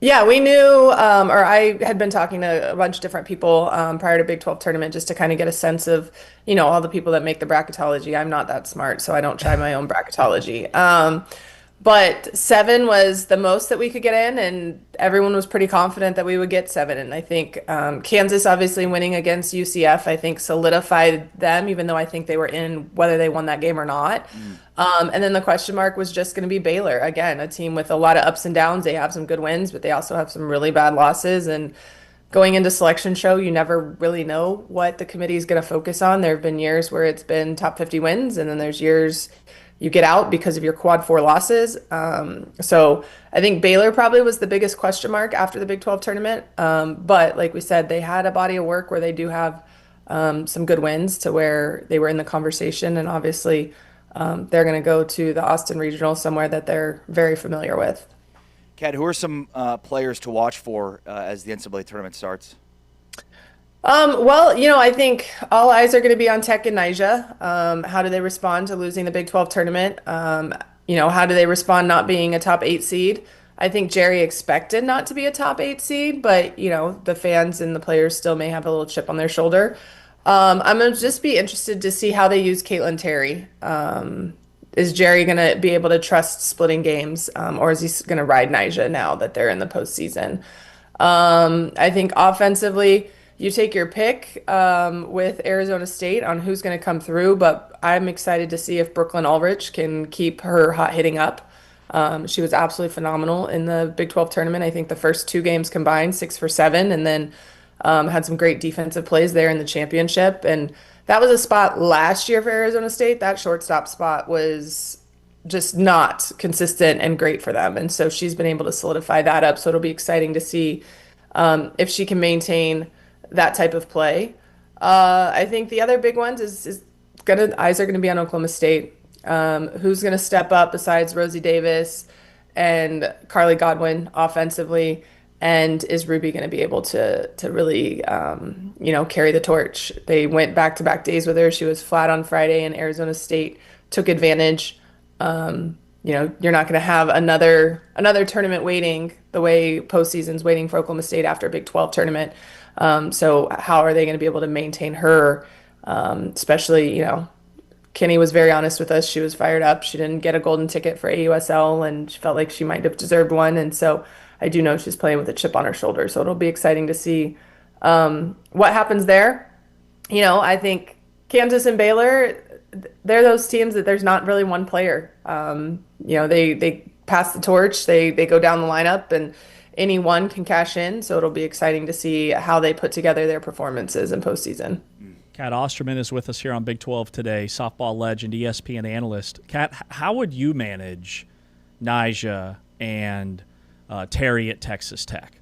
[SPEAKER 14] Yeah, we knew, or I had been talking to a bunch of different people prior to Big 12 tournament just to kind of get a sense of, all the people that make the bracketology. I'm not that smart, so I don't try my own bracketology. But 7 was the most that we could get in, and everyone was pretty confident that we would get 7. And I think Kansas obviously winning against UCF, I think solidified them, even though I think they were in whether they won that game or not. And then the question mark was just going to be Baylor. Again, a team with a lot of ups and downs. They have some good wins, but they also have some really bad losses. And going into selection show, you never really know what the committee is going to focus on. There have been years where it's been top 50 wins, and then there's years you get out because of your quad 4 losses. So I think Baylor probably was the biggest question mark after the Big 12 tournament. But like we said, they had a body of work where they do have some good wins to where they were in the conversation. And obviously they're going to go to the Austin Regional, somewhere that they're very familiar with.
[SPEAKER 3] Kat, who are some players to watch for as the NCAA tournament starts?
[SPEAKER 14] Well, I think all eyes are going to be on Tech and Nyjah. How do they respond to losing the Big 12 tournament? How do they respond not being a top 8 seed? I think Jerry expected not to be a top 8 seed, but, the fans and the players still may have a little chip on their shoulder. I'm going to just be interested to see how they use Caitlin Terry. Is Jerry going to be able to trust splitting games, or is he going to ride Nyjah now that they're in the postseason? I think offensively, you take your pick with Arizona State on who's going to come through, but I'm excited to see if Brooklyn Ulrich can keep her hot hitting up. She was absolutely phenomenal in the Big 12 tournament. I think the first 2 games combined, 6 for 7, and then had some great defensive plays there in the championship. And that was a spot last year for Arizona State. That shortstop spot was just not consistent and great for them. And so she's been able to solidify that up. So it'll be exciting to see if she can maintain that type of play. I think the other big ones eyes are gonna be on Oklahoma State. Who's gonna step up besides Rosie Davis and Carly Godwin offensively, and is Ruby gonna be able to really carry the torch? They went back-to-back days with her. She was flat on Friday, and Arizona State took advantage. You're not going to have another tournament waiting the way postseason's waiting for Oklahoma State after a Big 12 tournament. So how are they going to be able to maintain her? Especially, Kenny was very honest with us. She was fired up. She didn't get a golden ticket for AUSL, and she felt like she might have deserved one. And so I do know she's playing with a chip on her shoulder. So it'll be exciting to see what happens there. I think Kansas and Baylor, they're those teams that there's not really one player. They pass the torch, they go down the lineup, and anyone can cash in. So it'll be exciting to see how they put together their performances in postseason.
[SPEAKER 2] Kat Osterman is with us here on Big 12 today, softball legend, ESPN analyst. Kat, how would you manage Nyjah and Terry at Texas Tech?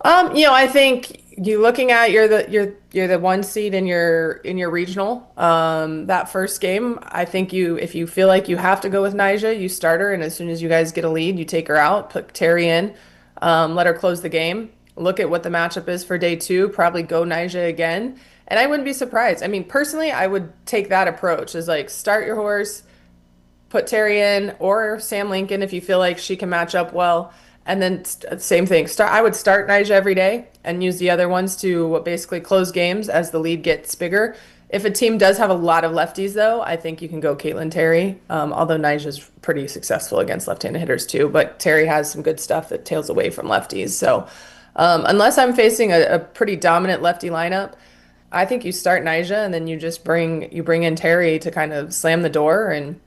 [SPEAKER 14] I think you looking at you're the 1 seed in your regional. That first game, I think if you feel like you have to go with Nyjah, you start her, and as soon as you guys get a lead, you take her out, put Terry in, let her close the game. Look at what the matchup is for day 2. Probably go Nyjah again, and I wouldn't be surprised. I mean, personally, I would take that approach. Is like start your horse, put Terry in, or Sam Lincoln if you feel like she can match up well. And then same thing. I would start Nyjah every day and use the other ones to basically close games as the lead gets bigger. If a team does have a lot of lefties, though, I think you can go Caitlin Terry, although Nyjah's pretty successful against left-handed hitters too. But Terry has some good stuff that tails away from lefties. So unless I'm facing a pretty dominant lefty lineup, I think you start Nyjah and then you just bring in Terry to kind of slam the door. And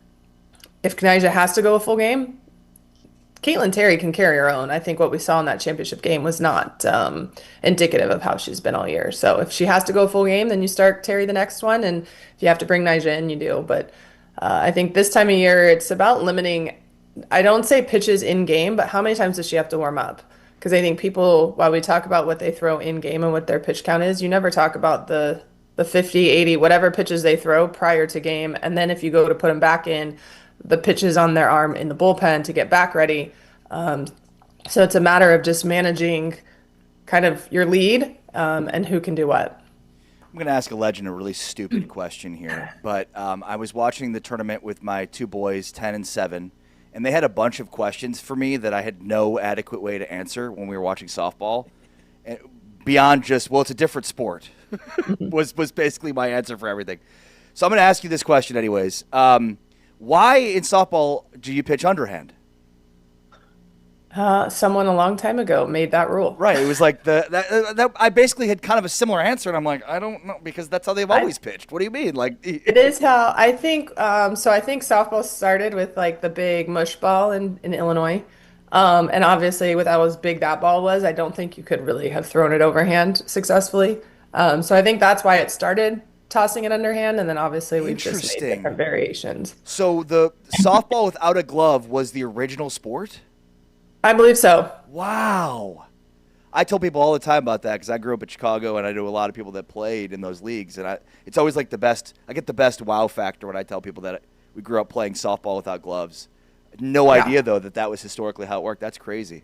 [SPEAKER 14] if Nyjah has to go a full game, Caitlin Terry can carry her own. I think what we saw in that championship game was not indicative of how she's been all year. So if she has to go full game, then you start Terry the next one. And if you have to bring Nyjah in, you do. But I think this time of year, it's about limiting, I don't say pitches in game, but how many times does she have to warm up? Because I think people, while we talk about what they throw in game and what their pitch count is, you never talk about the 50, 80, whatever pitches they throw prior to game. And then if you go to put them back in, the pitches on their arm in the bullpen to get back ready. So it's a matter of just managing kind of your lead and who can do what.
[SPEAKER 3] I'm going to ask a legend a really stupid question here, but I was watching the tournament with my two boys, 10 and 7, and they had a bunch of questions for me that I had no adequate way to answer when we were watching softball. And beyond just, well, it's a different sport, was basically my answer for everything. So I'm going to ask you this question anyways. Why in softball do you pitch underhand?
[SPEAKER 14] Someone a long time ago made that rule.
[SPEAKER 3] Right. It was like that I basically had kind of a similar answer, and I'm like, I don't know, because that's how they've always pitched. What do you mean? Like,
[SPEAKER 14] it is how I think. So I think softball started with like the big mush ball in Illinois, and obviously with how big that ball was, I don't think you could really have thrown it overhand successfully. So I think that's why it started tossing it underhand, and then obviously we've just made different variations.
[SPEAKER 3] So the softball without a glove was the original sport?
[SPEAKER 14] I believe so.
[SPEAKER 3] Wow. I tell people all the time about that because I grew up in Chicago and I know a lot of people that played in those leagues. And it's always like the best. I get the best wow factor when I tell people that we grew up playing softball without gloves. No idea, though, that was historically how it worked. That's crazy.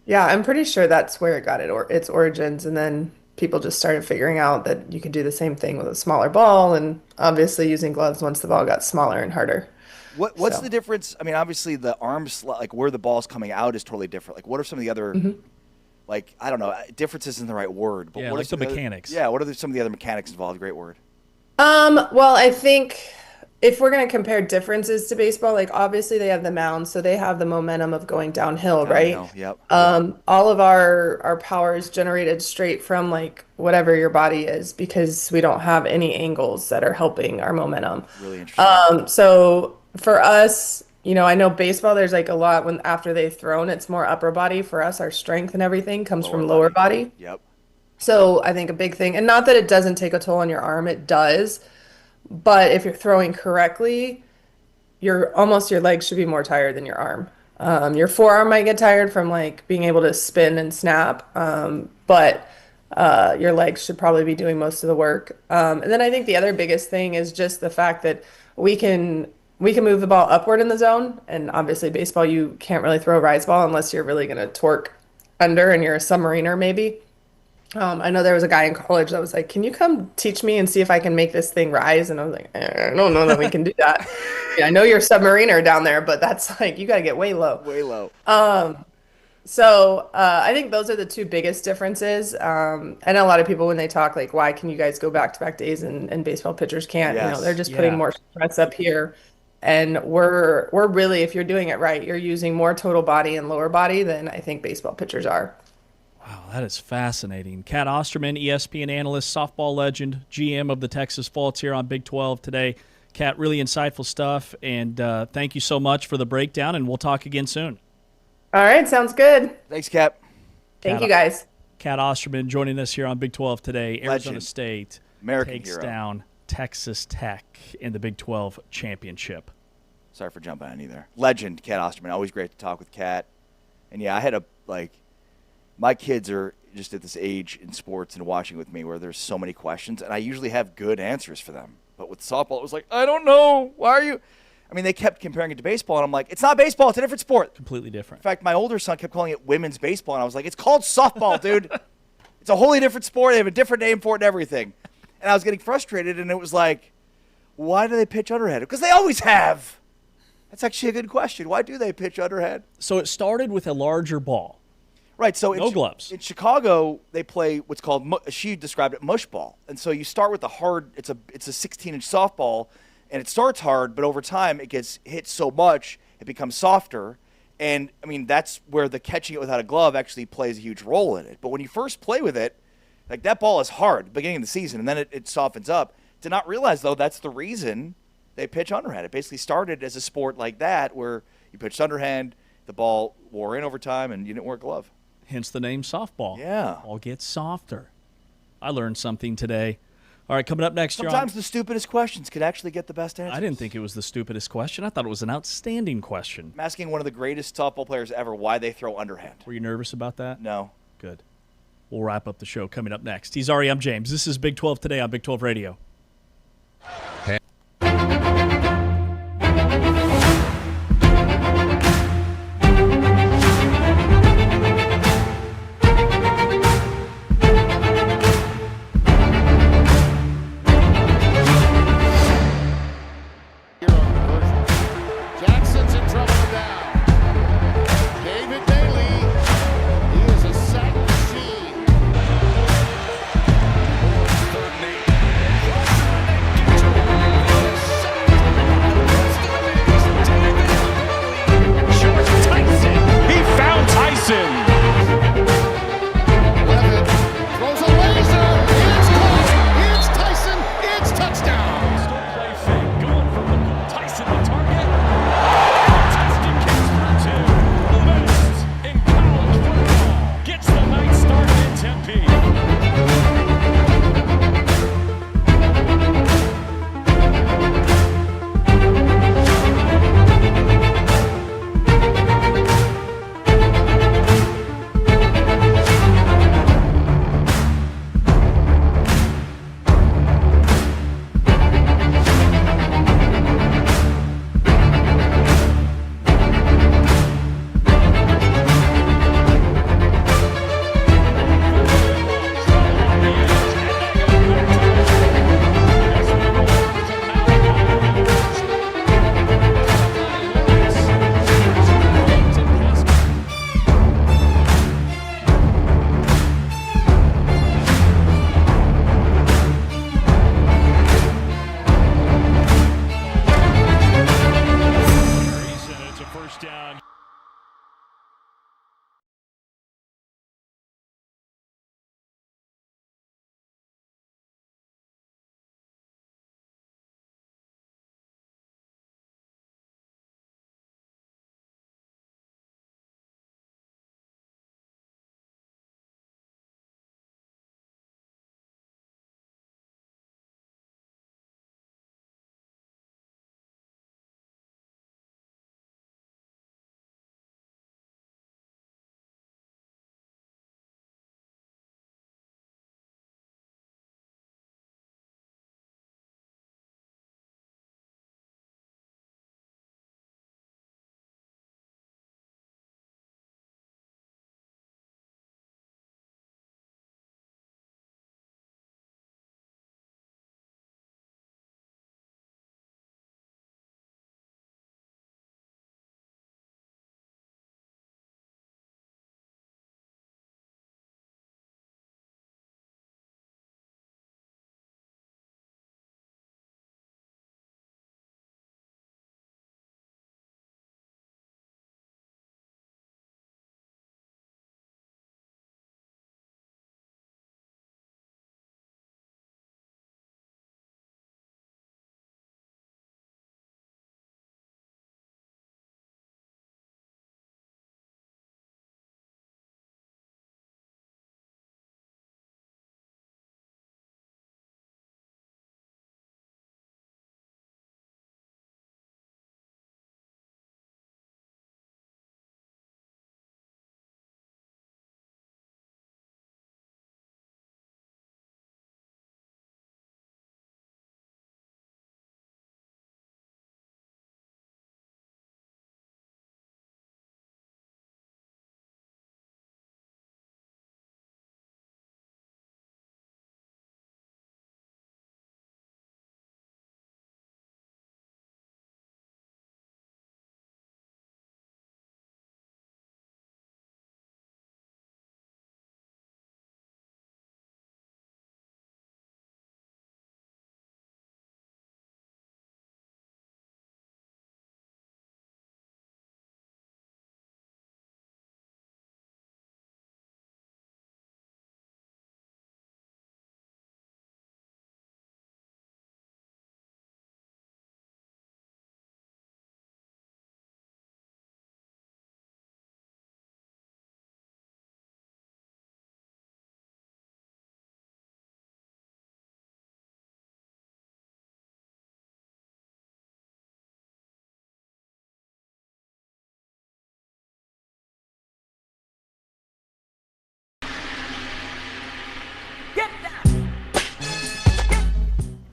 [SPEAKER 14] Yeah, I'm pretty sure that's where it got its origins. And then people just started figuring out that you could do the same thing with a smaller ball and obviously using gloves once the ball got smaller and harder.
[SPEAKER 3] What's the difference? I mean, obviously the arms, like where the ball's coming out, is totally different. Like, what are some of the other, like, I don't know, differences isn't the right word, but
[SPEAKER 2] yeah,
[SPEAKER 3] what
[SPEAKER 2] like
[SPEAKER 3] are
[SPEAKER 2] the mechanics?
[SPEAKER 3] What are some of the other mechanics involved? Great word.
[SPEAKER 14] Well, I think if we're going to compare differences to baseball, like obviously they have the mound, so they have the momentum of going downhill, right?
[SPEAKER 3] Yep.
[SPEAKER 14] All of our power is generated straight from like whatever your body is because we don't have any angles that are helping our momentum.
[SPEAKER 3] Really interesting.
[SPEAKER 14] So for us, I know baseball, there's like a lot when after they've thrown, it's more upper body. For us, our strength and everything comes from lower body.
[SPEAKER 3] Yep.
[SPEAKER 14] So I think a big thing, and not that it doesn't take a toll on your arm, it does. But if you're throwing correctly, your legs should be more tired than your arm. Your forearm might get tired from like being able to spin and snap, but your legs should probably be doing most of the work. And then I think the other biggest thing is just the fact that we can move the ball upward in the zone, and obviously baseball you can't really throw a rise ball unless you're really going to torque under and you're a submariner maybe. I know there was a guy in college that was like, can you come teach me and see if I can make this thing rise? And I was like, I don't know that we can do that. I know you're a submariner down there, but that's like, you got to get way low.
[SPEAKER 3] Way low.
[SPEAKER 14] So I think those are the two biggest differences. I know a lot of people when they talk like, why can you guys go back-to-back days and baseball pitchers can't?
[SPEAKER 3] Yes.
[SPEAKER 14] They're just putting more stress up here. And we're really, if you're doing it right, you're using more total body and lower body than I think baseball pitchers are.
[SPEAKER 2] Wow, that is fascinating. Kat Osterman, ESPN analyst, softball legend, GM of the Texas Faults here on Big 12 today. Kat, really insightful stuff, and thank you so much for the breakdown, and we'll talk again soon.
[SPEAKER 14] All right, sounds good.
[SPEAKER 3] Thanks, Kat.
[SPEAKER 14] Thank you, guys.
[SPEAKER 2] Kat Osterman joining us here on Big 12 today. Arizona
[SPEAKER 3] Legend.
[SPEAKER 2] State
[SPEAKER 3] American
[SPEAKER 2] takes
[SPEAKER 3] hero.
[SPEAKER 2] down Texas Tech in the Big 12 championship.
[SPEAKER 3] Sorry for jumping on you there. Legend, Kat Osterman. Always great to talk with Kat. And, yeah, I had my kids are just at this age in sports and watching with me where there's so many questions, and I usually have good answers for them. But with softball, it was like, I don't know. Why are you? I mean, they kept comparing it to baseball, and I'm like, it's not baseball. It's a different sport.
[SPEAKER 2] Completely different.
[SPEAKER 3] In fact, my older son kept calling it women's baseball, and I was like, it's called softball, dude. It's a wholly different sport. They have a different name for it and everything. And I was getting frustrated, and it was like, why do they pitch underhand? Because they always have. That's actually a good question. Why do they pitch underhand?
[SPEAKER 2] So it started with a larger ball.
[SPEAKER 3] Right, so
[SPEAKER 2] no gloves.
[SPEAKER 3] In Chicago, they play what's called, she described it, mush ball. And so you start with a hard, it's a 16-inch softball, and it starts hard, but over time it gets hit so much, it becomes softer. And, I mean, that's where the catching it without a glove actually plays a huge role in it. But when you first play with it, like that ball is hard at the beginning of the season, and then it softens up. Did not realize, though, that's the reason they pitch underhand. It basically started as a sport like that where you pitched underhand, the ball wore in over time, and you didn't wear a glove.
[SPEAKER 2] Hence the name softball.
[SPEAKER 3] Yeah.
[SPEAKER 2] Ball gets softer. I learned something today. All right, coming up next year.
[SPEAKER 3] Sometimes the stupidest questions could actually get the best answers.
[SPEAKER 2] I didn't think it was the stupidest question. I thought it was an outstanding question.
[SPEAKER 3] I'm asking one of the greatest softball players ever why they throw underhand.
[SPEAKER 2] Were you nervous about that?
[SPEAKER 3] No.
[SPEAKER 2] Good. We'll wrap up the show coming up next. He's Ari, I'm James. This is Big 12 Today on Big 12 Radio.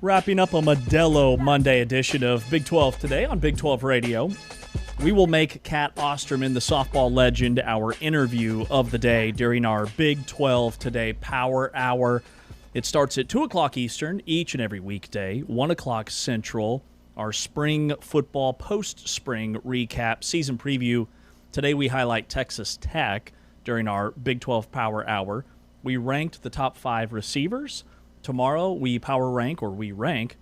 [SPEAKER 2] Wrapping up a Modelo Monday edition of Big 12 Today on Big 12 Radio. We will make Kat Osterman, the softball legend, our interview of the day during our Big 12 Today Power Hour. It starts at 2 o'clock Eastern each and every weekday, 1 o'clock Central. Our spring football post-spring recap, season preview. Today we highlight Texas Tech during our Big 12 Power Hour. We ranked the top 5 receivers. Tomorrow we rank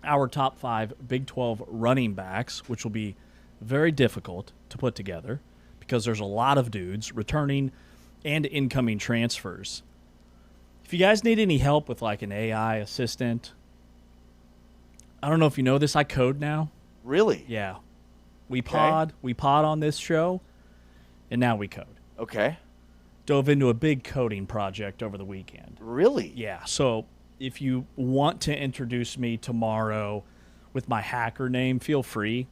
[SPEAKER 2] our top 5 Big 12 running backs, which will be very difficult to put together because there's a lot of dudes returning and incoming transfers. If you guys need any help with like an AI assistant, I don't know if you know this, I code now.
[SPEAKER 3] Really?
[SPEAKER 2] Yeah. We pod on this show, and now we code.
[SPEAKER 3] Okay.
[SPEAKER 2] Dove into a big coding project over the weekend.
[SPEAKER 3] Really?
[SPEAKER 2] Yeah. So if you want to introduce me tomorrow with my hacker name, feel free.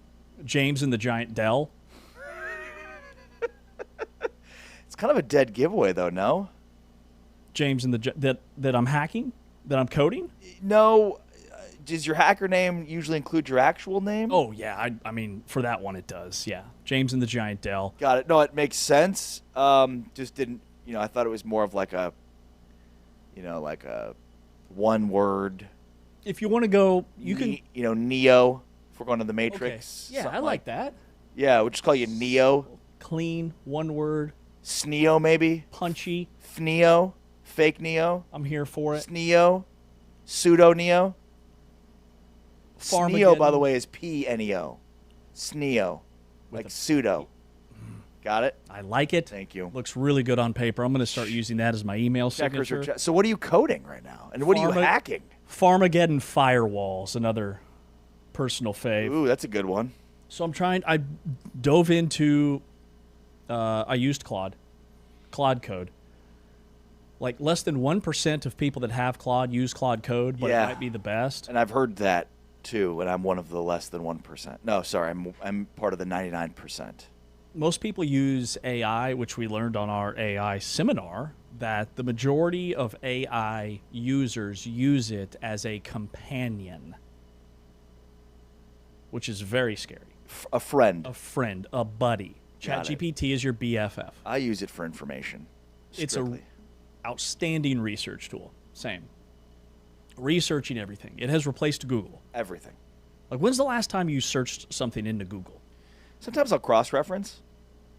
[SPEAKER 2] James and the Giant Dell.
[SPEAKER 3] It's kind of a dead giveaway, though, no?
[SPEAKER 2] James and that I'm hacking? That I'm coding?
[SPEAKER 3] No. Does your hacker name usually include your actual name?
[SPEAKER 2] Oh, yeah. I mean, for that one, it does. Yeah. James and the Giant Dell.
[SPEAKER 3] Got it. No, it makes sense. Just didn't, I thought it was more of like a one word.
[SPEAKER 2] If you want to go, you can.
[SPEAKER 3] Neo, if we're going to the Matrix.
[SPEAKER 2] Okay. Yeah, I like that.
[SPEAKER 3] Yeah, we'll just call you Neo.
[SPEAKER 2] Clean, one word.
[SPEAKER 3] Sneo, maybe.
[SPEAKER 2] Punchy.
[SPEAKER 3] Fneo. Fake Neo.
[SPEAKER 2] I'm here for it.
[SPEAKER 3] Sneo. Pseudo Neo.
[SPEAKER 2] Sneo,
[SPEAKER 3] by the way, is P-N-E-O. Sneo. Like pseudo. Got it?
[SPEAKER 2] I like it.
[SPEAKER 3] Thank you.
[SPEAKER 2] Looks really good on paper. I'm going to start using that as my email signature.
[SPEAKER 3] So what are you coding right now? And what are you hacking?
[SPEAKER 2] Farmageddon Firewalls, another personal fave.
[SPEAKER 3] Ooh, that's a good one.
[SPEAKER 2] So I dove into, I used Claude Code. Like less than 1% of people that have Claude use Claude Code, but it might be the best.
[SPEAKER 3] And I've heard that too, and I'm one of the less than 1%. No, sorry, I'm part of the 99%.
[SPEAKER 2] Most people use AI, which we learned on our AI seminar, that the majority of AI users use it as a companion, which is very scary.
[SPEAKER 3] A friend,
[SPEAKER 2] a buddy. ChatGPT is your BFF.
[SPEAKER 3] I use it for information. Strictly.
[SPEAKER 2] It's an outstanding research tool. Same. Researching everything. It has replaced Google.
[SPEAKER 3] Everything.
[SPEAKER 2] Like, when's the last time you searched something into Google?
[SPEAKER 3] Sometimes I'll cross-reference.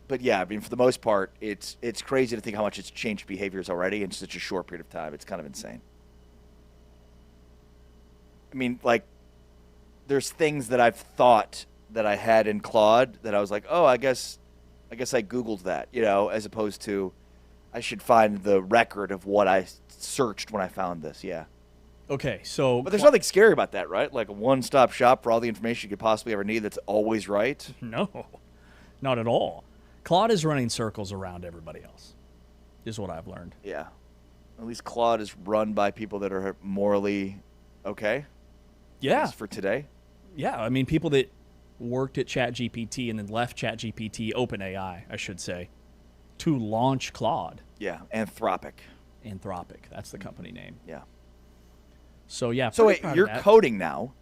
[SPEAKER 3] But yeah, I mean, for the most part, it's crazy to think how much it's changed behaviors already in such a short period of time. It's kind of insane. I mean, like, there's things that I've thought that I had in Claude that I was like, oh, I guess I Googled that, as opposed to I should find the record of what I searched when I found this. Yeah.
[SPEAKER 2] Okay, so...
[SPEAKER 3] But there's nothing scary about that, right? Like a one-stop shop for all the information you could possibly ever need that's always right?
[SPEAKER 2] No, not at all. Claude is running circles around everybody else, is what I've learned.
[SPEAKER 3] Yeah. At least Claude is run by people that are morally okay.
[SPEAKER 2] Yeah.
[SPEAKER 3] For today.
[SPEAKER 2] Yeah, I mean, people that worked at ChatGPT and then left ChatGPT, OpenAI, I should say, to launch Claude.
[SPEAKER 3] Yeah, Anthropic,
[SPEAKER 2] that's the company name.
[SPEAKER 3] Yeah.
[SPEAKER 2] So, yeah.
[SPEAKER 3] So, wait, you're coding now.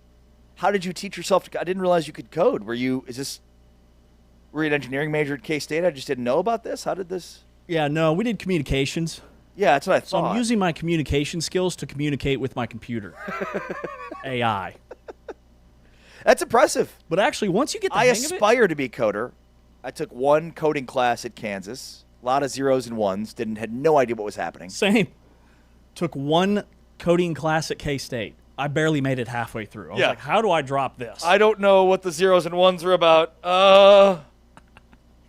[SPEAKER 3] How did you teach yourself to... I didn't realize you could code. Were you an engineering major at K-State? I just didn't know about this. How did this...
[SPEAKER 2] Yeah, no, we did communications.
[SPEAKER 3] Yeah, that's what I thought.
[SPEAKER 2] So I'm using my communication skills to communicate with my computer. AI.
[SPEAKER 3] That's impressive.
[SPEAKER 2] But actually, once you get the hang of it...
[SPEAKER 3] I aspire to be a coder. I took one coding class at Kansas. A lot of zeros and ones. Had no idea what was happening.
[SPEAKER 2] Same. Took one coding class at K-State. I barely made it halfway through. I was like, how do I drop this?
[SPEAKER 3] I don't know what the zeros and ones are about.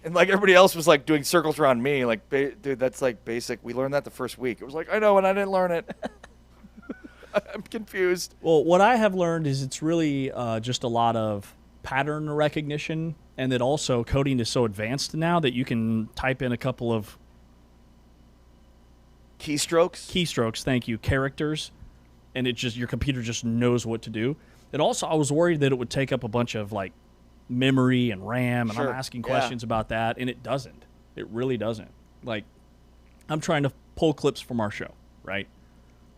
[SPEAKER 3] And like everybody else was like doing circles around me. Like, dude, that's like basic. We learned that the first week. It was like, I know, and I didn't learn it. I'm confused.
[SPEAKER 2] Well, what I have learned is it's really just a lot of pattern recognition, and that also coding is so advanced now that you can type in a couple of
[SPEAKER 3] keystrokes,
[SPEAKER 2] thank you, characters, and it just, your computer just knows what to do. It also, I was worried that it would take up a bunch of like memory and RAM, and I'm asking questions about that, and it doesn't. It really doesn't. Like, I'm trying to pull clips from our show, right?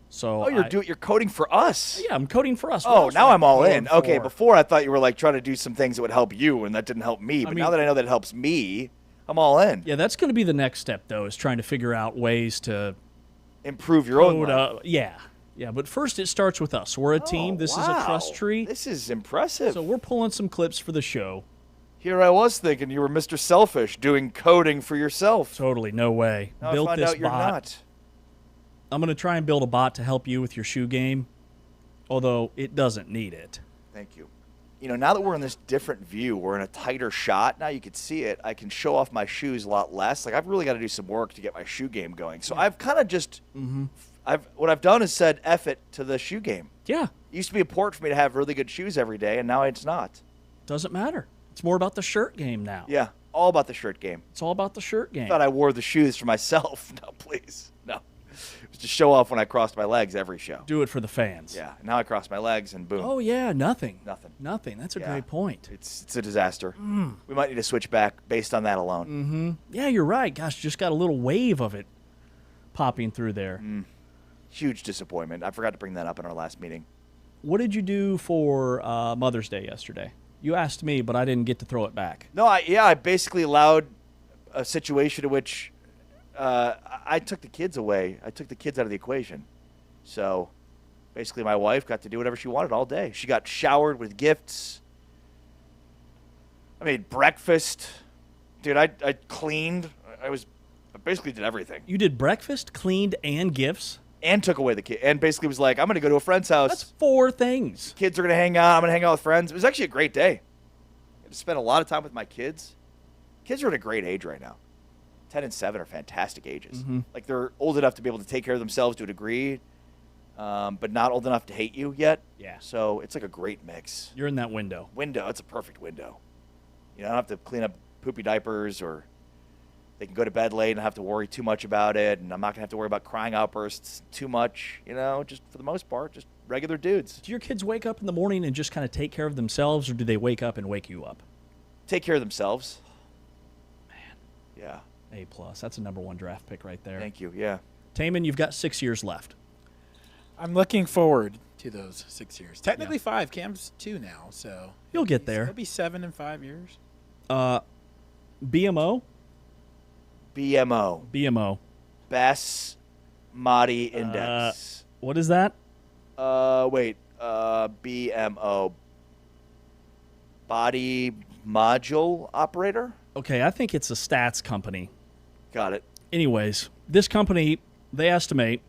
[SPEAKER 2] So
[SPEAKER 3] you're coding for us.
[SPEAKER 2] Yeah, I'm coding for us.
[SPEAKER 3] Oh, now I'm all in. Okay,
[SPEAKER 2] for?
[SPEAKER 3] before I thought you were like trying to do some things that would help you, and that didn't help me. But now that I know that it helps me, I'm all in.
[SPEAKER 2] Yeah, that's going to be the next step, though, is trying to figure out ways to
[SPEAKER 3] improve your own life.
[SPEAKER 2] Yeah, but first it starts with us. We're a team. This is a trust tree.
[SPEAKER 3] This is impressive.
[SPEAKER 2] So we're pulling some clips for the show.
[SPEAKER 3] Here I was thinking you were Mr. Selfish doing coding for yourself.
[SPEAKER 2] Totally, no way.
[SPEAKER 3] Now
[SPEAKER 2] Built
[SPEAKER 3] I find
[SPEAKER 2] this
[SPEAKER 3] out you're
[SPEAKER 2] bot.
[SPEAKER 3] not.
[SPEAKER 2] I'm going to try and build a bot to help you with your shoe game, although it doesn't need it.
[SPEAKER 3] Thank you. You know, now that we're in this different view, we're in a tighter shot. Now you can see it. I can show off my shoes a lot less. Like, I've really got to do some work to get my shoe game going. So I've kind of just, what I've done is said F it to the shoe game.
[SPEAKER 2] Yeah.
[SPEAKER 3] It used to be important for me to have really good shoes every day, and now it's not.
[SPEAKER 2] Doesn't matter. It's more about the shirt game now.
[SPEAKER 3] Yeah, all about the shirt game.
[SPEAKER 2] It's all about the shirt game.
[SPEAKER 3] I thought I wore the shoes for myself. No, please. No. It was to show off when I crossed my legs every show.
[SPEAKER 2] Do it for the fans.
[SPEAKER 3] Yeah. Now I cross my legs and boom.
[SPEAKER 2] Oh, yeah, nothing.
[SPEAKER 3] Nothing.
[SPEAKER 2] That's a great point.
[SPEAKER 3] It's a disaster. We might need to switch back based on that alone.
[SPEAKER 2] Yeah, you're right. Gosh, just got a little wave of it popping through there.
[SPEAKER 3] Huge disappointment. I forgot to bring that up in our last meeting.
[SPEAKER 2] What did you do for Mother's Day yesterday? You asked me, but I didn't get to throw it back.
[SPEAKER 3] No, I basically allowed a situation in which I took the kids away. I took the kids out of the equation. So basically my wife got to do whatever she wanted all day. She got showered with gifts. I made breakfast. Dude, I cleaned. I basically did everything.
[SPEAKER 2] You did breakfast, cleaned, and gifts?
[SPEAKER 3] And took away the kid. And basically was like, I'm going to go to a friend's house.
[SPEAKER 2] That's 4 things.
[SPEAKER 3] Kids are going to hang out. I'm going to hang out with friends. It was actually a great day. I spent a lot of time with my kids. Kids are at a great age right now. 10 and 7 are fantastic ages. Like, they're old enough to be able to take care of themselves to a degree, but not old enough to hate you yet.
[SPEAKER 2] Yeah.
[SPEAKER 3] So it's like a great mix.
[SPEAKER 2] You're in that window.
[SPEAKER 3] It's a perfect window. You know, I don't have to clean up poopy diapers, or they can go to bed late and not have to worry too much about it, and I'm not going to have to worry about crying outbursts too much, you know, just for the most part, just regular dudes.
[SPEAKER 2] Do your kids wake up in the morning and just kind of take care of themselves, or do they wake up and wake you up?
[SPEAKER 3] Take care of themselves.
[SPEAKER 2] Man.
[SPEAKER 3] Yeah.
[SPEAKER 2] A+. That's a #1 draft pick right there.
[SPEAKER 3] Thank you, yeah.
[SPEAKER 2] Taman, you've got 6 years left.
[SPEAKER 4] I'm looking forward to those 6 years. Technically 5. Cam's 2 now, so
[SPEAKER 2] you'll get there.
[SPEAKER 4] It'll be 7 in 5 years.
[SPEAKER 2] BMO?
[SPEAKER 3] BMO. Basmati Index.
[SPEAKER 2] What is that?
[SPEAKER 3] BMO. Body Module Operator?
[SPEAKER 2] Okay, I think it's a stats company.
[SPEAKER 3] Got it.
[SPEAKER 2] Anyways, this company, they estimate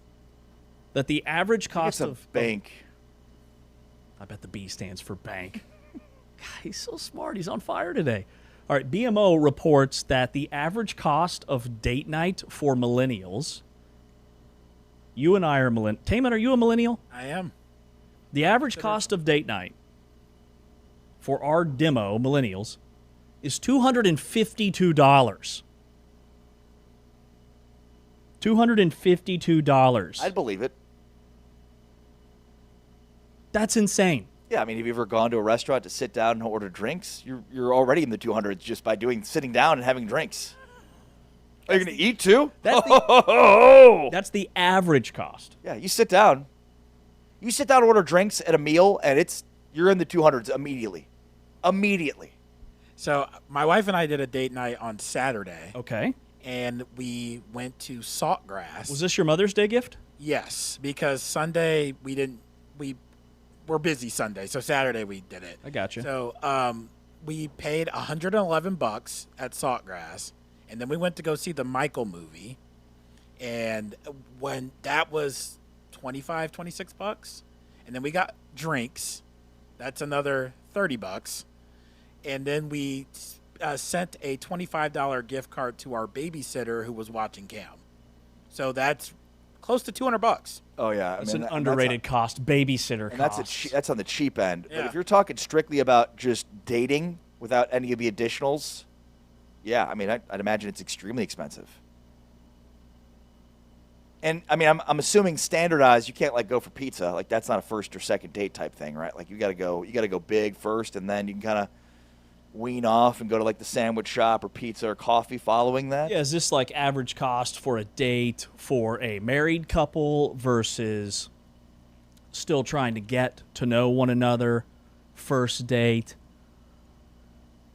[SPEAKER 2] that the average cost of
[SPEAKER 3] bank.
[SPEAKER 2] I bet the B stands for bank. God, he's so smart. He's on fire today. All right, BMO reports that the average cost of date night for millennials. You and I are millennials. Taman, are you a millennial?
[SPEAKER 4] I am.
[SPEAKER 2] The average cost of date night for our demo millennials is $252. $252.
[SPEAKER 3] I'd believe it.
[SPEAKER 2] That's insane.
[SPEAKER 3] Yeah, I mean, have you ever gone to a restaurant to sit down and order drinks? You're already in the 200s just by sitting down and having drinks. Are you going to eat too?
[SPEAKER 2] That's the average cost.
[SPEAKER 3] Yeah, you sit down. You sit down and order drinks at a meal, and you're in the 200s immediately. Immediately.
[SPEAKER 4] So my wife and I did a date night on Saturday.
[SPEAKER 2] Okay.
[SPEAKER 4] And we went to Saltgrass.
[SPEAKER 2] Was this your Mother's Day gift?
[SPEAKER 4] Yes, because Sunday we were busy Sunday, so Saturday we did it.
[SPEAKER 2] I got you.
[SPEAKER 4] So we paid $111 at Saltgrass, and then we went to go see the Michael movie, and when that was $26, and then we got drinks. That's another $30, and then we sent a $25 gift card to our babysitter who was watching Cam. So that's close to $200.
[SPEAKER 3] Oh yeah,
[SPEAKER 2] it's an underrated cost, babysitter
[SPEAKER 3] and
[SPEAKER 2] cost.
[SPEAKER 3] That's on the cheap end.
[SPEAKER 4] Yeah.
[SPEAKER 3] But if you're talking strictly about just dating without any of the additionals, yeah, I mean, I'd imagine it's extremely expensive. And I mean, I'm assuming standardized. You can't go for pizza. Like, that's not a first or second date type thing, right? Like, you got to go big first, and then you can kind of wean off and go to like the sandwich shop or pizza or coffee following that?
[SPEAKER 2] Yeah, is this like average cost for a date for a married couple versus still trying to get to know one another, first date?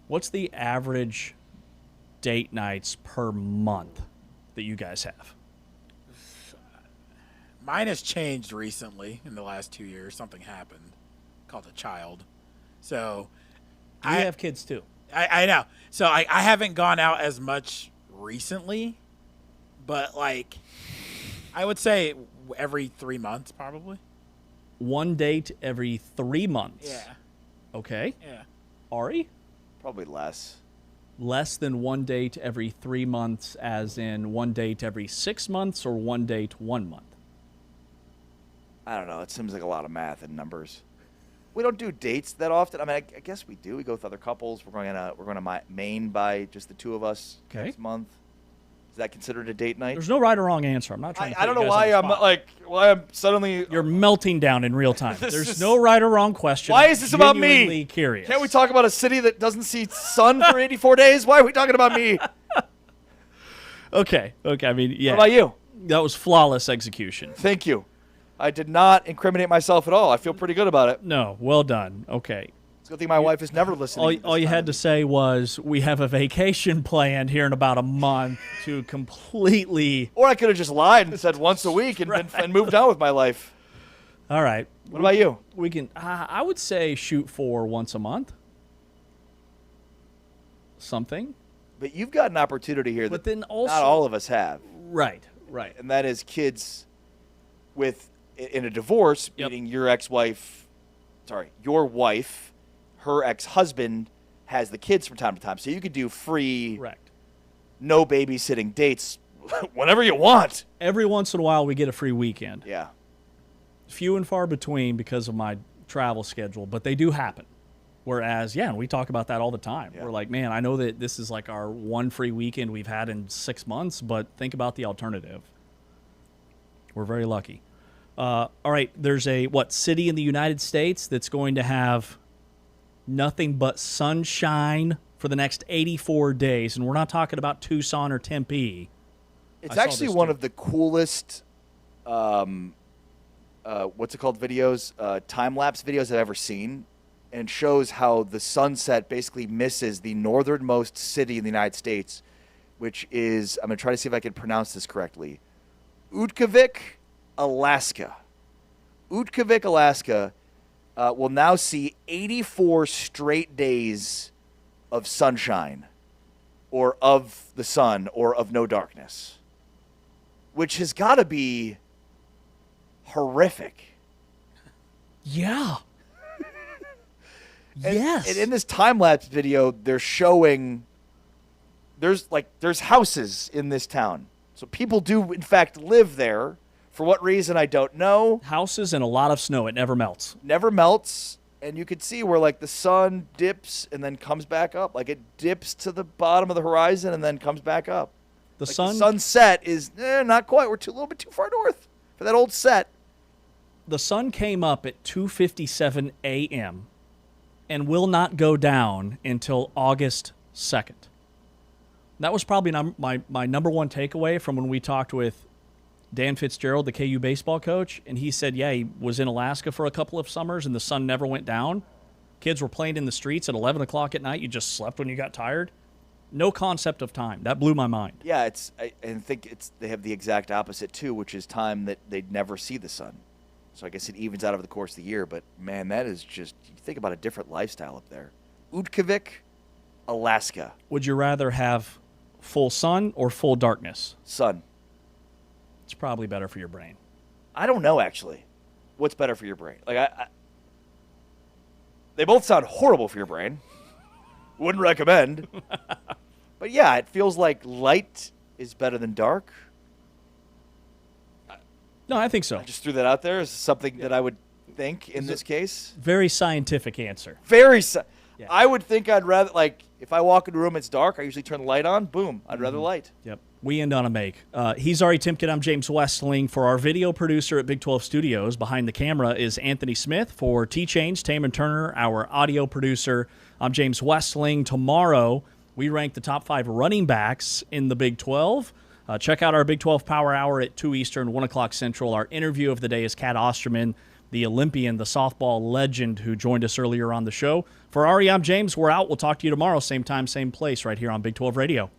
[SPEAKER 2] What's the average date nights per month that you guys have?
[SPEAKER 4] Mine has changed recently in the last 2 years. Something happened called a child. So
[SPEAKER 2] I have kids too.
[SPEAKER 4] I know. So I haven't gone out as much recently, but like I would say every 3 months probably.
[SPEAKER 2] One date every 3 months.
[SPEAKER 4] Yeah.
[SPEAKER 2] Okay.
[SPEAKER 4] Yeah.
[SPEAKER 2] Ari?
[SPEAKER 3] Probably less.
[SPEAKER 2] Less than one date every 3 months, as in one date every 6 months, or one date 1 month?
[SPEAKER 3] I don't know. It seems like a lot of math and numbers. We don't do dates that often. I mean, I guess we do. We go with other couples. We're going to Maine by just the two of us next month. Is that considered a date night?
[SPEAKER 2] There's no right or wrong answer. I'm not trying to put
[SPEAKER 3] I don't
[SPEAKER 2] you
[SPEAKER 3] know
[SPEAKER 2] guys on
[SPEAKER 3] why
[SPEAKER 2] the spot.
[SPEAKER 3] why I'm suddenly.
[SPEAKER 2] You're melting down in real time.
[SPEAKER 3] This
[SPEAKER 2] There's
[SPEAKER 3] is-
[SPEAKER 2] no right or wrong question.
[SPEAKER 3] Why is this about me?
[SPEAKER 2] Genuinely curious.
[SPEAKER 3] Can't we talk about a city that doesn't see sun for 84 days? Why are we talking about me?
[SPEAKER 2] Okay. I mean, yeah.
[SPEAKER 3] What about you?
[SPEAKER 2] That was flawless execution.
[SPEAKER 3] Thank you. I did not incriminate myself at all. I feel pretty good about it.
[SPEAKER 2] No, well done. Okay.
[SPEAKER 3] It's a good thing my wife is never listening.
[SPEAKER 2] All you had to say was, we have a vacation planned here in about a month to completely...
[SPEAKER 3] Or I could have just lied and said once a week and moved on with my life.
[SPEAKER 2] All right.
[SPEAKER 3] What about you?
[SPEAKER 2] We can. I would say shoot for once a month. Something.
[SPEAKER 3] But you've got an opportunity here that
[SPEAKER 2] then also,
[SPEAKER 3] not all of us have.
[SPEAKER 2] Right.
[SPEAKER 3] And that is kids in a divorce, meaning your wife, her ex-husband has the kids from time to time. So you could do free, no babysitting dates whenever you want.
[SPEAKER 2] Every once in a while we get a free weekend.
[SPEAKER 3] Yeah.
[SPEAKER 2] Few and far between because of my travel schedule, but they do happen. Whereas, and we talk about that all the time. Yeah. We're like, man, I know that this is like our one free weekend we've had in 6 months, but think about the alternative. We're very lucky. All right, there's a city in the United States that's going to have nothing but sunshine for the next 84 days, and we're not talking about Tucson or Tempe.
[SPEAKER 3] It's actually one of the coolest, what's it called, videos, time-lapse videos I've ever seen, and shows how the sunset basically misses the northernmost city in the United States, which is, I'm going to try to see if I can pronounce this correctly, Utkavik, Alaska. Utkavik, Alaska will now see 84 straight days of sunshine, or of the sun, or of no darkness, which has got to be horrific.
[SPEAKER 2] Yeah.
[SPEAKER 3] Yes. And in this time-lapse video, they're showing there's houses in this town. So people do, in fact, live there. For what reason, I don't know.
[SPEAKER 2] Houses and a lot of snow. It never melts.
[SPEAKER 3] Never melts. And you could see where, the sun dips and then comes back up. Like, it dips to the bottom of the horizon and then comes back up.
[SPEAKER 2] The
[SPEAKER 3] sunset is not quite. We're a little bit too far north for that old set.
[SPEAKER 2] The sun came up at 2:57 a.m. and will not go down until August 2nd. That was probably my number one takeaway from when we talked with Dan Fitzgerald, the KU baseball coach, and he said, he was in Alaska for a couple of summers and the sun never went down. Kids were playing in the streets at 11 o'clock at night. You just slept when you got tired. No concept of time. That blew my mind.
[SPEAKER 3] Yeah, I think they have the exact opposite, too, which is time that they'd never see the sun. So I guess it evens out over the course of the year. But, man, that is just, you think about a different lifestyle up there. Utkavik, Alaska.
[SPEAKER 2] Would you rather have full sun or full darkness?
[SPEAKER 3] Sun.
[SPEAKER 2] It's probably better for your brain.
[SPEAKER 3] I don't know, actually. What's better for your brain? They both sound horrible for your brain. Wouldn't recommend. But, yeah, it feels like light is better than dark.
[SPEAKER 2] No, I think so.
[SPEAKER 3] I just threw that out there as something that I would think in this case.
[SPEAKER 2] Very scientific answer.
[SPEAKER 3] I would think I'd rather, if I walk into a room, it's dark, I usually turn the light on. Boom. I'd rather light.
[SPEAKER 2] Yep. We end on a make. He's Ari Timken. I'm James Westling. For our video producer at Big 12 Studios, behind the camera is Anthony Smith. For T-Change, Taman Turner, our audio producer, I'm James Westling. Tomorrow, we rank the top 5 running backs in the Big 12. Check out our Big 12 Power Hour at 2 Eastern, 1 o'clock Central. Our interview of the day is Kat Osterman, the Olympian, the softball legend who joined us earlier on the show. For Ari, I'm James. We're out. We'll talk to you tomorrow, same time, same place, right here on Big 12 Radio.